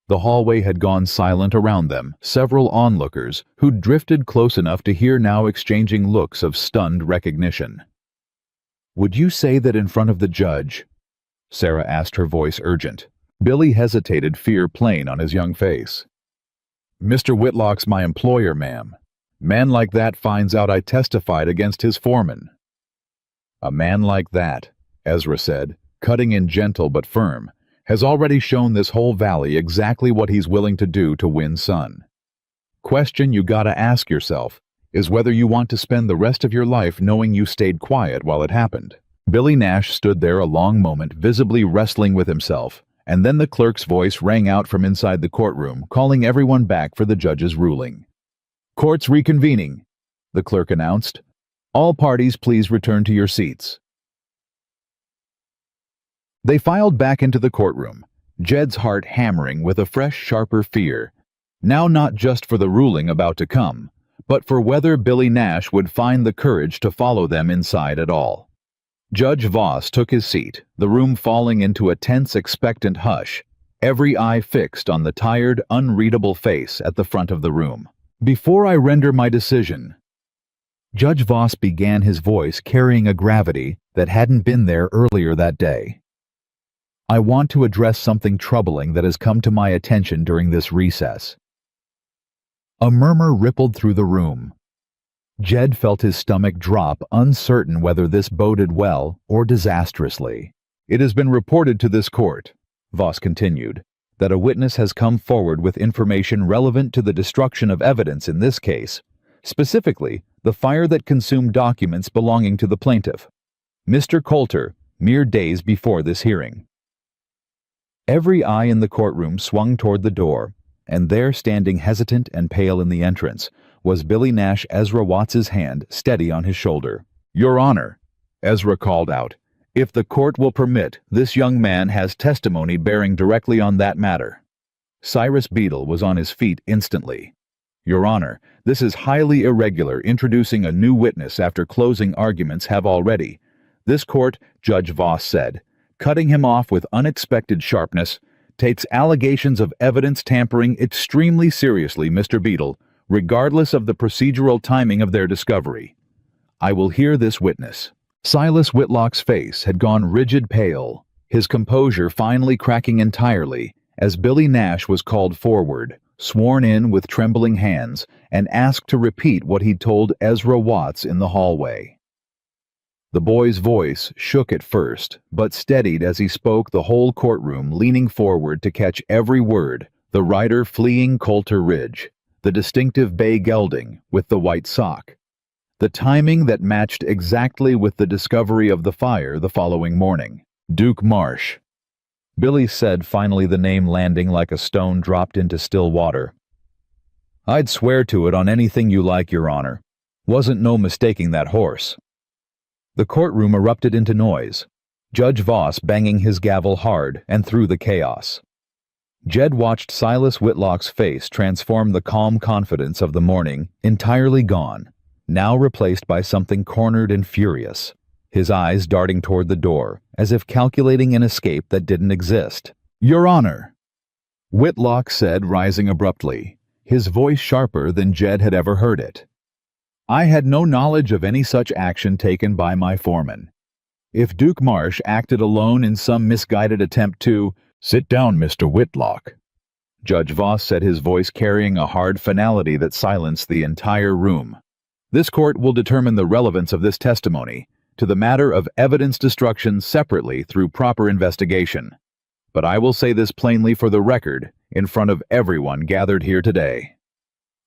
S1: The hallway had gone silent around them, several onlookers who'd drifted close enough to hear now exchanging looks of stunned recognition. "Would you say that in front of the judge?" Sarah asked, her voice urgent. Billy hesitated, fear plain on his young face. "Mr. Whitlock's my employer, ma'am. Man like that finds out I testified against his foreman." "A man like that," Ezra said, cutting in gentle but firm, "has already shown this whole valley exactly what he's willing to do to win Son. Question you gotta ask yourself is whether you want to spend the rest of your life knowing you stayed quiet while it happened." Billy Nash stood there a long moment, visibly wrestling with himself, and then the clerk's voice rang out from inside the courtroom, calling everyone back for the judge's ruling. "Court's reconvening," the clerk announced. "All parties please return to your seats." They filed back into the courtroom, Jed's heart hammering with a fresh, sharper fear, now not just for the ruling about to come, but for whether Billy Nash would find the courage to follow them inside at all. Judge Voss took his seat, the room falling into a tense, expectant hush, every eye fixed on the tired, unreadable face at the front of the room. "Before I render my decision," Judge Voss began, his voice carrying a gravity that hadn't been there earlier that day, "I want to address something troubling that has come to my attention during this recess." A murmur rippled through the room. Jed felt his stomach drop, uncertain whether this boded well or disastrously. "It has been reported to this court," Voss continued, "that a witness has come forward with information relevant to the destruction of evidence in this case, specifically the fire that consumed documents belonging to the plaintiff, Mr. Coulter, mere days before this hearing." Every eye in the courtroom swung toward the door, and there, standing hesitant and pale in the entrance, was Billy Nash, Ezra Watts's hand steady on his shoulder. "Your Honor," Ezra called out, "if the court will permit, this young man has testimony bearing directly on that matter." Cyrus Beadle was on his feet instantly. "Your Honor, this is highly irregular, introducing a new witness after closing arguments have already. This court," Judge Voss said, cutting him off with unexpected sharpness, "takes allegations of evidence tampering extremely seriously, Mr. Beadle, regardless of the procedural timing of their discovery. I will hear this witness." Silas Whitlock's face had gone rigid pale, his composure finally cracking entirely as Billy Nash was called forward, sworn in with trembling hands, and asked to repeat what he'd told Ezra Watts in the hallway. The boy's voice shook at first, but steadied as he spoke, the whole courtroom leaning forward to catch every word, the rider fleeing Coulter Ridge, the distinctive bay gelding with the white sock, the timing that matched exactly with the discovery of the fire the following morning. "Duke Marsh," Billy said, finally, the name landing like a stone dropped into still water. "I'd swear to it on anything you like, Your Honor. Wasn't no mistaking that horse." The courtroom erupted into noise, Judge Voss banging his gavel hard and through the chaos. Jed watched Silas Whitlock's face transform, the calm confidence of the morning entirely gone, now replaced by something cornered and furious, his eyes darting toward the door, as if calculating an escape that didn't exist. "Your Honor," Whitlock said, rising abruptly, his voice sharper than Jed had ever heard it. "I had no knowledge of any such action taken by my foreman. If Duke Marsh acted alone in some misguided attempt to—" "Sit down, Mr. Whitlock," Judge Voss said, his voice carrying a hard finality that silenced the entire room. "This court will determine the relevance of this testimony to the matter of evidence destruction separately through proper investigation. But I will say this plainly for the record, in front of everyone gathered here today."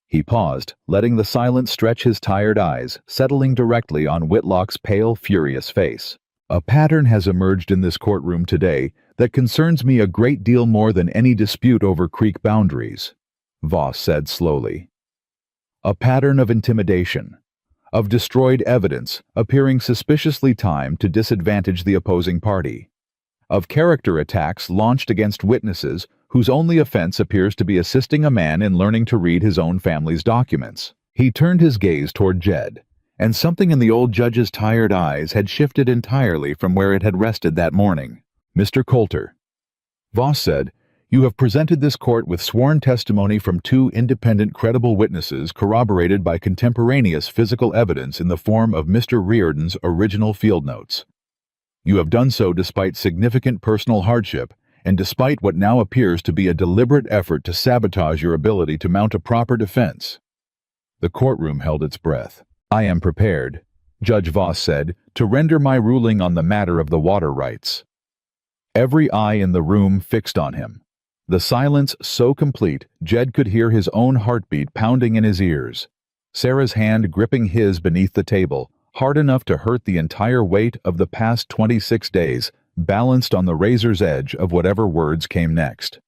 S1: He paused, letting the silence stretch his tired eyes, settling directly on Whitlock's pale, furious face. "A pattern has emerged in this courtroom today that concerns me a great deal more than any dispute over creek boundaries," Voss said slowly. "A pattern of intimidation, of destroyed evidence appearing suspiciously timed to disadvantage the opposing party, of character attacks launched against witnesses whose only offense appears to be assisting a man in learning to read his own family's documents." He turned his gaze toward Jed, and something in the old judge's tired eyes had shifted entirely from where it had rested that morning. "Mr. Coulter," Voss said, "you have presented this court with sworn testimony from two independent, credible witnesses corroborated by contemporaneous physical evidence in the form of Mr. Riordan's original field notes. You have done so despite significant personal hardship and despite what now appears to be a deliberate effort to sabotage your ability to mount a proper defense." The courtroom held its breath. "I am prepared," Judge Voss said, "to render my ruling on the matter of the water rights." Every eye in the room fixed on him. The silence so complete, Jed could hear his own heartbeat pounding in his ears. Sarah's hand gripping his beneath the table, hard enough to hurt the entire weight of the past 26 days, balanced on the razor's edge of whatever words came next.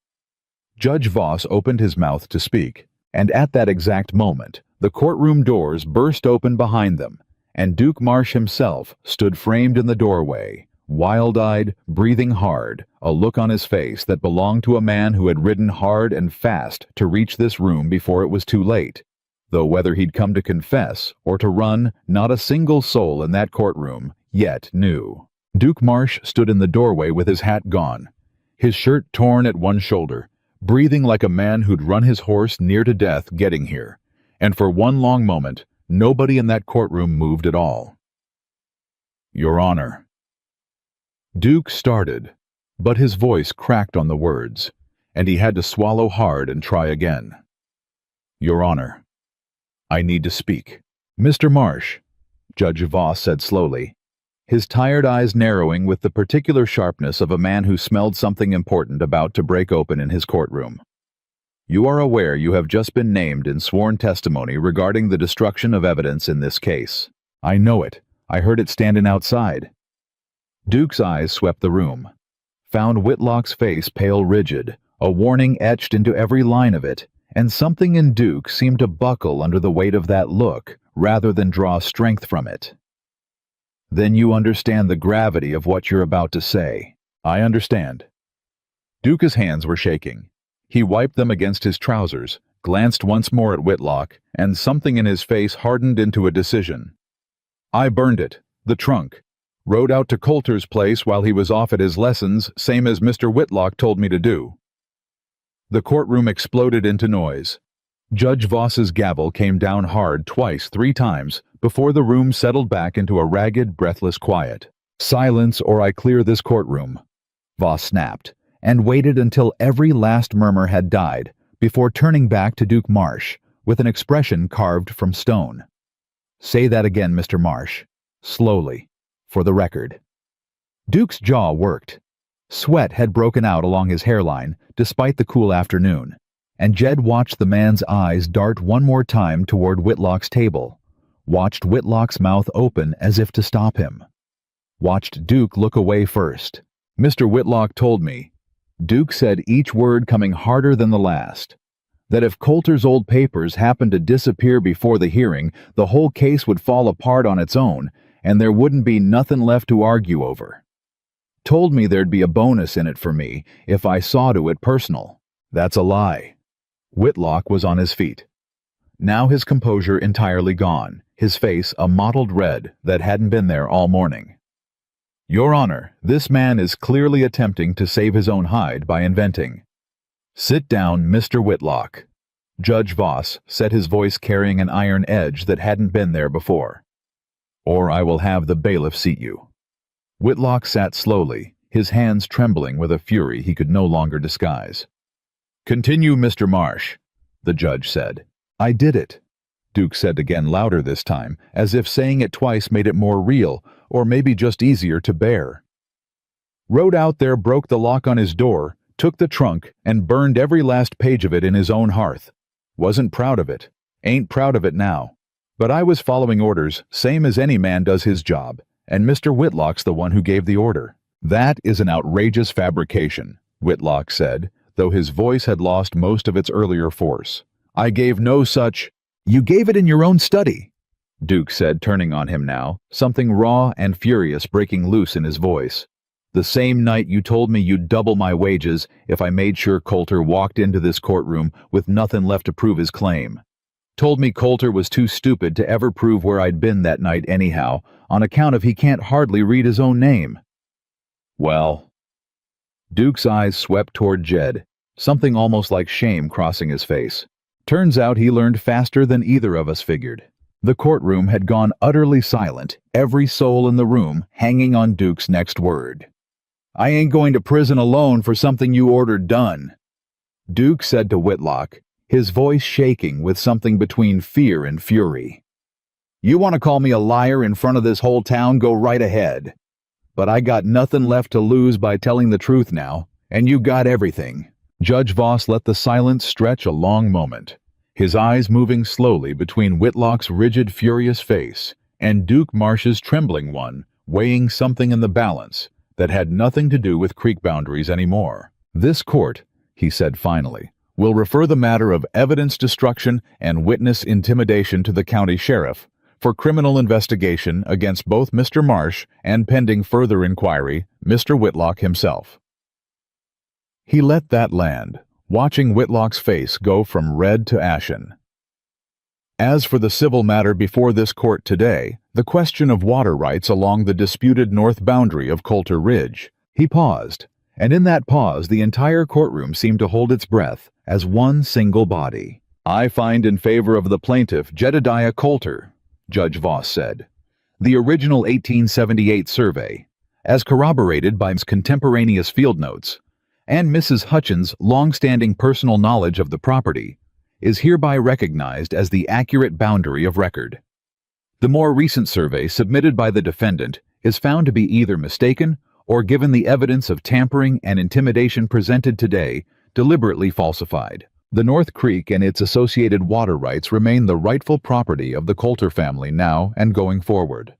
S1: Judge Voss opened his mouth to speak, and at that exact moment, the courtroom doors burst open behind them, and Duke Marsh himself stood framed in the doorway, wild-eyed, breathing hard, a look on his face that belonged to a man who had ridden hard and fast to reach this room before it was too late. Though whether he'd come to confess or to run, not a single soul in that courtroom yet knew. Duke Marsh stood in the doorway with his hat gone, his shirt torn at one shoulder, breathing like a man who'd run his horse near to death getting here. And for one long moment, nobody in that courtroom moved at all. "Your Honor." Duke started, but his voice cracked on the words, and he had to swallow hard and try again. "Your Honor, I need to speak." "Mr. Marsh," Judge Voss said slowly, his tired eyes narrowing with the particular sharpness of a man who smelled something important about to break open in his courtroom. "You are aware you have just been named in sworn testimony regarding the destruction of evidence in this case." "I know it. I heard it standing outside." Duke's eyes swept the room, found Whitlock's face pale rigid, a warning etched into every line of it, and something in Duke seemed to buckle under the weight of that look rather than draw strength from it. "Then you understand the gravity of what you're about to say." "I understand." Duke's hands were shaking. He wiped them against his trousers, glanced once more at Whitlock, and something in his face hardened into a decision. "I burned it, the trunk. Rode out to Coulter's place while he was off at his lessons, same as Mr. Whitlock told me to do." The courtroom exploded into noise. Judge Voss's gavel came down hard twice, 3 times, before the room settled back into a ragged, breathless quiet. "Silence or I clear this courtroom," Voss snapped, and waited until every last murmur had died before turning back to Duke Marsh with an expression carved from stone. "Say that again, Mr. Marsh. Slowly, for the record." Duke's jaw worked. Sweat had broken out along his hairline, despite the cool afternoon, and Jed watched the man's eyes dart one more time toward Whitlock's table, watched Whitlock's mouth open as if to stop him, watched Duke look away first. "Mr. Whitlock told me," Duke said, each word coming harder than the last, "that if Coulter's old papers happened to disappear before the hearing, the whole case would fall apart on its own, and there wouldn't be nothing left to argue over. Told me there'd be a bonus in it for me if I saw to it personal." "That's a lie." Whitlock was on his feet, now his composure entirely gone, his face a mottled red that hadn't been there all morning. "Your Honor, this man is clearly attempting to save his own hide by inventing—" "Sit down, Mr. Whitlock." Judge Voss said, his voice carrying an iron edge that hadn't been there before. "Or I will have the bailiff seat you." Whitlock sat slowly, his hands trembling with a fury he could no longer disguise. "Continue, Mr. Marsh," the judge said. "I did it," Duke said again, louder this time, as if saying it twice made it more real, or maybe just easier to bear. "Rode out there, broke the lock on his door, took the trunk, and burned every last page of it in his own hearth. Wasn't proud of it. Ain't proud of it now. But I was following orders, same as any man does his job, and Mr. Whitlock's the one who gave the order." "That is an outrageous fabrication," Whitlock said, though his voice had lost most of its earlier force. "I gave no such—" "You gave it in your own study," Duke said, turning on him now, something raw and furious breaking loose in his voice. "The same night you told me you'd double my wages if I made sure Coulter walked into this courtroom with nothing left to prove his claim. Told me Coulter was too stupid to ever prove where I'd been that night anyhow, on account of he can't hardly read his own name." "Well—" Duke's eyes swept toward Jed, something almost like shame crossing his face. "Turns out he learned faster than either of us figured." The courtroom had gone utterly silent, every soul in the room hanging on Duke's next word. "I ain't going to prison alone for something you ordered done," Duke said to Whitlock, his voice shaking with something between fear and fury. "You want to call me a liar in front of this whole town, go right ahead. But I got nothing left to lose by telling the truth now, and you got everything." Judge Voss let the silence stretch a long moment, his eyes moving slowly between Whitlock's rigid, furious face and Duke Marsh's trembling one, weighing something in the balance that had nothing to do with creek boundaries anymore. "This court," he said finally, "will refer the matter of evidence destruction and witness intimidation to the county sheriff for criminal investigation against both Mr. Marsh and, pending further inquiry, Mr. Whitlock himself. He let that land, watching Whitlock's face go from red to ashen. As for the civil matter before this court today, the question of water rights along the disputed north boundary of Coulter Ridge, he paused, and in that pause the entire courtroom seemed to hold its breath as one single body. "I find in favor of the plaintiff, Jedediah Coulter," Judge Voss said. The original 1878 survey, as corroborated by contemporaneous field notes, and Mrs. Hutchins' long-standing personal knowledge of the property, is hereby recognized as the accurate boundary of record. The more recent survey submitted by the defendant is found to be either mistaken or, given the evidence of tampering and intimidation presented today, deliberately falsified. The North Creek and its associated water rights remain the rightful property of the Coulter family now and going forward.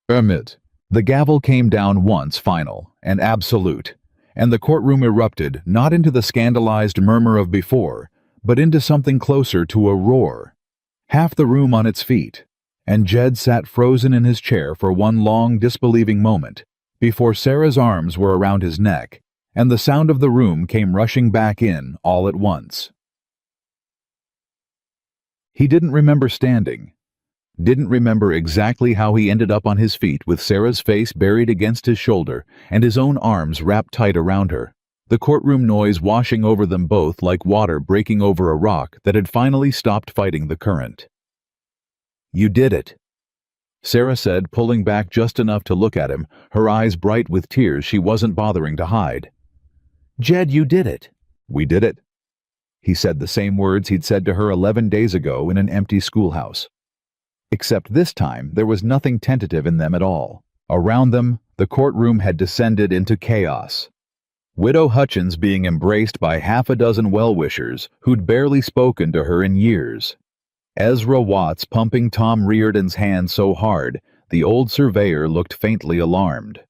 S1: The gavel came down once final and absolute, and the courtroom erupted not into the scandalized murmur of before, but into something closer to a roar. Half the room on its feet, and Jed sat frozen in his chair for one long, disbelieving moment, before Sarah's arms were around his neck, and the sound of the room came rushing back in all at once. He didn't remember standing, didn't remember exactly how he ended up on his feet with Sarah's face buried against his shoulder and his own arms wrapped tight around her, the courtroom noise washing over them both like water breaking over a rock that had finally stopped fighting the current. "You did it," Sarah said, pulling back just enough to look at him, her eyes bright with tears she wasn't bothering to hide. "Jed, you did it." "We did it." He said the same words he'd said to her 11 days ago in an empty schoolhouse. Except this time there was nothing tentative in them at all. Around them, the courtroom had descended into chaos. Widow Hutchins being embraced by half a dozen well-wishers who'd barely spoken to her in years. Ezra Watts pumping Tom Reardon's hand so hard, the old surveyor looked faintly alarmed.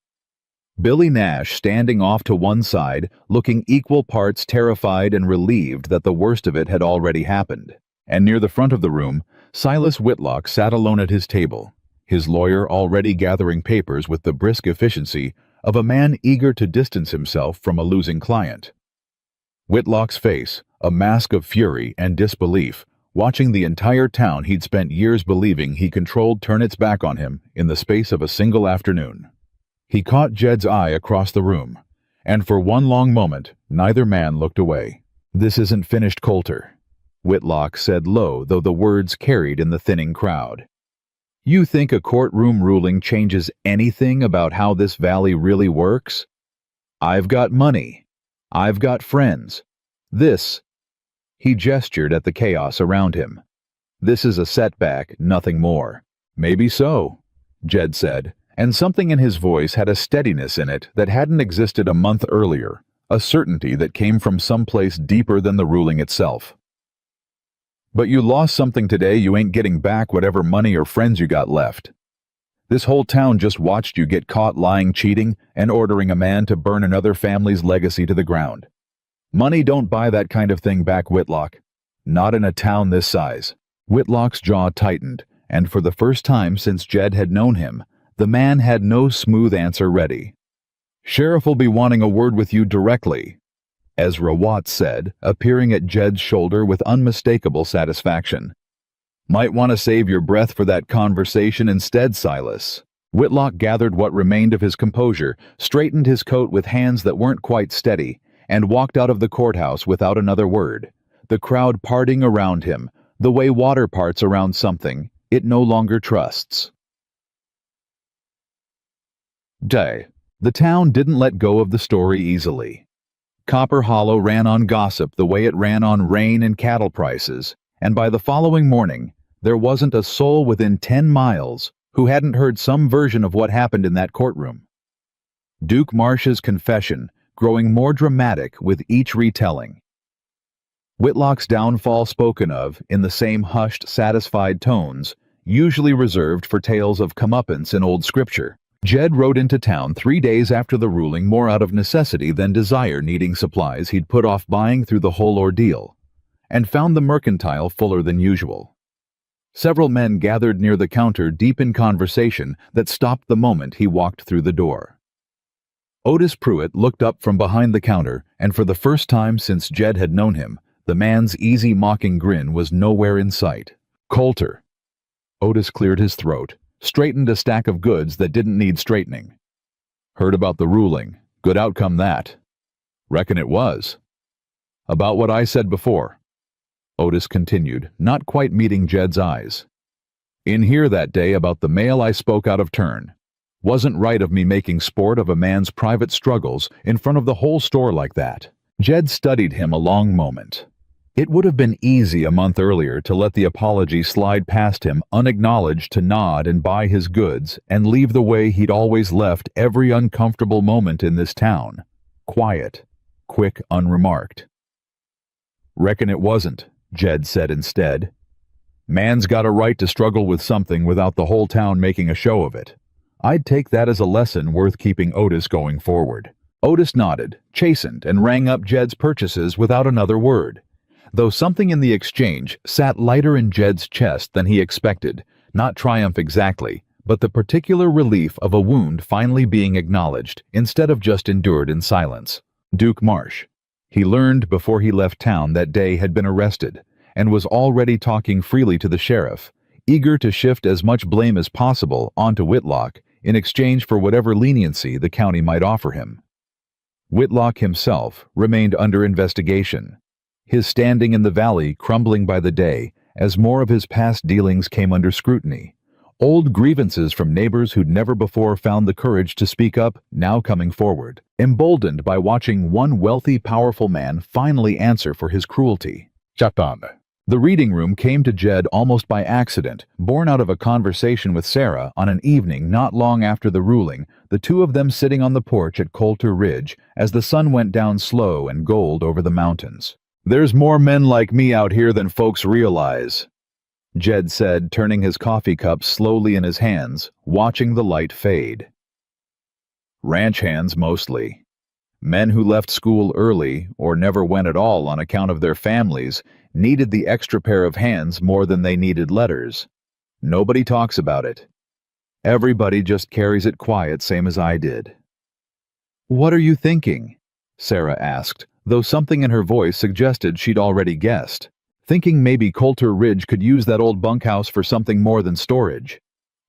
S1: Billy Nash standing off to one side, looking equal parts terrified and relieved that the worst of it had already happened. And near the front of the room, Silas Whitlock sat alone at his table, his lawyer already gathering papers with the brisk efficiency of a man eager to distance himself from a losing client. Whitlock's face, a mask of fury and disbelief, watching the entire town he'd spent years believing he controlled turn its back on him in the space of a single afternoon. He caught Jed's eye across the room, and for one long moment neither man looked away. "This isn't finished, Coulter," Whitlock said low, though the words carried in the thinning crowd. "You think a courtroom ruling changes anything about how this valley really works? I've got money. I've got friends. This—" he gestured at the chaos around him. "This is a setback, nothing more." "Maybe so," Jed said, and something in his voice had a steadiness in it that hadn't existed a month earlier, a certainty that came from someplace deeper than the ruling itself. "But you lost something today you ain't getting back whatever money or friends you got left. This whole town just watched you get caught lying, cheating, and ordering a man to burn another family's legacy to the ground. Money don't buy that kind of thing back, Whitlock. Not in a town this size." Whitlock's jaw tightened, and for the first time since Jed had known him, the man had no smooth answer ready. "Sheriff will be wanting a word with you directly," Ezra Watts said, appearing at Jed's shoulder with unmistakable satisfaction. "Might want to save your breath for that conversation instead, Silas." Whitlock gathered what remained of his composure, straightened his coat with hands that weren't quite steady, and walked out of the courthouse without another word, the crowd parting around him, the way water parts around something it no longer trusts. The town didn't let go of the story easily. Copper Hollow ran on gossip the way it ran on rain and cattle prices, and by the following morning, there wasn't a soul within 10 miles who hadn't heard some version of what happened in that courtroom. Duke Marsh's confession growing more dramatic with each retelling. Whitlock's downfall spoken of in the same hushed, satisfied tones, usually reserved for tales of comeuppance in old scripture. Jed rode into town 3 days after the ruling more out of necessity than desire, needing supplies he'd put off buying through the whole ordeal, and found the mercantile fuller than usual. Several men gathered near the counter deep in conversation that stopped the moment he walked through the door. Otis Pruitt looked up from behind the counter, and for the first time since Jed had known him, the man's easy mocking grin was nowhere in sight. "Coulter." Otis cleared his throat, straightened a stack of goods that didn't need straightening. "Heard about the ruling. Good outcome that." "Reckon it was." "About what I said before." Otis continued, not quite meeting Jed's eyes. "In here that day about the mail I spoke out of turn. Wasn't right of me making sport of a man's private struggles in front of the whole store like that." Jed studied him a long moment. It would have been easy a month earlier to let the apology slide past him unacknowledged, to nod and buy his goods and leave the way he'd always left every uncomfortable moment in this town. Quiet, quick, unremarked. "Reckon it wasn't," Jed said instead. "Man's got a right to struggle with something without the whole town making a show of it. I'd take that as a lesson worth keeping Otis going forward." Otis nodded, chastened, and rang up Jed's purchases without another word. Though something in the exchange sat lighter in Jed's chest than he expected, not triumph exactly, but the particular relief of a wound finally being acknowledged instead of just endured in silence. Duke Marsh. He learned before he left town that day had been arrested, and was already talking freely to the sheriff, eager to shift as much blame as possible onto Whitlock in exchange for whatever leniency the county might offer him. Whitlock himself remained under investigation, his standing in the valley crumbling by the day as more of his past dealings came under scrutiny. Old grievances from neighbors who'd never before found the courage to speak up now coming forward, emboldened by watching one wealthy, powerful man finally answer for his cruelty. Chatan. The reading room came to Jed almost by accident, born out of a conversation with Sarah on an evening not long after the ruling, the two of them sitting on the porch at Coulter Ridge as the sun went down slow and gold over the mountains. "There's more men like me out here than folks realize," Jed said, turning his coffee cup slowly in his hands, watching the light fade. "Ranch hands mostly. Men who left school early, or never went at all on account of their families, needed the extra pair of hands more than they needed letters. Nobody talks about it. Everybody just carries it quiet, same as I did." "What are you thinking?" Sarah asked, though something in her voice suggested she'd already guessed. Thinking maybe Coulter Ridge could use that old bunkhouse for something more than storage.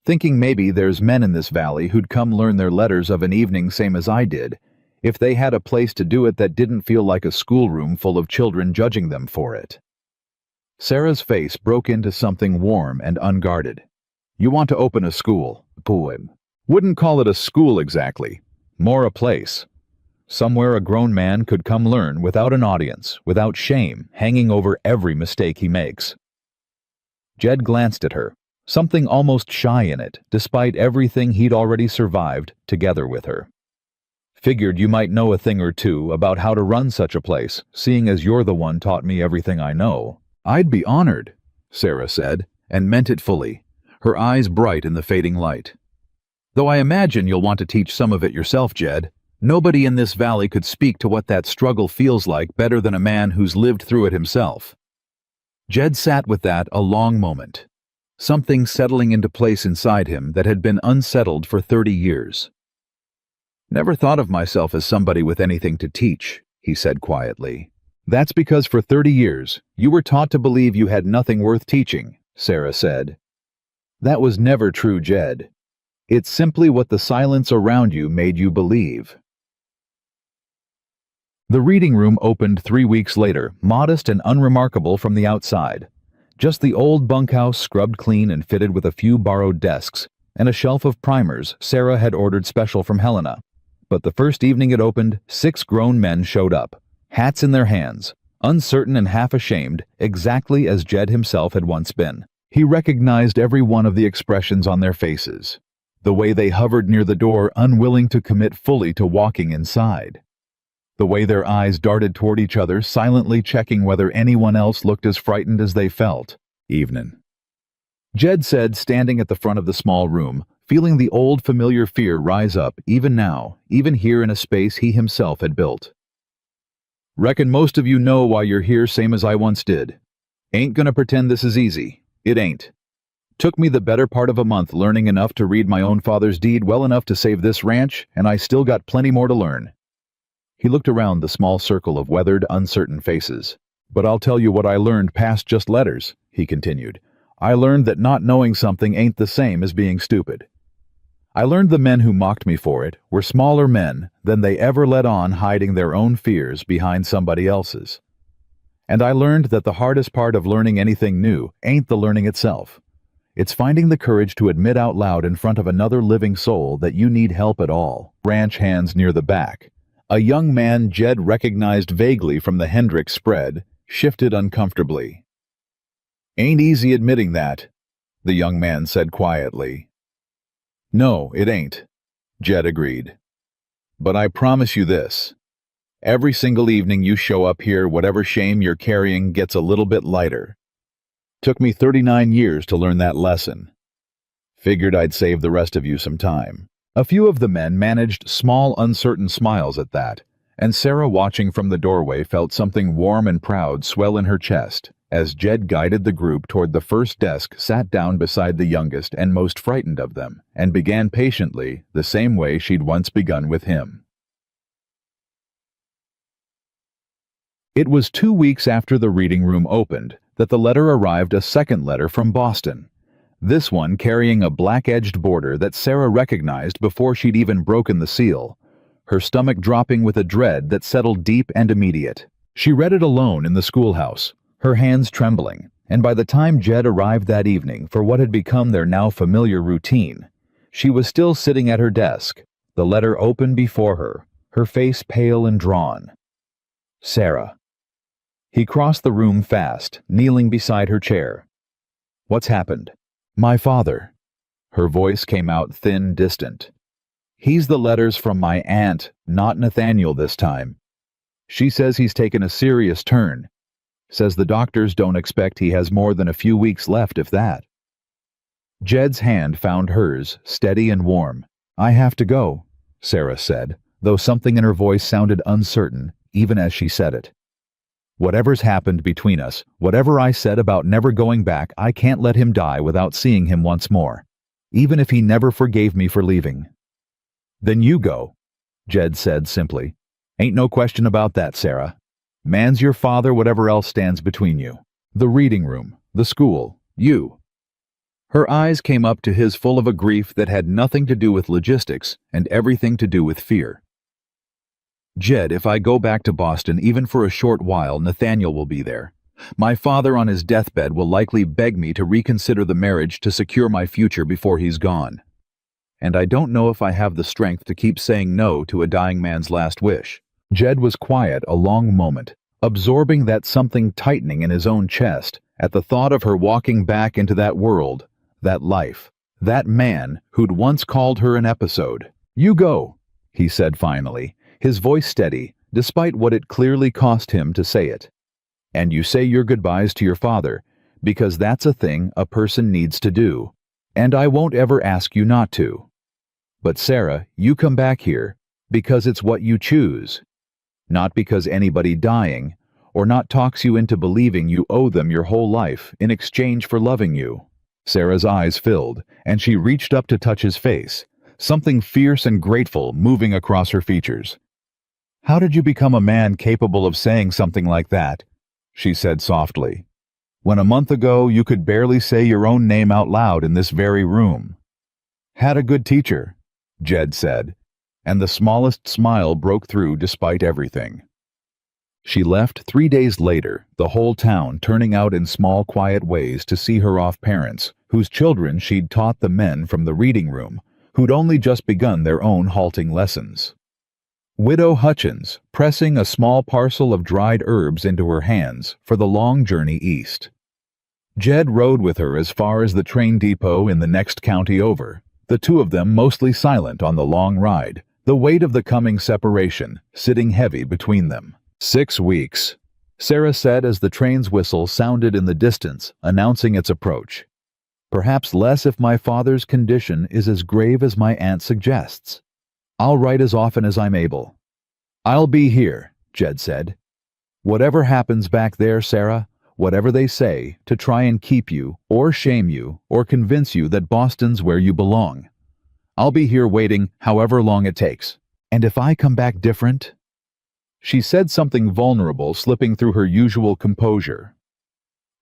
S1: Thinking maybe there's men in this valley who'd come learn their letters of an evening same as I did, if they had a place to do it that didn't feel like a schoolroom full of children judging them for it. Sarah's face broke into something warm and unguarded. "You want to open a school, poem. Wouldn't call it a school exactly. More a place. Somewhere a grown man could come learn without an audience, without shame hanging over every mistake he makes." Jed glanced at her, something almost shy in it, despite everything he'd already survived together with her. "Figured you might know a thing or two about how to run such a place, seeing as you're the one taught me everything I know." "I'd be honored," Sarah said, and meant it fully, her eyes bright in the fading light. "Though I imagine you'll want to teach some of it yourself, Jed. Nobody in this valley could speak to what that struggle feels like better than a man who's lived through it himself." Jed sat with that a long moment, something settling into place inside him that had been unsettled for 30 years. "Never thought of myself as somebody with anything to teach," he said quietly. "That's because for 30 years you were taught to believe you had nothing worth teaching," Sarah said. "That was never true, Jed. It's simply what the silence around you made you believe." The reading room opened 3 weeks later, modest and unremarkable from the outside. Just the old bunkhouse scrubbed clean and fitted with a few borrowed desks, and a shelf of primers Sarah had ordered special from Helena. But the first evening it opened, 6 grown men showed up, hats in their hands, uncertain and half ashamed, exactly as Jed himself had once been. He recognized every one of the expressions on their faces, the way they hovered near the door, unwilling to commit fully to walking inside. The way their eyes darted toward each other, silently checking whether anyone else looked as frightened as they felt. "Evenin'," Jed said, standing at the front of the small room, feeling the old familiar fear rise up, even now, even here in a space he himself had built. "Reckon most of you know why you're here, same as I once did. Ain't gonna pretend this is easy. It ain't. Took me the better part of a month learning enough to read my own father's deed well enough to save this ranch, and I still got plenty more to learn." He looked around the small circle of weathered, uncertain faces. "But I'll tell you what I learned past just letters," he continued. "I learned that not knowing something ain't the same as being stupid. I learned the men who mocked me for it were smaller men than they ever let on hiding their own fears behind somebody else's. And I learned that the hardest part of learning anything new ain't the learning itself. It's finding the courage to admit out loud in front of another living soul that you need help at all." Ranch hands near the back. A young man Jed recognized vaguely from the Hendricks spread shifted uncomfortably. "Ain't easy admitting that," the young man said quietly. "No, it ain't," Jed agreed. "But I promise you this. Every single evening you show up here, whatever shame you're carrying gets a little bit lighter. Took me 39 years to learn that lesson. Figured I'd save the rest of you some time." A few of the men managed small, uncertain smiles at that, and Sarah, watching from the doorway, felt something warm and proud swell in her chest as Jed guided the group toward the first desk, sat down beside the youngest and most frightened of them, and began patiently the same way she'd once begun with him. It was 2 weeks after the reading room opened that the letter arrived, a second letter from Boston. This one carrying a black-edged border that Sarah recognized before she'd even broken the seal, her stomach dropping with a dread that settled deep and immediate. She read it alone in the schoolhouse, her hands trembling, and by the time Jed arrived that evening for what had become their now familiar routine, she was still sitting at her desk, the letter open before her, her face pale and drawn. "Sarah." He crossed the room fast, kneeling beside her chair. "What's happened?" "My father." Her voice came out thin, distant. "He's the letters from my aunt, not Nathaniel this time. She says he's taken a serious turn. Says the doctors don't expect he has more than a few weeks left, if that." Jed's hand found hers, steady and warm. "I have to go," Sarah said, though something in her voice sounded uncertain, even as she said it. "Whatever's happened between us, whatever I said about never going back, I can't let him die without seeing him once more, even if he never forgave me for leaving." "Then you go," Jed said simply. "Ain't no question about that, Sarah. Man's your father, whatever else stands between you. The reading room, the school, you." Her eyes came up to his full of a grief that had nothing to do with logistics and everything to do with fear. "Jed, if I go back to Boston even for a short while, Nathaniel will be there. My father on his deathbed will likely beg me to reconsider the marriage to secure my future before he's gone. And I don't know if I have the strength to keep saying no to a dying man's last wish." Jed was quiet a long moment, absorbing that something tightening in his own chest at the thought of her walking back into that world, that life, that man who'd once called her an episode. "You go," he said finally, his voice steady, despite what it clearly cost him to say it. "And you say your goodbyes to your father, because that's a thing a person needs to do, and I won't ever ask you not to. But Sarah, you come back here because it's what you choose, not because anybody dying or not talks you into believing you owe them your whole life in exchange for loving you." Sarah's eyes filled, and she reached up to touch his face, something fierce and grateful moving across her features. "How did you become a man capable of saying something like that?" she said softly. "When a month ago you could barely say your own name out loud in this very room." "Had a good teacher," Jed said, and the smallest smile broke through despite everything. She left 3 days later, the whole town turning out in small, quiet ways to see her off, parents whose children she'd taught the men from the reading room, who'd only just begun their own halting lessons. Widow Hutchins, pressing a small parcel of dried herbs into her hands for the long journey east. Jed rode with her as far as the train depot in the next county over, the two of them mostly silent on the long ride, the weight of the coming separation sitting heavy between them. 6 weeks, Sarah said as the train's whistle sounded in the distance, announcing its approach. "Perhaps less if my father's condition is as grave as my aunt suggests. I'll write as often as I'm able." "I'll be here," Jed said. "Whatever happens back there, Sarah, whatever they say, to try and keep you, or shame you, or convince you that Boston's where you belong. I'll be here waiting however long it takes. And if I come back different?" She said something vulnerable, slipping through her usual composure.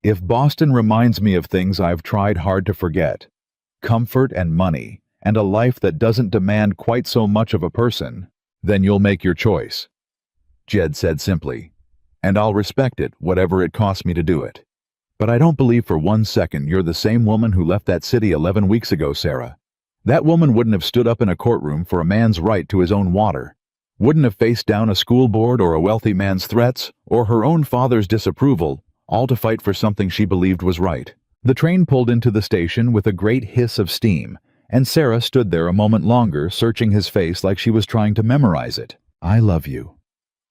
S1: "If Boston reminds me of things I've tried hard to forget, comfort and money, and a life that doesn't demand quite so much of a person, then you'll make your choice," Jed said simply. "And I'll respect it, whatever it costs me to do it. But I don't believe for 1 second you're the same woman who left that city 11 weeks ago, Sarah. That woman wouldn't have stood up in a courtroom for a man's right to his own water, wouldn't have faced down a school board or a wealthy man's threats, or her own father's disapproval, all to fight for something she believed was right." The train pulled into the station with a great hiss of steam, and Sarah stood there a moment longer, searching his face like she was trying to memorize it. "I love you,"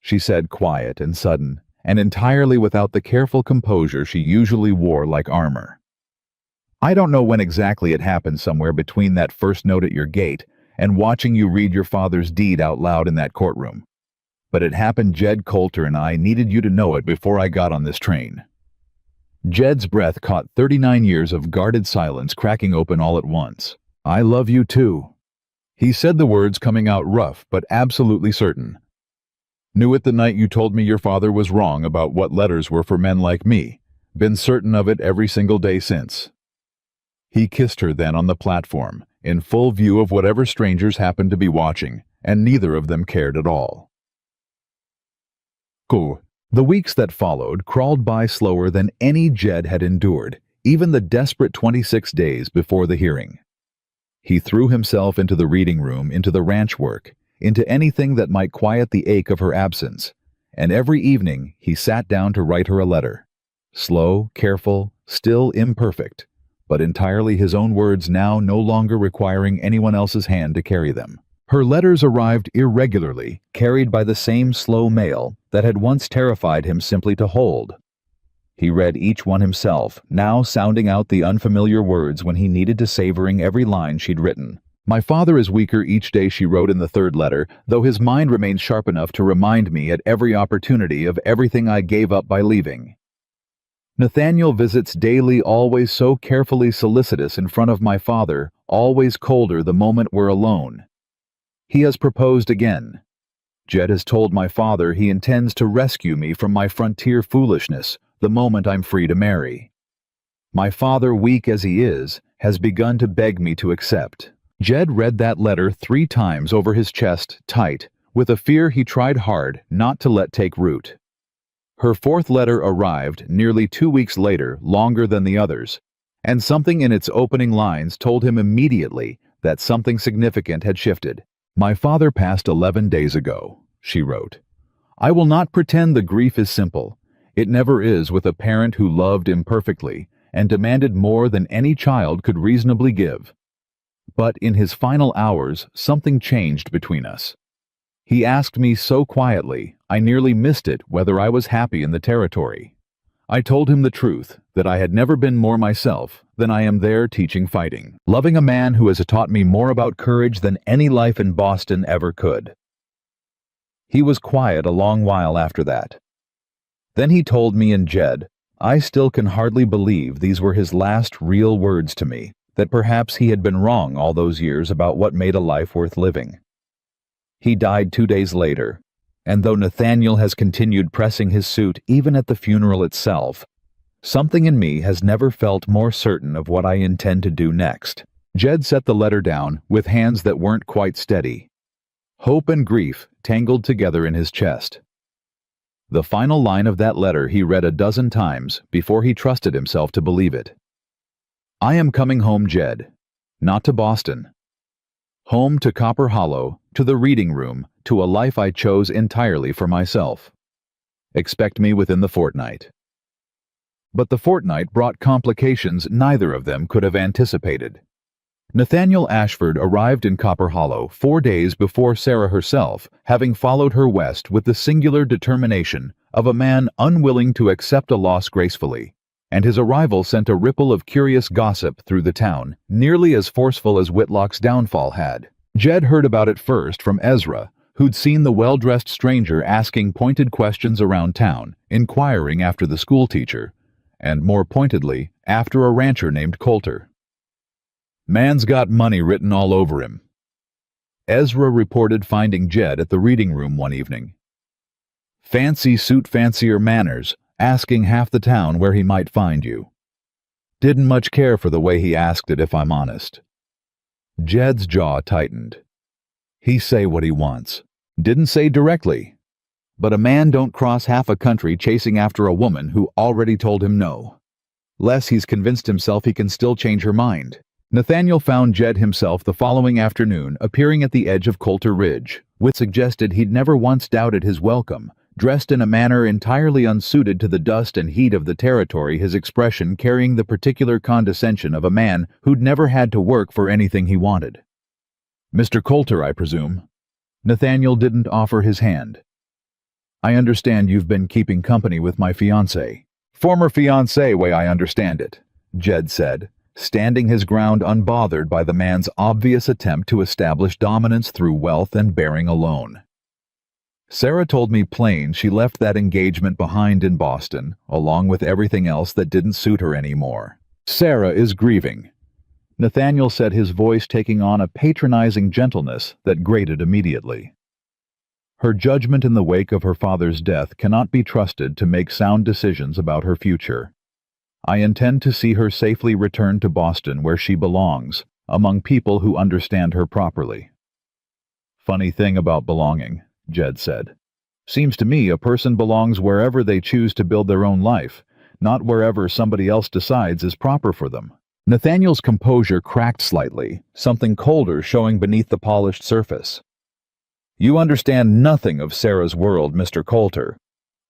S1: she said, quiet and sudden, and entirely without the careful composure she usually wore like armor. I don't know when exactly it happened, somewhere between that first note at your gate and watching you read your father's deed out loud in that courtroom. But it happened. Jed Coulter and I needed you to know it before I got on this train. Jed's breath caught 39 years of guarded silence cracking open all at once. "I love you too." He said the words coming out rough but absolutely certain. "Knew it the night you told me your father was wrong about what letters were for men like me. Been certain of it every single day since." He kissed her then on the platform, in full view of whatever strangers happened to be watching, and neither of them cared at all. Cool. The weeks that followed crawled by slower than any Jed had endured, even the desperate 26 days before the hearing. He threw himself into the reading room, into the ranch work, into anything that might quiet the ache of her absence, and every evening he sat down to write her a letter. Slow, careful, still imperfect, but entirely his own words now, no longer requiring anyone else's hand to carry them. Her letters arrived irregularly, carried by the same slow mail that had once terrified him simply to hold. He read each one himself, now sounding out the unfamiliar words when he needed to, savoring every line she'd written. "My father is weaker each day," she wrote in the third letter, "though his mind remains sharp enough to remind me at every opportunity of everything I gave up by leaving. Nathaniel visits daily, always so carefully solicitous in front of my father, always colder the moment we're alone. He has proposed again. Jed has told my father he intends to rescue me from my frontier foolishness the moment I'm free to marry. My father, weak as he is, has begun to beg me to accept." Jed read that letter 3 times over his chest, tight, with a fear he tried hard not to let take root. Her 4th letter arrived nearly 2 weeks later, longer than the others, and something in its opening lines told him immediately that something significant had shifted. "My father passed 11 days ago," she wrote. "I will not pretend the grief is simple. It never is with a parent who loved imperfectly and demanded more than any child could reasonably give. But in his final hours, something changed between us. He asked me so quietly, I nearly missed it whether I was happy in the territory. I told him the truth, that I had never been more myself than I am there teaching fighting, loving a man who has taught me more about courage than any life in Boston ever could." He was quiet a long while after that. Then he told me and Jed, I still can hardly believe these were his last real words to me, that perhaps he had been wrong all those years about what made a life worth living. He died 2 days later, and though Nathaniel has continued pressing his suit even at the funeral itself, something in me has never felt more certain of what I intend to do next. Jed set the letter down with hands that weren't quite steady. Hope and grief tangled together in his chest. The final line of that letter he read a dozen times before he trusted himself to believe it. "I am coming home, Jed. Not to Boston. Home to Copper Hollow, to the reading room, to a life I chose entirely for myself. Expect me within the fortnight." But the fortnight brought complications neither of them could have anticipated. Nathaniel Ashford arrived in Copper Hollow 4 days before Sarah herself, having followed her west with the singular determination of a man unwilling to accept a loss gracefully, and his arrival sent a ripple of curious gossip through the town, nearly as forceful as Whitlock's downfall had. Jed heard about it first from Ezra, who'd seen the well-dressed stranger asking pointed questions around town, inquiring after the schoolteacher, and more pointedly, after a rancher named Coulter. "Man's got money written all over him." Ezra reported finding Jed at the reading room one evening. "Fancy suit, fancier manners, asking half the town where he might find you." Didn't much care for the way he asked it, if I'm honest. Jed's jaw tightened. He say what he wants. Didn't say directly. But a man don't cross half a country chasing after a woman who already told him no. Less he's convinced himself he can still change her mind. Nathaniel found Jed himself the following afternoon appearing at the edge of Coulter Ridge, which suggested he'd never once doubted his welcome, dressed in a manner entirely unsuited to the dust and heat of the territory, his expression carrying the particular condescension of a man who'd never had to work for anything he wanted. "Mr. Coulter, I presume?" Nathaniel didn't offer his hand. "I understand you've been keeping company with my fiancée." "Former fiancée, way I understand it," Jed said, standing his ground unbothered by the man's obvious attempt to establish dominance through wealth and bearing alone. "Sarah told me plain she left that engagement behind in Boston, along with everything else that didn't suit her anymore. Sarah is grieving," Nathaniel said, his voice taking on a patronizing gentleness that grated immediately. "Her judgment in the wake of her father's death cannot be trusted to make sound decisions about her future. I intend to see her safely return to Boston where she belongs, among people who understand her properly." "Funny thing about belonging," Jed said. "Seems to me a person belongs wherever they choose to build their own life, not wherever somebody else decides is proper for them." Nathaniel's composure cracked slightly, something colder showing beneath the polished surface. "You understand nothing of Sarah's world, Mr. Coulter.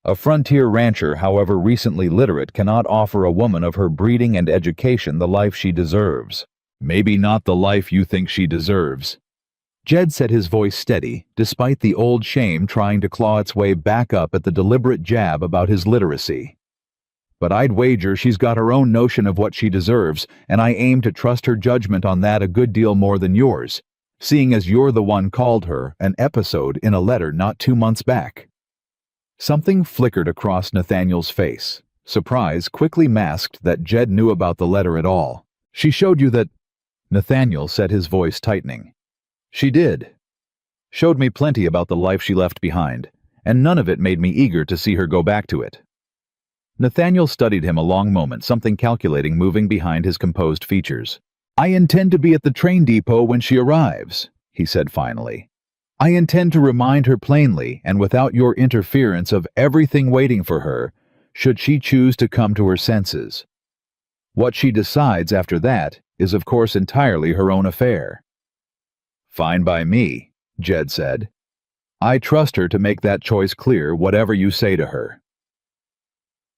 S1: A frontier rancher, however recently literate, cannot offer a woman of her breeding and education the life she deserves. Maybe not the life you think she deserves." Jed set his voice steady, despite the old shame trying to claw its way back up at the deliberate jab about his literacy. "But I'd wager she's got her own notion of what she deserves, and I aim to trust her judgment on that a good deal more than yours, seeing as you're the one called her an episode in a letter not 2 months back." Something flickered across Nathaniel's face. Surprise quickly masked that Jed knew about the letter at all. "She showed you that—" Nathaniel set his voice tightening. "She did. Showed me plenty about the life she left behind, and none of it made me eager to see her go back to it." Nathaniel studied him a long moment, something calculating moving behind his composed features. "I intend to be at the train depot when she arrives," he said finally. "I intend to remind her plainly and without your interference of everything waiting for her, should she choose to come to her senses. What she decides after that is of course entirely her own affair." "Fine by me," Jed said. "I trust her to make that choice clear, whatever you say to her."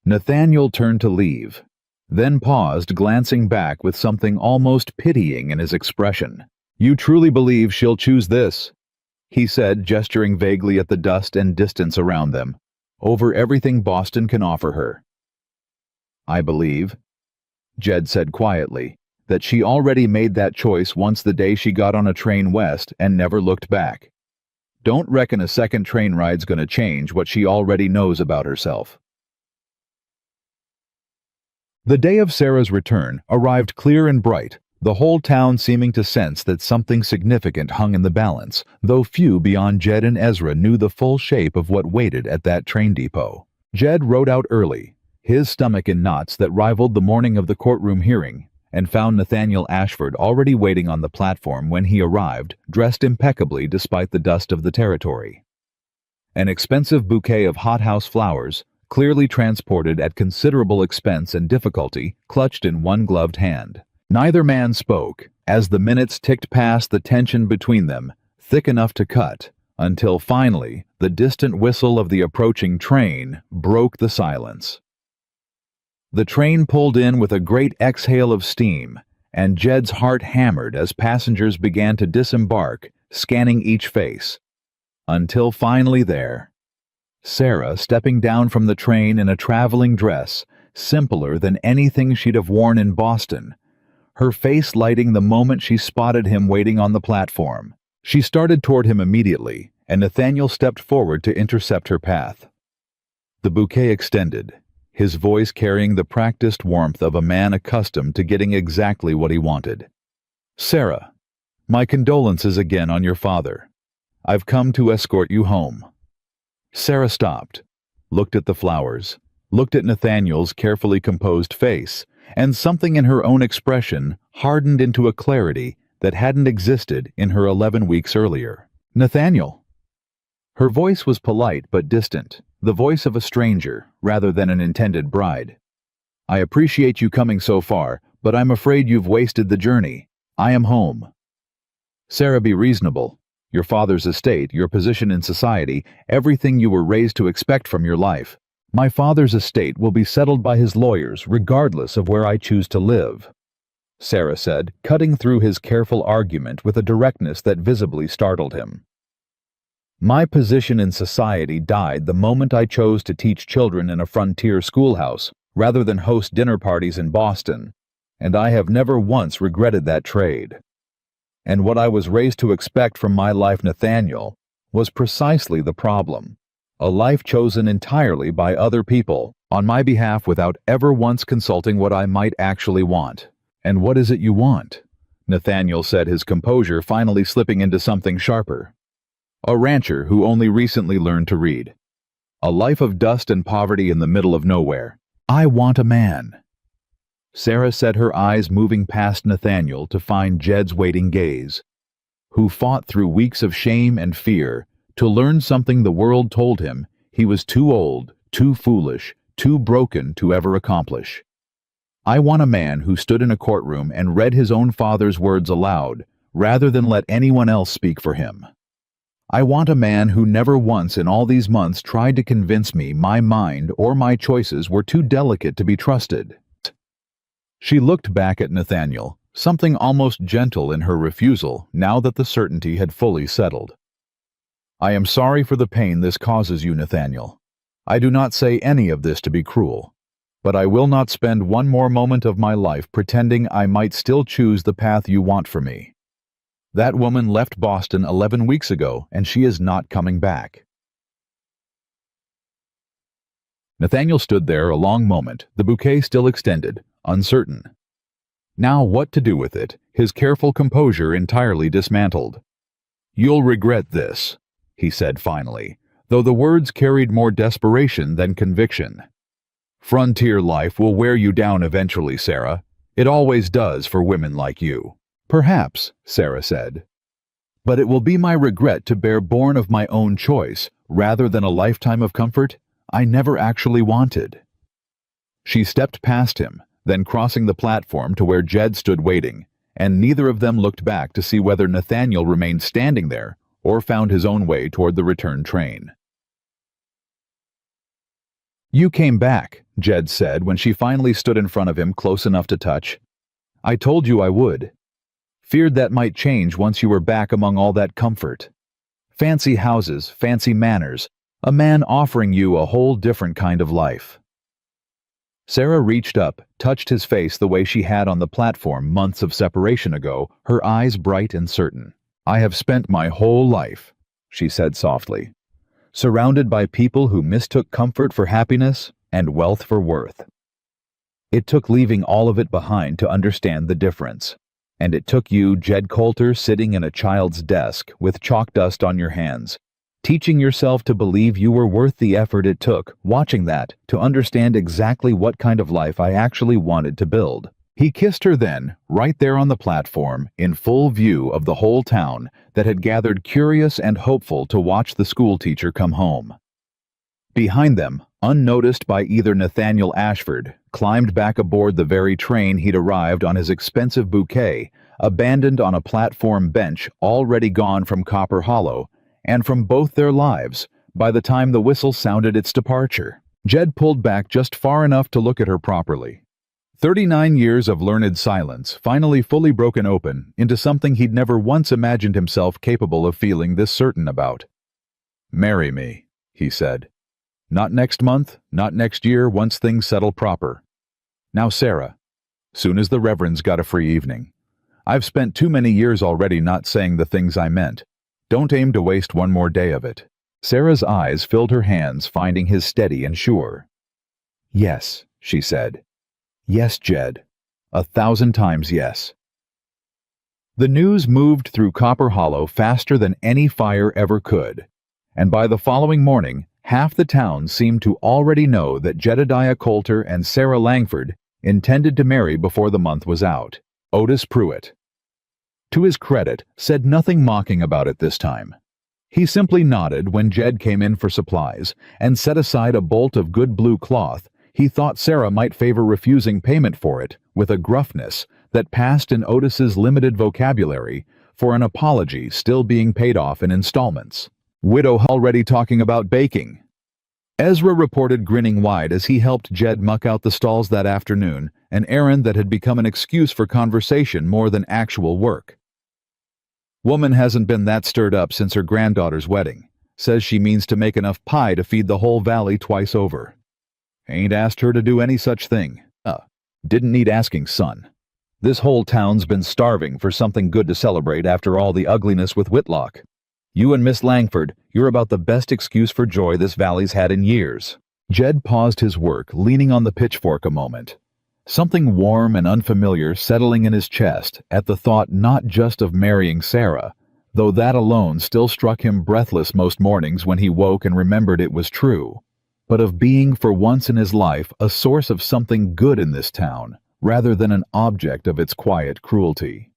S1: Nathaniel turned to leave, then paused, glancing back with something almost pitying in his expression. "You truly believe she'll choose this?" he said, gesturing vaguely at the dust and distance around them, "over everything Boston can offer her." "I believe," Jed said quietly, "that she already made that choice once the day she got on a train west and never looked back. Don't reckon a second train ride's gonna change what she already knows about herself." The day of Sarah's return arrived clear and bright, the whole town seeming to sense that something significant hung in the balance, though few beyond Jed and Ezra knew the full shape of what waited at that train depot. Jed rode out early, his stomach in knots that rivaled the morning of the courtroom hearing, and found Nathaniel Ashford already waiting on the platform when he arrived, dressed impeccably despite the dust of the territory. An expensive bouquet of hothouse flowers, clearly transported at considerable expense and difficulty, clutched in one gloved hand. Neither man spoke, as the minutes ticked past the tension between them, thick enough to cut, until finally the distant whistle of the approaching train broke the silence. The train pulled in with a great exhale of steam, and Jed's heart hammered as passengers began to disembark, scanning each face. Until finally there, Sarah stepping down from the train in a traveling dress, simpler than anything she'd have worn in Boston, her face lighting the moment she spotted him waiting on the platform. She started toward him immediately, and Nathaniel stepped forward to intercept her path. The bouquet extended, his voice carrying the practiced warmth of a man accustomed to getting exactly what he wanted. "Sarah, my condolences again on your father. I've come to escort you home." Sarah stopped, looked at the flowers, looked at Nathaniel's carefully composed face, and something in her own expression hardened into a clarity that hadn't existed in her 11 weeks earlier. "Nathaniel." Her voice was polite but distant, the voice of a stranger rather than an intended bride. "I appreciate you coming so far, but I'm afraid you've wasted the journey. I am home." "Sarah, be reasonable. Your father's estate, your position in society, everything you were raised to expect from your life. My father's estate will be settled by his lawyers regardless of where I choose to live," Sarah said, cutting through his careful argument with a directness that visibly startled him. "My position in society died the moment I chose to teach children in a frontier schoolhouse rather than host dinner parties in Boston, and I have never once regretted that trade. And what I was raised to expect from my life, Nathaniel, was precisely the problem. A life chosen entirely by other people, on my behalf without ever once consulting what I might actually want." "And what is it you want?" Nathaniel said, his composure finally slipping into something sharper. "A rancher who only recently learned to read. A life of dust and poverty in the middle of nowhere. I want a man." Sarah said, her eyes moving past Nathaniel to find Jed's waiting gaze. "Who fought through weeks of shame and fear to learn something the world told him he was too old, too foolish, too broken to ever accomplish. I want a man who stood in a courtroom and read his own father's words aloud, rather than let anyone else speak for him. I want a man who never once in all these months tried to convince me my mind or my choices were too delicate to be trusted." She looked back at Nathaniel, something almost gentle in her refusal now that the certainty had fully settled. "I am sorry for the pain this causes you, Nathaniel. I do not say any of this to be cruel, but I will not spend one more moment of my life pretending I might still choose the path you want for me. That woman left Boston 11 weeks ago, and she is not coming back." Nathaniel stood there a long moment, the bouquet still extended, uncertain. Now what to do with it, his careful composure entirely dismantled. "You'll regret this," he said finally, though the words carried more desperation than conviction. "Frontier life will wear you down eventually, Sarah. It always does for women like you." "Perhaps," Sarah said. "But it will be my regret to bear born of my own choice, rather than a lifetime of comfort I never actually wanted." She stepped past him, then crossing the platform to where Jed stood waiting, and neither of them looked back to see whether Nathaniel remained standing there or found his own way toward the return train. "You came back," Jed said when she finally stood in front of him close enough to touch. "I told you I would. Feared that might change once you were back among all that comfort. Fancy houses, fancy manners, a man offering you a whole different kind of life." Sarah reached up, touched his face the way she had on the platform months of separation ago, her eyes bright and certain. "I have spent my whole life," she said softly, "surrounded by people who mistook comfort for happiness and wealth for worth. It took leaving all of it behind to understand the difference. And it took you, Jed Coulter, sitting in a child's desk with chalk dust on your hands, teaching yourself to believe you were worth the effort it took, watching that, to understand exactly what kind of life I actually wanted to build." He kissed her then, right there on the platform, in full view of the whole town that had gathered curious and hopeful to watch the schoolteacher come home. Behind them, unnoticed by either Nathaniel Ashford, climbed back aboard the very train he'd arrived on his expensive bouquet, abandoned on a platform bench already gone from Copper Hollow, and from both their lives, by the time the whistle sounded its departure. Jed pulled back just far enough to look at her properly. 39 years of learned silence finally fully broken open into something he'd never once imagined himself capable of feeling this certain about. "Marry me," he said. "Not next month, not next year, once things settle proper. Now, Sarah, soon as the Reverend's got a free evening. I've spent too many years already not saying the things I meant. Don't aim to waste one more day of it." Sarah's eyes filled her hands, finding his steady and sure. "Yes," she said. "Yes, Jed. 1,000 times yes." The news moved through Copper Hollow faster than any fire ever could, and by the following morning, half the town seemed to already know that Jedediah Coulter and Sarah Langford intended to marry before the month was out. Otis Pruitt, to his credit, said nothing mocking about it this time. He simply nodded when Jed came in for supplies and set aside a bolt of good blue cloth he thought Sarah might favor refusing payment for it with a gruffness that passed in Otis's limited vocabulary for an apology still being paid off in installments. "Widow already talking about baking." Ezra reported grinning wide as he helped Jed muck out the stalls that afternoon, an errand that had become an excuse for conversation more than actual work. "Woman hasn't been that stirred up since her granddaughter's wedding. Says she means to make enough pie to feed the whole valley twice over. Ain't asked her to do any such thing. Didn't need asking, son. This whole town's been starving for something good to celebrate after all the ugliness with Whitlock. You and Miss Langford, you're about the best excuse for joy this valley's had in years." Jed paused his work, leaning on the pitchfork a moment. Something warm and unfamiliar settling in his chest at the thought not just of marrying Sarah, though that alone still struck him breathless most mornings when he woke and remembered it was true, but of being for once in his life a source of something good in this town, rather than an object of its quiet cruelty.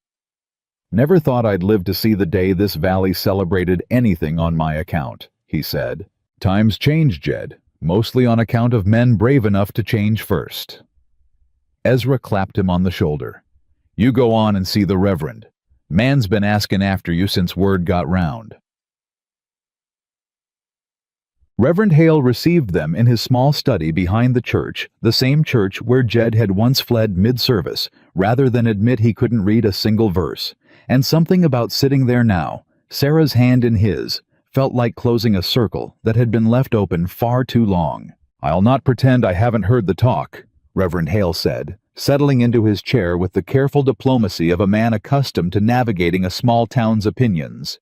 S1: "Never thought I'd live to see the day this valley celebrated anything on my account," he said. "Times change, Jed, mostly on account of men brave enough to change first." Ezra clapped him on the shoulder. "You go on and see the Reverend. Man's been asking after you since word got round." Reverend Hale received them in his small study behind the church, the same church where Jed had once fled mid-service, rather than admit he couldn't read a single verse. And something about sitting there now, Sarah's hand in his, felt like closing a circle that had been left open far too long. "I'll not pretend I haven't heard the talk," Reverend Hale said, settling into his chair with the careful diplomacy of a man accustomed to navigating a small town's opinions.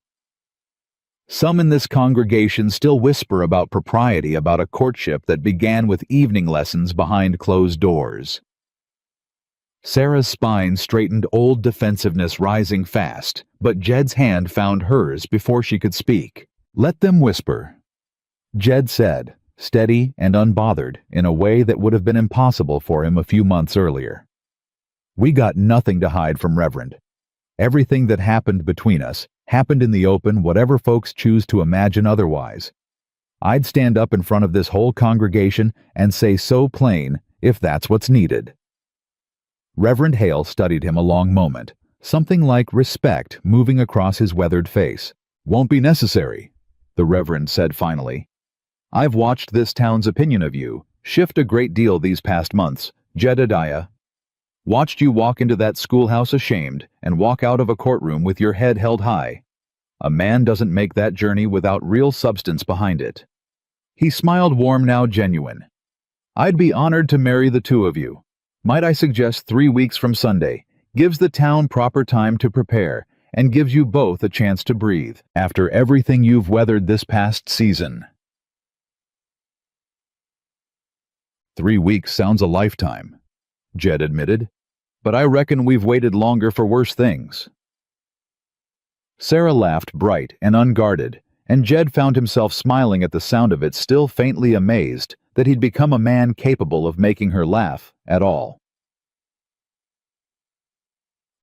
S1: "Some in this congregation still whisper about propriety about a courtship that began with evening lessons behind closed doors." Sarah's spine straightened, old defensiveness rising fast, but Jed's hand found hers before she could speak. "Let them whisper," Jed said, steady and unbothered in a way that would have been impossible for him a few months earlier. "We got nothing to hide from Reverend. Everything that happened between us happened in the open, whatever folks choose to imagine otherwise. I'd stand up in front of this whole congregation and say so plain if that's what's needed." Reverend Hale studied him a long moment, something like respect moving across his weathered face. "Won't be necessary," the Reverend said finally. "I've watched this town's opinion of you shift a great deal these past months, Jedediah. Watched you walk into that schoolhouse ashamed and walk out of a courtroom with your head held high. A man doesn't make that journey without real substance behind it." He smiled, warm now genuine. "I'd be honored to marry the two of you. Might I suggest 3 weeks from Sunday? Gives the town proper time to prepare and gives you both a chance to breathe after everything you've weathered this past season." 3 weeks sounds a lifetime, Jed admitted, "but I reckon we've waited longer for worse things." Sarah laughed, bright and unguarded, and Jed found himself smiling at the sound of it, still faintly amazed that he'd become a man capable of making her laugh at all.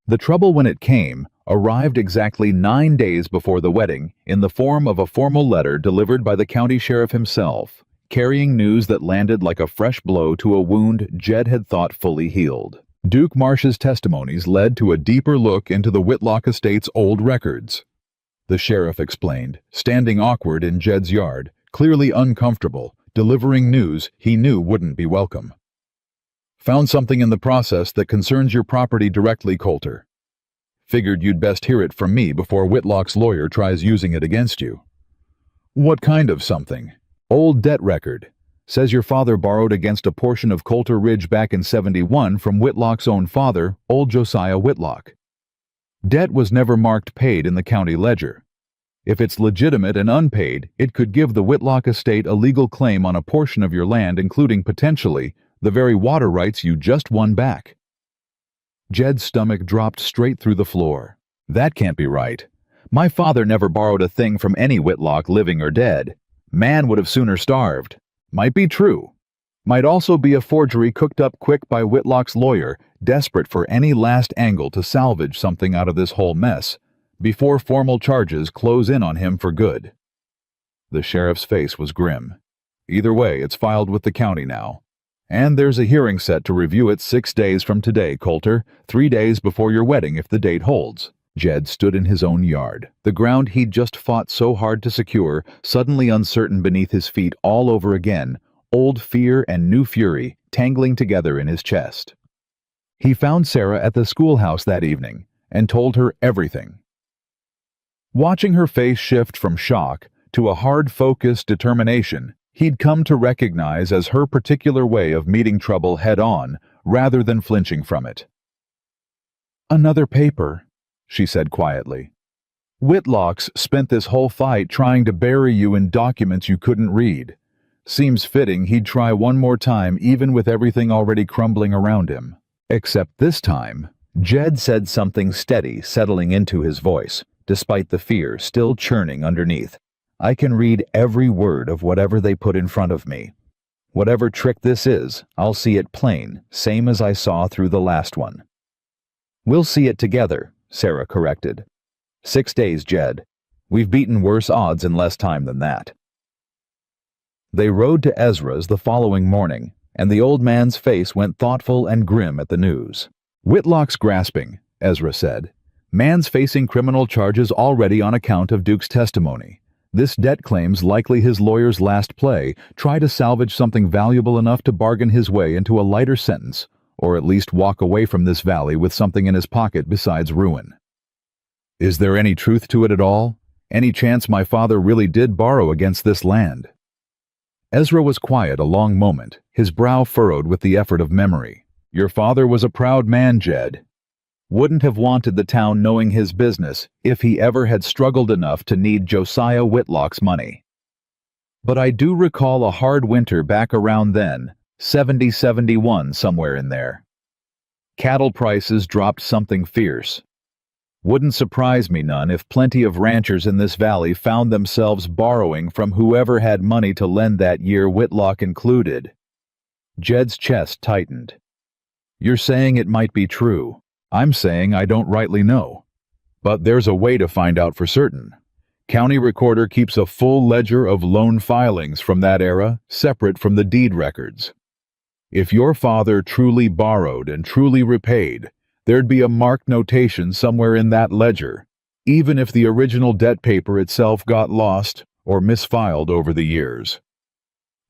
S1: The trouble, when it came, arrived exactly 9 days before the wedding in the form of a formal letter delivered by the county sheriff himself, carrying news that landed like a fresh blow to a wound Jed had thought fully healed. Duke Marsh's testimonies led to a deeper look into the Whitlock estate's old records. The sheriff explained, standing awkward in Jed's yard, clearly uncomfortable, delivering news he knew wouldn't be welcome. "Found something in the process that concerns your property directly, Coulter. Figured you'd best hear it from me before Whitlock's lawyer tries using it against you." "What kind of something?" "Old debt record. Says your father borrowed against a portion of Coulter Ridge back in '71 from Whitlock's own father, old Josiah Whitlock. Debt was never marked paid in the county ledger. If it's legitimate and unpaid, it could give the Whitlock estate a legal claim on a portion of your land, including, potentially, The very water rights you just won back." Jed's stomach dropped straight through the floor. That can't be right. My father never borrowed a thing from any Whitlock, living or dead. Man would have sooner starved. Might be true. Might also be a forgery cooked up quick by Whitlock's lawyer, desperate for any last angle to salvage something out of this whole mess, before formal charges close in on him for good. The sheriff's face was grim. Either way, it's filed with the county now. And there's a hearing set to review it 6 days from today, Coulter, 3 days before your wedding if the date holds. Jed stood in his own yard, the ground he'd just fought so hard to secure, suddenly uncertain beneath his feet all over again, old fear and new fury tangling together in his chest. He found Sarah at the schoolhouse that evening and told her everything. Watching her face shift from shock to a hard-focused determination he'd come to recognize as her particular way of meeting trouble head-on rather than flinching from it. "Another paper," she said quietly. "Whitlock's spent this whole fight trying to bury you in documents you couldn't read. Seems fitting he'd try one more time even with everything already crumbling around him. Except this time," Jed said, something steady settling into his voice, despite the fear still churning underneath. "I can read every word of whatever they put in front of me. Whatever trick this is, I'll see it plain, same as I saw through the last one." "We'll see it together," Sarah corrected. 6 days, Jed. We've beaten worse odds in less time than that." They rode to Ezra's the following morning, and the old man's face went thoughtful and grim at the news. "Whitlock's grasping," Ezra said. "Man's facing criminal charges already on account of Duke's testimony. This debt claim's likely his lawyer's last play. Try to salvage something valuable enough to bargain his way into a lighter sentence, or at least walk away from this valley with something in his pocket besides ruin. Is there any truth to it at all? Any chance my father really did borrow against this land?" Ezra was quiet a long moment, his brow furrowed with the effort of memory. "Your father was a proud man, Jed. Wouldn't have wanted the town knowing his business if he ever had struggled enough to need Josiah Whitlock's money. But I do recall a hard winter back around then, 70-71, somewhere in there. Cattle prices dropped something fierce. Wouldn't surprise me none if plenty of ranchers in this valley found themselves borrowing from whoever had money to lend that year, Whitlock included." Jed's chest tightened. "You're saying it might be true. I'm saying I don't rightly know. But there's a way to find out for certain. County recorder keeps a full ledger of loan filings from that era, separate from the deed records. If your father truly borrowed and truly repaid, there'd be a marked notation somewhere in that ledger, even if the original debt paper itself got lost or misfiled over the years."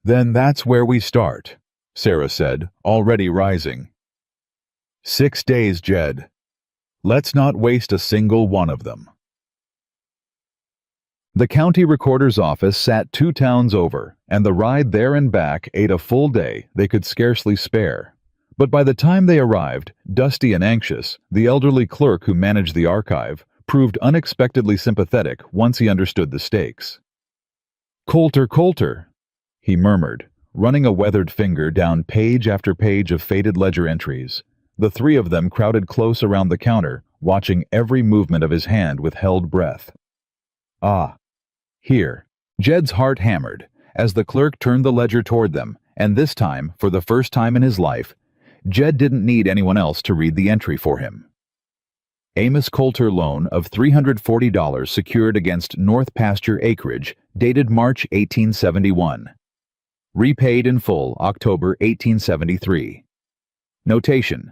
S1: "Then that's where we start," Sarah said, already rising. 6 days, Jed. Let's not waste a single one of them." The county recorder's office sat 2 towns over, and the ride there and back ate a full day they could scarcely spare. But by the time they arrived, dusty and anxious, the elderly clerk who managed the archive proved unexpectedly sympathetic once he understood the stakes. Coulter," he murmured, running a weathered finger down page after page of faded ledger entries. The 3 of them crowded close around the counter, watching every movement of his hand with held breath. "Ah, here." Jed's heart hammered as the clerk turned the ledger toward them, and this time, for the first time in his life, Jed didn't need anyone else to read the entry for him. Amos Coulter loan of $340 secured against North Pasture acreage, dated March 1871. Repaid in full October 1873. Notation: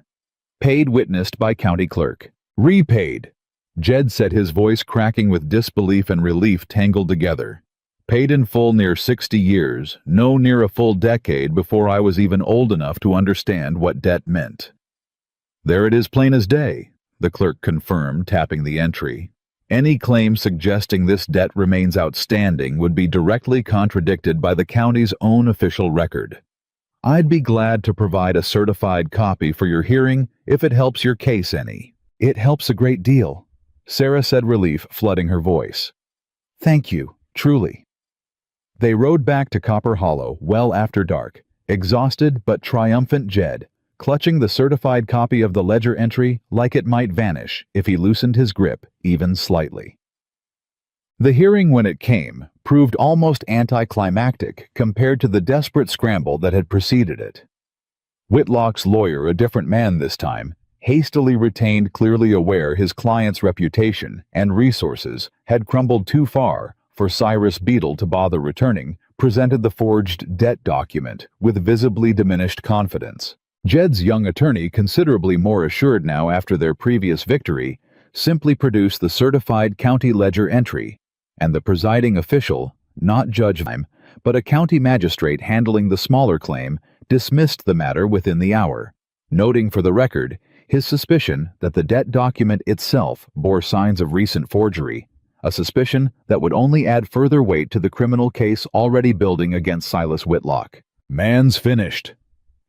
S1: paid witnessed by county clerk. Repaid. Jed said, his voice cracking with disbelief and relief tangled together. Paid in full near 60 years, no near a full decade before I was even old enough to understand what debt meant. There it is, plain as day, the clerk confirmed, tapping the entry. Any claim suggesting this debt remains outstanding would be directly contradicted by the county's own official record. I'd be glad to provide a certified copy for your hearing if it helps your case any. It helps a great deal, Sarah said, relief flooding her voice. Thank you, truly. They rode back to Copper Hollow well after dark, Exhausted but triumphant Jed, clutching the certified copy of the ledger entry like it might vanish if he loosened his grip even slightly. The hearing, when it came, proved almost anticlimactic compared to the desperate scramble that had preceded it. Whitlock's lawyer, a different man this time, hastily retained, clearly aware his client's reputation and resources had crumbled too far for Cyrus Beadle to bother returning, presented the forged debt document with visibly diminished confidence. Jed's young attorney, considerably more assured now after their previous victory, simply produced the certified county ledger entry, and the presiding official, not Judge Vime, but a county magistrate handling the smaller claim, dismissed the matter within the hour, noting for the record his suspicion that the debt document itself bore signs of recent forgery, a suspicion that would only add further weight to the criminal case already building against Silas Whitlock. "Man's finished,"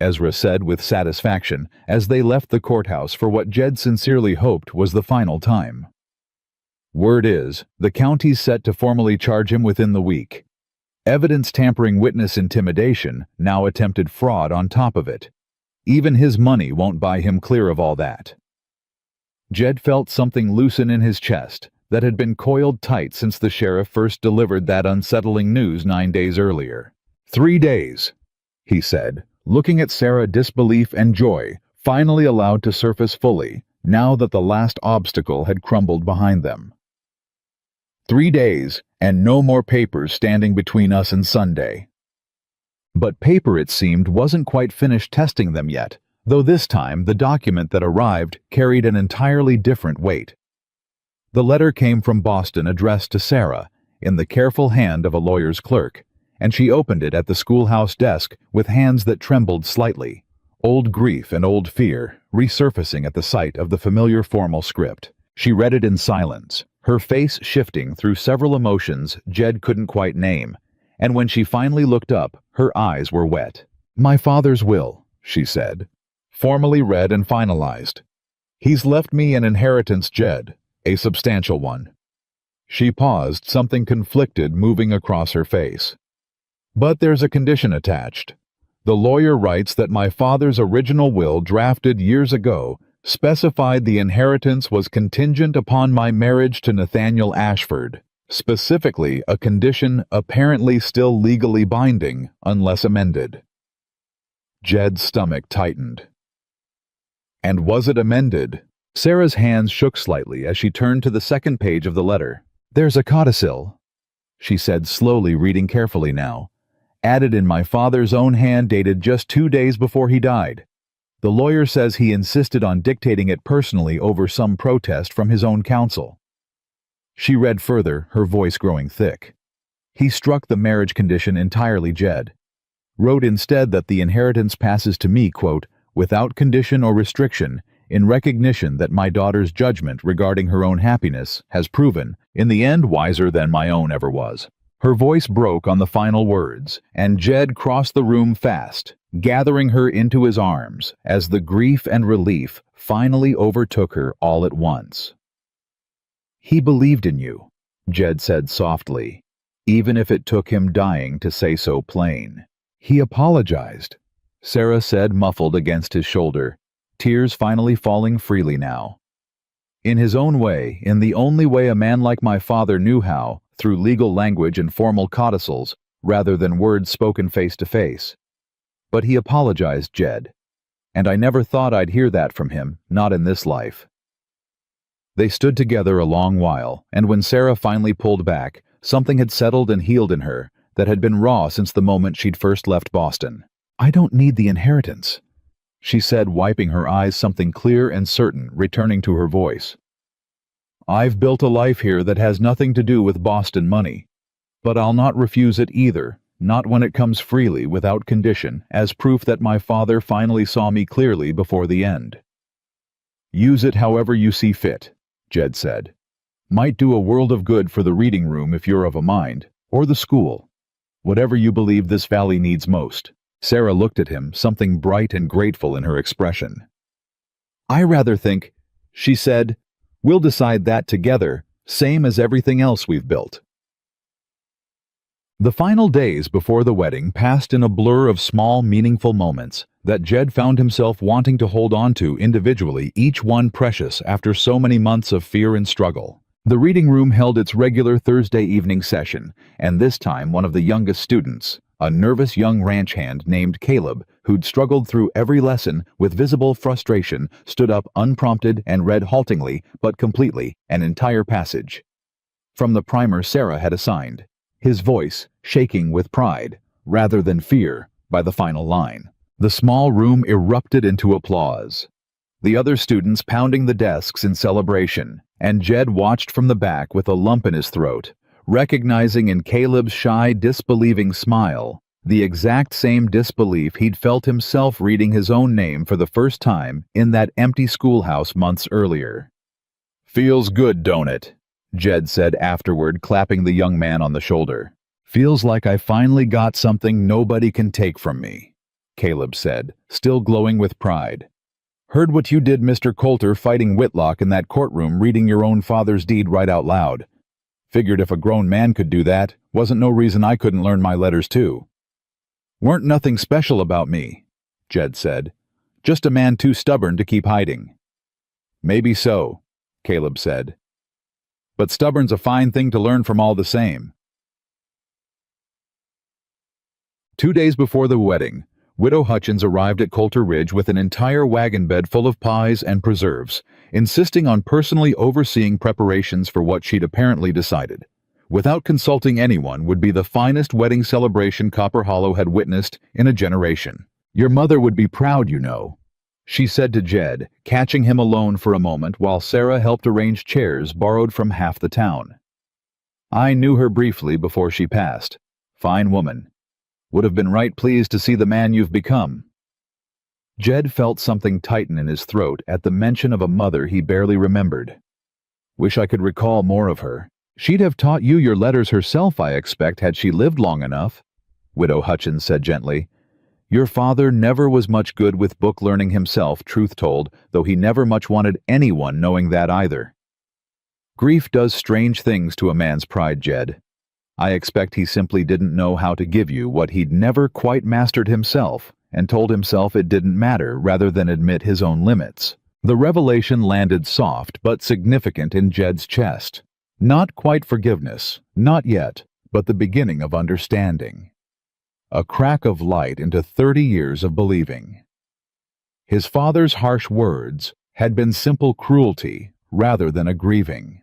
S1: Ezra said with satisfaction as they left the courthouse for what Jed sincerely hoped was the final time. Word is, the county's set to formally charge him within the week. Evidence tampering, witness intimidation, now attempted fraud on top of it. Even his money won't buy him clear of all that. Jed felt something loosen in his chest that had been coiled tight since the sheriff first delivered that unsettling news 9 days earlier. 3 days, he said, looking at Sarah, disbelief and joy finally allowed to surface fully now that the last obstacle had crumbled behind them. 3 days, and no more papers standing between us and Sunday. But paper, it seemed, wasn't quite finished testing them yet, though this time the document that arrived carried an entirely different weight. The letter came from Boston, addressed to Sarah, in the careful hand of a lawyer's clerk, and she opened it at the schoolhouse desk with hands that trembled slightly, old grief and old fear resurfacing at the sight of the familiar formal script. She read it in silence, her face shifting through several emotions Jed couldn't quite name, and when she finally looked up, her eyes were wet. "My father's will," she said, formally read and finalized. "He's left me an inheritance, Jed, a substantial one." She paused, something conflicted moving across her face. "But there's a condition attached. The lawyer writes that my father's original will, drafted years ago, specified the inheritance was contingent upon my marriage to Nathaniel Ashford, specifically a condition apparently still legally binding unless amended." Jed's stomach tightened. "And was it amended?" Sarah's hands shook slightly as she turned to the second page of the letter. "There's a codicil," she said, slowly reading carefully now, "added in my father's own hand, dated just 2 days before he died. The lawyer says he insisted on dictating it personally over some protest from his own counsel." She read further, her voice growing thick. "He struck the marriage condition entirely, Jed. Wrote instead that the inheritance passes to me, quote, without condition or restriction, in recognition that my daughter's judgment regarding her own happiness has proven, in the end, wiser than my own ever was." Her voice broke on the final words, and Jed crossed the room fast, gathering her into his arms as the grief and relief finally overtook her all at once. "He believed in you," Jed said softly, even if it took him dying to say so plain. "He apologized," Sarah said, muffled against his shoulder, tears finally falling freely now. "In his own way, in the only way a man like my father knew how, through legal language and formal codicils, rather than words spoken face to face. But he apologized, Jed, and I never thought I'd hear that from him, not in this life." They stood together a long while, and when Sarah finally pulled back, something had settled and healed in her that had been raw since the moment she'd first left Boston. "I don't need the inheritance," she said, wiping her eyes, something clear and certain returning to her voice. "I've built a life here that has nothing to do with Boston money, but I'll not refuse it either, not when it comes freely, without condition, as proof that my father finally saw me clearly before the end." "Use it however you see fit," Jed said. "Might do a world of good for the reading room if you're of a mind, or the school. Whatever you believe this valley needs most." Sarah looked at him, something bright and grateful in her expression. "I rather think," she said, "we'll decide that together, same as everything else we've built." The final days before the wedding passed in a blur of small, meaningful moments that Jed found himself wanting to hold on to individually, each one precious after so many months of fear and struggle. The reading room held its regular Thursday evening session, and this time one of the youngest students, a nervous young ranch hand named Caleb, who'd struggled through every lesson with visible frustration, stood up unprompted and read haltingly but completely an entire passage from the primer Sarah had assigned, his voice shaking with pride, rather than fear, by the final line. The small room erupted into applause, the other students pounding the desks in celebration, and Jed watched from the back with a lump in his throat, recognizing in Caleb's shy, disbelieving smile the exact same disbelief he'd felt himself reading his own name for the first time in that empty schoolhouse months earlier. "Feels good, don't it?" Jed said afterward, clapping the young man on the shoulder. "Feels like I finally got something nobody can take from me," Caleb said, still glowing with pride. "Heard what you did, Mr. Coulter, fighting Whitlock in that courtroom, reading your own father's deed right out loud. Figured if a grown man could do that, wasn't no reason I couldn't learn my letters too." "Weren't nothing special about me," Jed said. "Just a man too stubborn to keep hiding." "Maybe so," Caleb said. "But stubborn's a fine thing to learn from all the same." 2 days before the wedding, Widow Hutchins arrived at Coulter Ridge with an entire wagon bed full of pies and preserves, insisting on personally overseeing preparations for what she'd apparently decided, without consulting anyone, would be the finest wedding celebration Copper Hollow had witnessed in a generation. "Your mother would be proud, you know," she said to Jed, catching him alone for a moment while Sarah helped arrange chairs borrowed from half the town. "I knew her briefly before she passed. Fine woman. Would have been right pleased to see the man you've become." Jed felt something tighten in his throat at the mention of a mother he barely remembered. "Wish I could recall more of her. She'd have taught you your letters herself, I expect, had she lived long enough," Widow Hutchins said gently. "Your father never was much good with book learning himself, truth told, though he never much wanted anyone knowing that either. Grief does strange things to a man's pride, Jed. I expect he simply didn't know how to give you what he'd never quite mastered himself, and told himself it didn't matter rather than admit his own limits." The revelation landed soft but significant in Jed's chest. Not quite forgiveness, not yet, but the beginning of understanding. A crack of light into 30 years of believing. His father's harsh words had been simple cruelty rather than a grieving.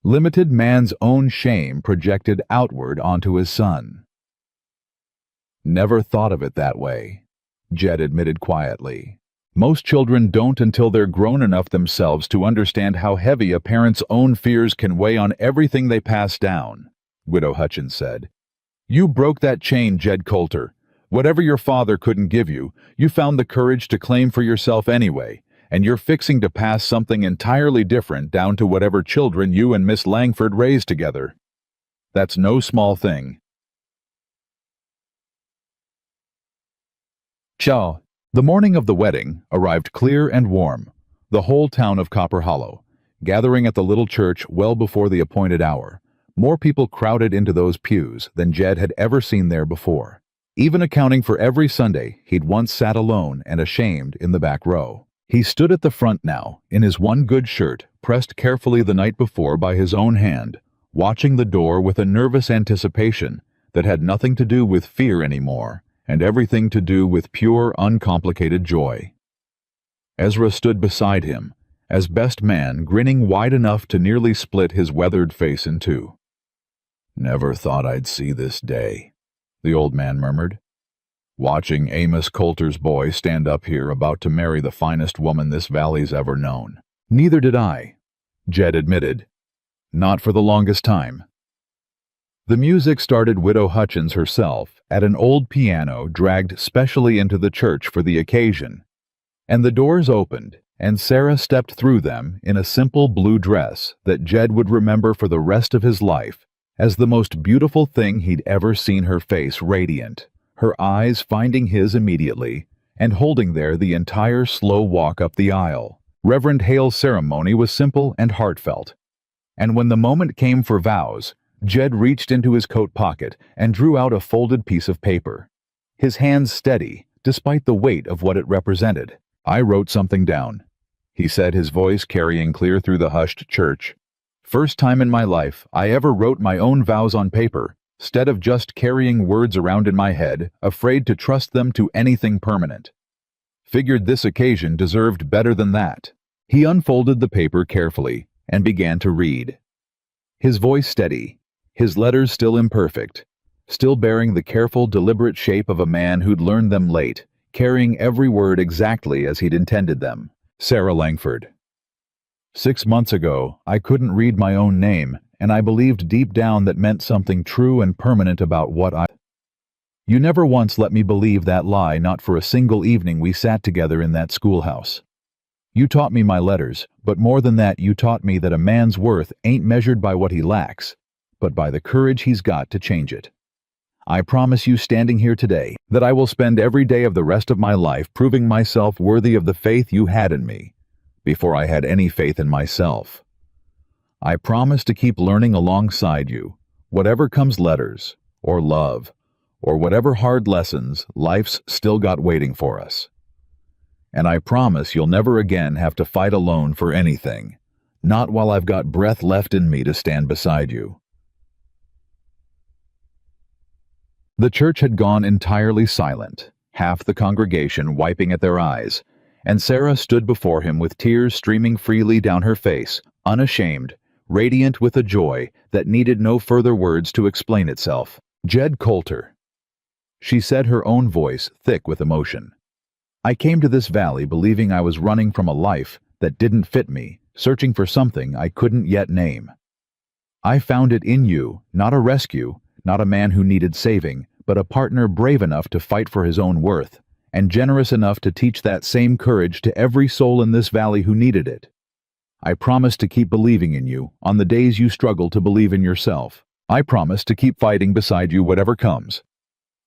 S1: Limited man's own shame projected outward onto his son. "Never thought of it that way," Jed admitted quietly. "Most children don't until they're grown enough themselves to understand how heavy a parent's own fears can weigh on everything they pass down," Widow Hutchins said. "You broke that chain, Jed Coulter. Whatever your father couldn't give you, you found the courage to claim for yourself anyway, and you're fixing to pass something entirely different down to whatever children you and Miss Langford raised together. That's no small thing." Ciao. The morning of the wedding arrived clear and warm, the whole town of Copper Hollow, gathering at the little church well before the appointed hour. More people crowded into those pews than Jed had ever seen there before, even accounting for every Sunday he'd once sat alone and ashamed in the back row. He stood at the front now, in his one good shirt, pressed carefully the night before by his own hand, watching the door with a nervous anticipation that had nothing to do with fear anymore, and everything to do with pure, uncomplicated joy. Ezra stood beside him, as best man, grinning wide enough to nearly split his weathered face in two. "Never thought I'd see this day," the old man murmured. "Watching Amos Coulter's boy stand up here about to marry the finest woman this valley's ever known." "Neither did I," Jed admitted. "Not for the longest time." The music started Widow Hutchins herself at an old piano dragged specially into the church for the occasion, and the doors opened, and Sarah stepped through them in a simple blue dress that Jed would remember for the rest of his life as the most beautiful thing he'd ever seen, her face radiant, her eyes finding his immediately, and holding there the entire slow walk up the aisle. Reverend Hale's ceremony was simple and heartfelt, and when the moment came for vows, Jed reached into his coat pocket and drew out a folded piece of paper. His hands steady, despite the weight of what it represented. "I wrote something down," he said, his voice carrying clear through the hushed church. "First time in my life I ever wrote my own vows on paper, instead of just carrying words around in my head, afraid to trust them to anything permanent. Figured this occasion deserved better than that." He unfolded the paper carefully and began to read. His voice steady, his letters still imperfect, still bearing the careful, deliberate shape of a man who'd learned them late, carrying every word exactly as he'd intended them. Sarah Langford. "6 months ago, I couldn't read my own name, and I believed deep down that meant something true and permanent about what I... You never once let me believe that lie, not for a single evening we sat together in that schoolhouse. You taught me my letters, but more than that, you taught me that a man's worth ain't measured by what he lacks, but by the courage he's got to change it. I promise you, standing here today, that I will spend every day of the rest of my life proving myself worthy of the faith you had in me, before I had any faith in myself. I promise to keep learning alongside you, whatever comes, letters, or love, or whatever hard lessons life's still got waiting for us. And I promise you'll never again have to fight alone for anything, not while I've got breath left in me to stand beside you." The church had gone entirely silent, half the congregation wiping at their eyes, and Sarah stood before him with tears streaming freely down her face, unashamed, radiant with a joy that needed no further words to explain itself. "Jed Coulter," she said, her own voice thick with emotion. "I came to this valley believing I was running from a life that didn't fit me, searching for something I couldn't yet name. I found it in you, not a rescue, not a man who needed saving, but a partner brave enough to fight for his own worth, and generous enough to teach that same courage to every soul in this valley who needed it. I promise to keep believing in you on the days you struggle to believe in yourself. I promise to keep fighting beside you whatever comes.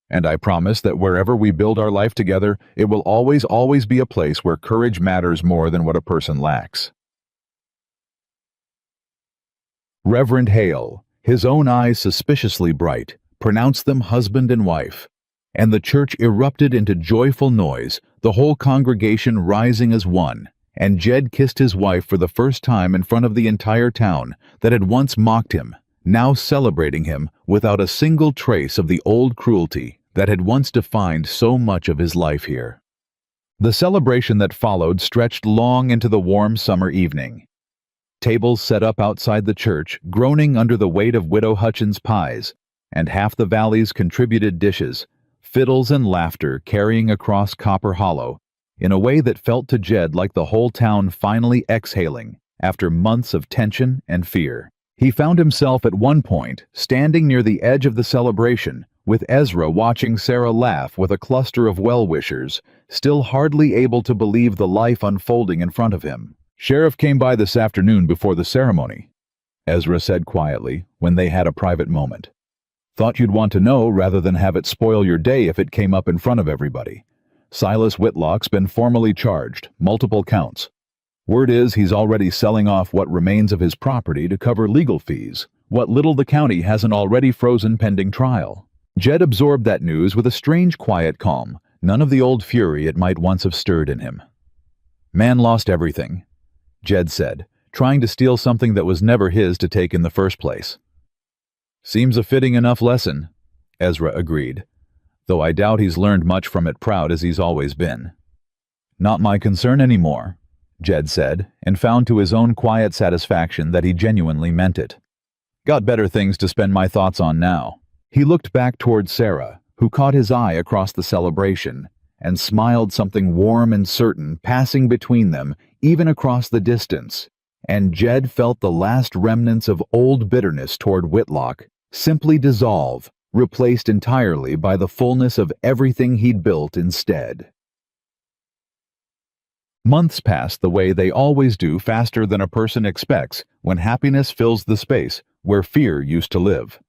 S1: And I promise that wherever we build our life together, it will always be a place where courage matters more than what a person lacks." Reverend Hale, his own eyes suspiciously bright, pronounced them husband and wife, and the church erupted into joyful noise, the whole congregation rising as one, and Jed kissed his wife for the first time in front of the entire town that had once mocked him, now celebrating him without a single trace of the old cruelty that had once defined so much of his life here. The celebration that followed stretched long into the warm summer evening. Tables set up outside the church, groaning under the weight of Widow Hutchins' pies, and half the valley's contributed dishes, fiddles and laughter carrying across Copper Hollow, in a way that felt to Jed like the whole town finally exhaling after months of tension and fear. He found himself at one point standing near the edge of the celebration, with Ezra watching Sarah laugh with a cluster of well-wishers, still hardly able to believe the life unfolding in front of him. "Sheriff came by this afternoon before the ceremony," Ezra said quietly when they had a private moment. "Thought you'd want to know rather than have it spoil your day if it came up in front of everybody. Silas Whitlock's been formally charged, multiple counts. Word is he's already selling off what remains of his property to cover legal fees, what little the county hasn't already frozen pending trial." Jed absorbed that news with a strange quiet calm, none of the old fury it might once have stirred in him. "Man lost everything," Jed said, trying to steal something that was never his to take in the first place. "Seems a fitting enough lesson," Ezra agreed, though I doubt he's learned much from it, proud as he's always been. "Not my concern anymore," Jed said, and found to his own quiet satisfaction that he genuinely meant it. "Got better things to spend my thoughts on now." He looked back toward Sarah, who caught his eye across the celebration, and smiled, something warm and certain passing between them, even across the distance, and Jed felt the last remnants of old bitterness toward Whitlock simply dissolve, replaced entirely by the fullness of everything he'd built instead. Months passed the way they always do, faster than a person expects when happiness fills the space where fear used to live.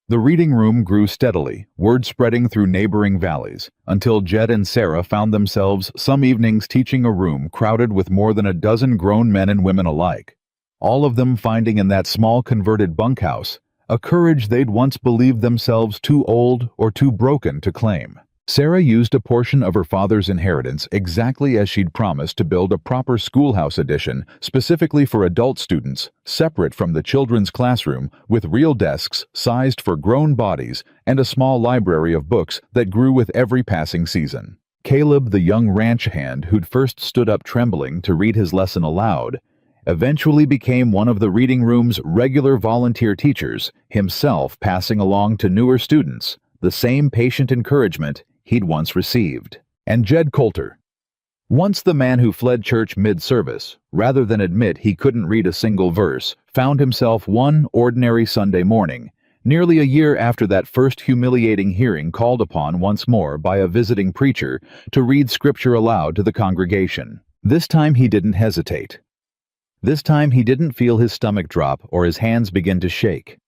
S1: The reading room grew steadily, word spreading through neighboring valleys, until Jed and Sarah found themselves some evenings teaching a room crowded with more than a dozen grown men and women alike, all of them finding in that small converted bunkhouse a courage they'd once believed themselves too old or too broken to claim. Sarah used a portion of her father's inheritance exactly as she'd promised to build a proper schoolhouse addition specifically for adult students, separate from the children's classroom, with real desks sized for grown bodies and a small library of books that grew with every passing season. Caleb, the young ranch hand who'd first stood up trembling to read his lesson aloud, eventually became one of the reading room's regular volunteer teachers, himself passing along to newer students the same patient encouragement he'd once received. And Jed Coulter, once the man who fled church mid-service, rather than admit he couldn't read a single verse, found himself one ordinary Sunday morning, nearly a year after that first humiliating hearing, called upon once more by a visiting preacher to read scripture aloud to the congregation. This time he didn't hesitate. This time he didn't feel his stomach drop or his hands begin to shake.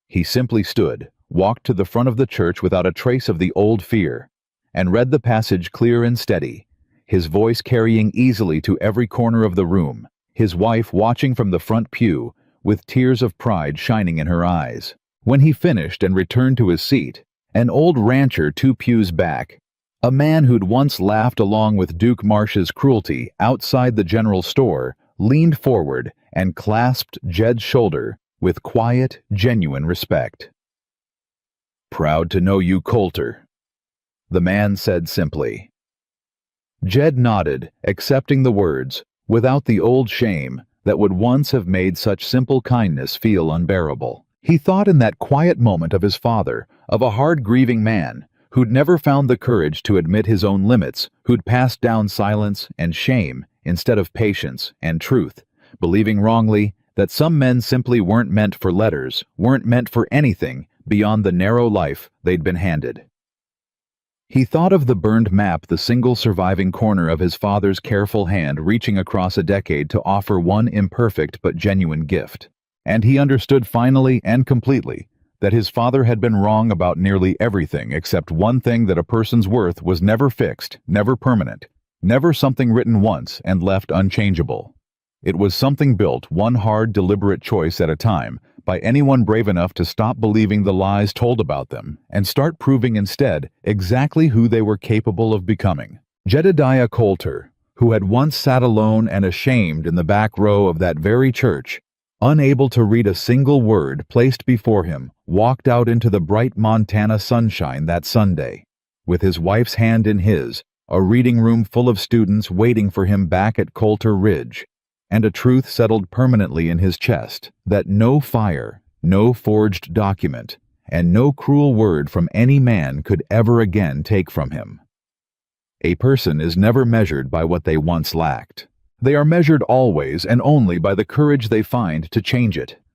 S1: He simply stood, walked to the front of the church without a trace of the old fear, and read the passage clear and steady, his voice carrying easily to every corner of the room, his wife watching from the front pew, with tears of pride shining in her eyes. When he finished and returned to his seat, an old rancher 2 pews back, a man who'd once laughed along with Duke Marsh's cruelty outside the general store, leaned forward and clasped Jed's shoulder with quiet, genuine respect. "Proud to know you, Coulter," the man said simply. Jed nodded, accepting the words, without the old shame that would once have made such simple kindness feel unbearable. He thought in that quiet moment of his father, of a hard-grieving man who'd never found the courage to admit his own limits, who'd passed down silence and shame instead of patience and truth, believing wrongly that some men simply weren't meant for letters, weren't meant for anything beyond the narrow life they'd been handed. He thought of the burned map, the single surviving corner of his father's careful hand reaching across a decade to offer one imperfect but genuine gift. And he understood finally and completely that his father had been wrong about nearly everything except one thing: that a person's worth was never fixed, never permanent, never something written once and left unchangeable. It was something built one hard, deliberate choice at a time by anyone brave enough to stop believing the lies told about them and start proving instead exactly who they were capable of becoming. Jedediah Coulter, who had once sat alone and ashamed in the back row of that very church, unable to read a single word placed before him, walked out into the bright Montana sunshine that Sunday, with his wife's hand in his, a reading room full of students waiting for him back at Coulter Ridge, and a truth settled permanently in his chest that no fire, no forged document, and no cruel word from any man could ever again take from him. A person is never measured by what they once lacked. They are measured always and only by the courage they find to change it,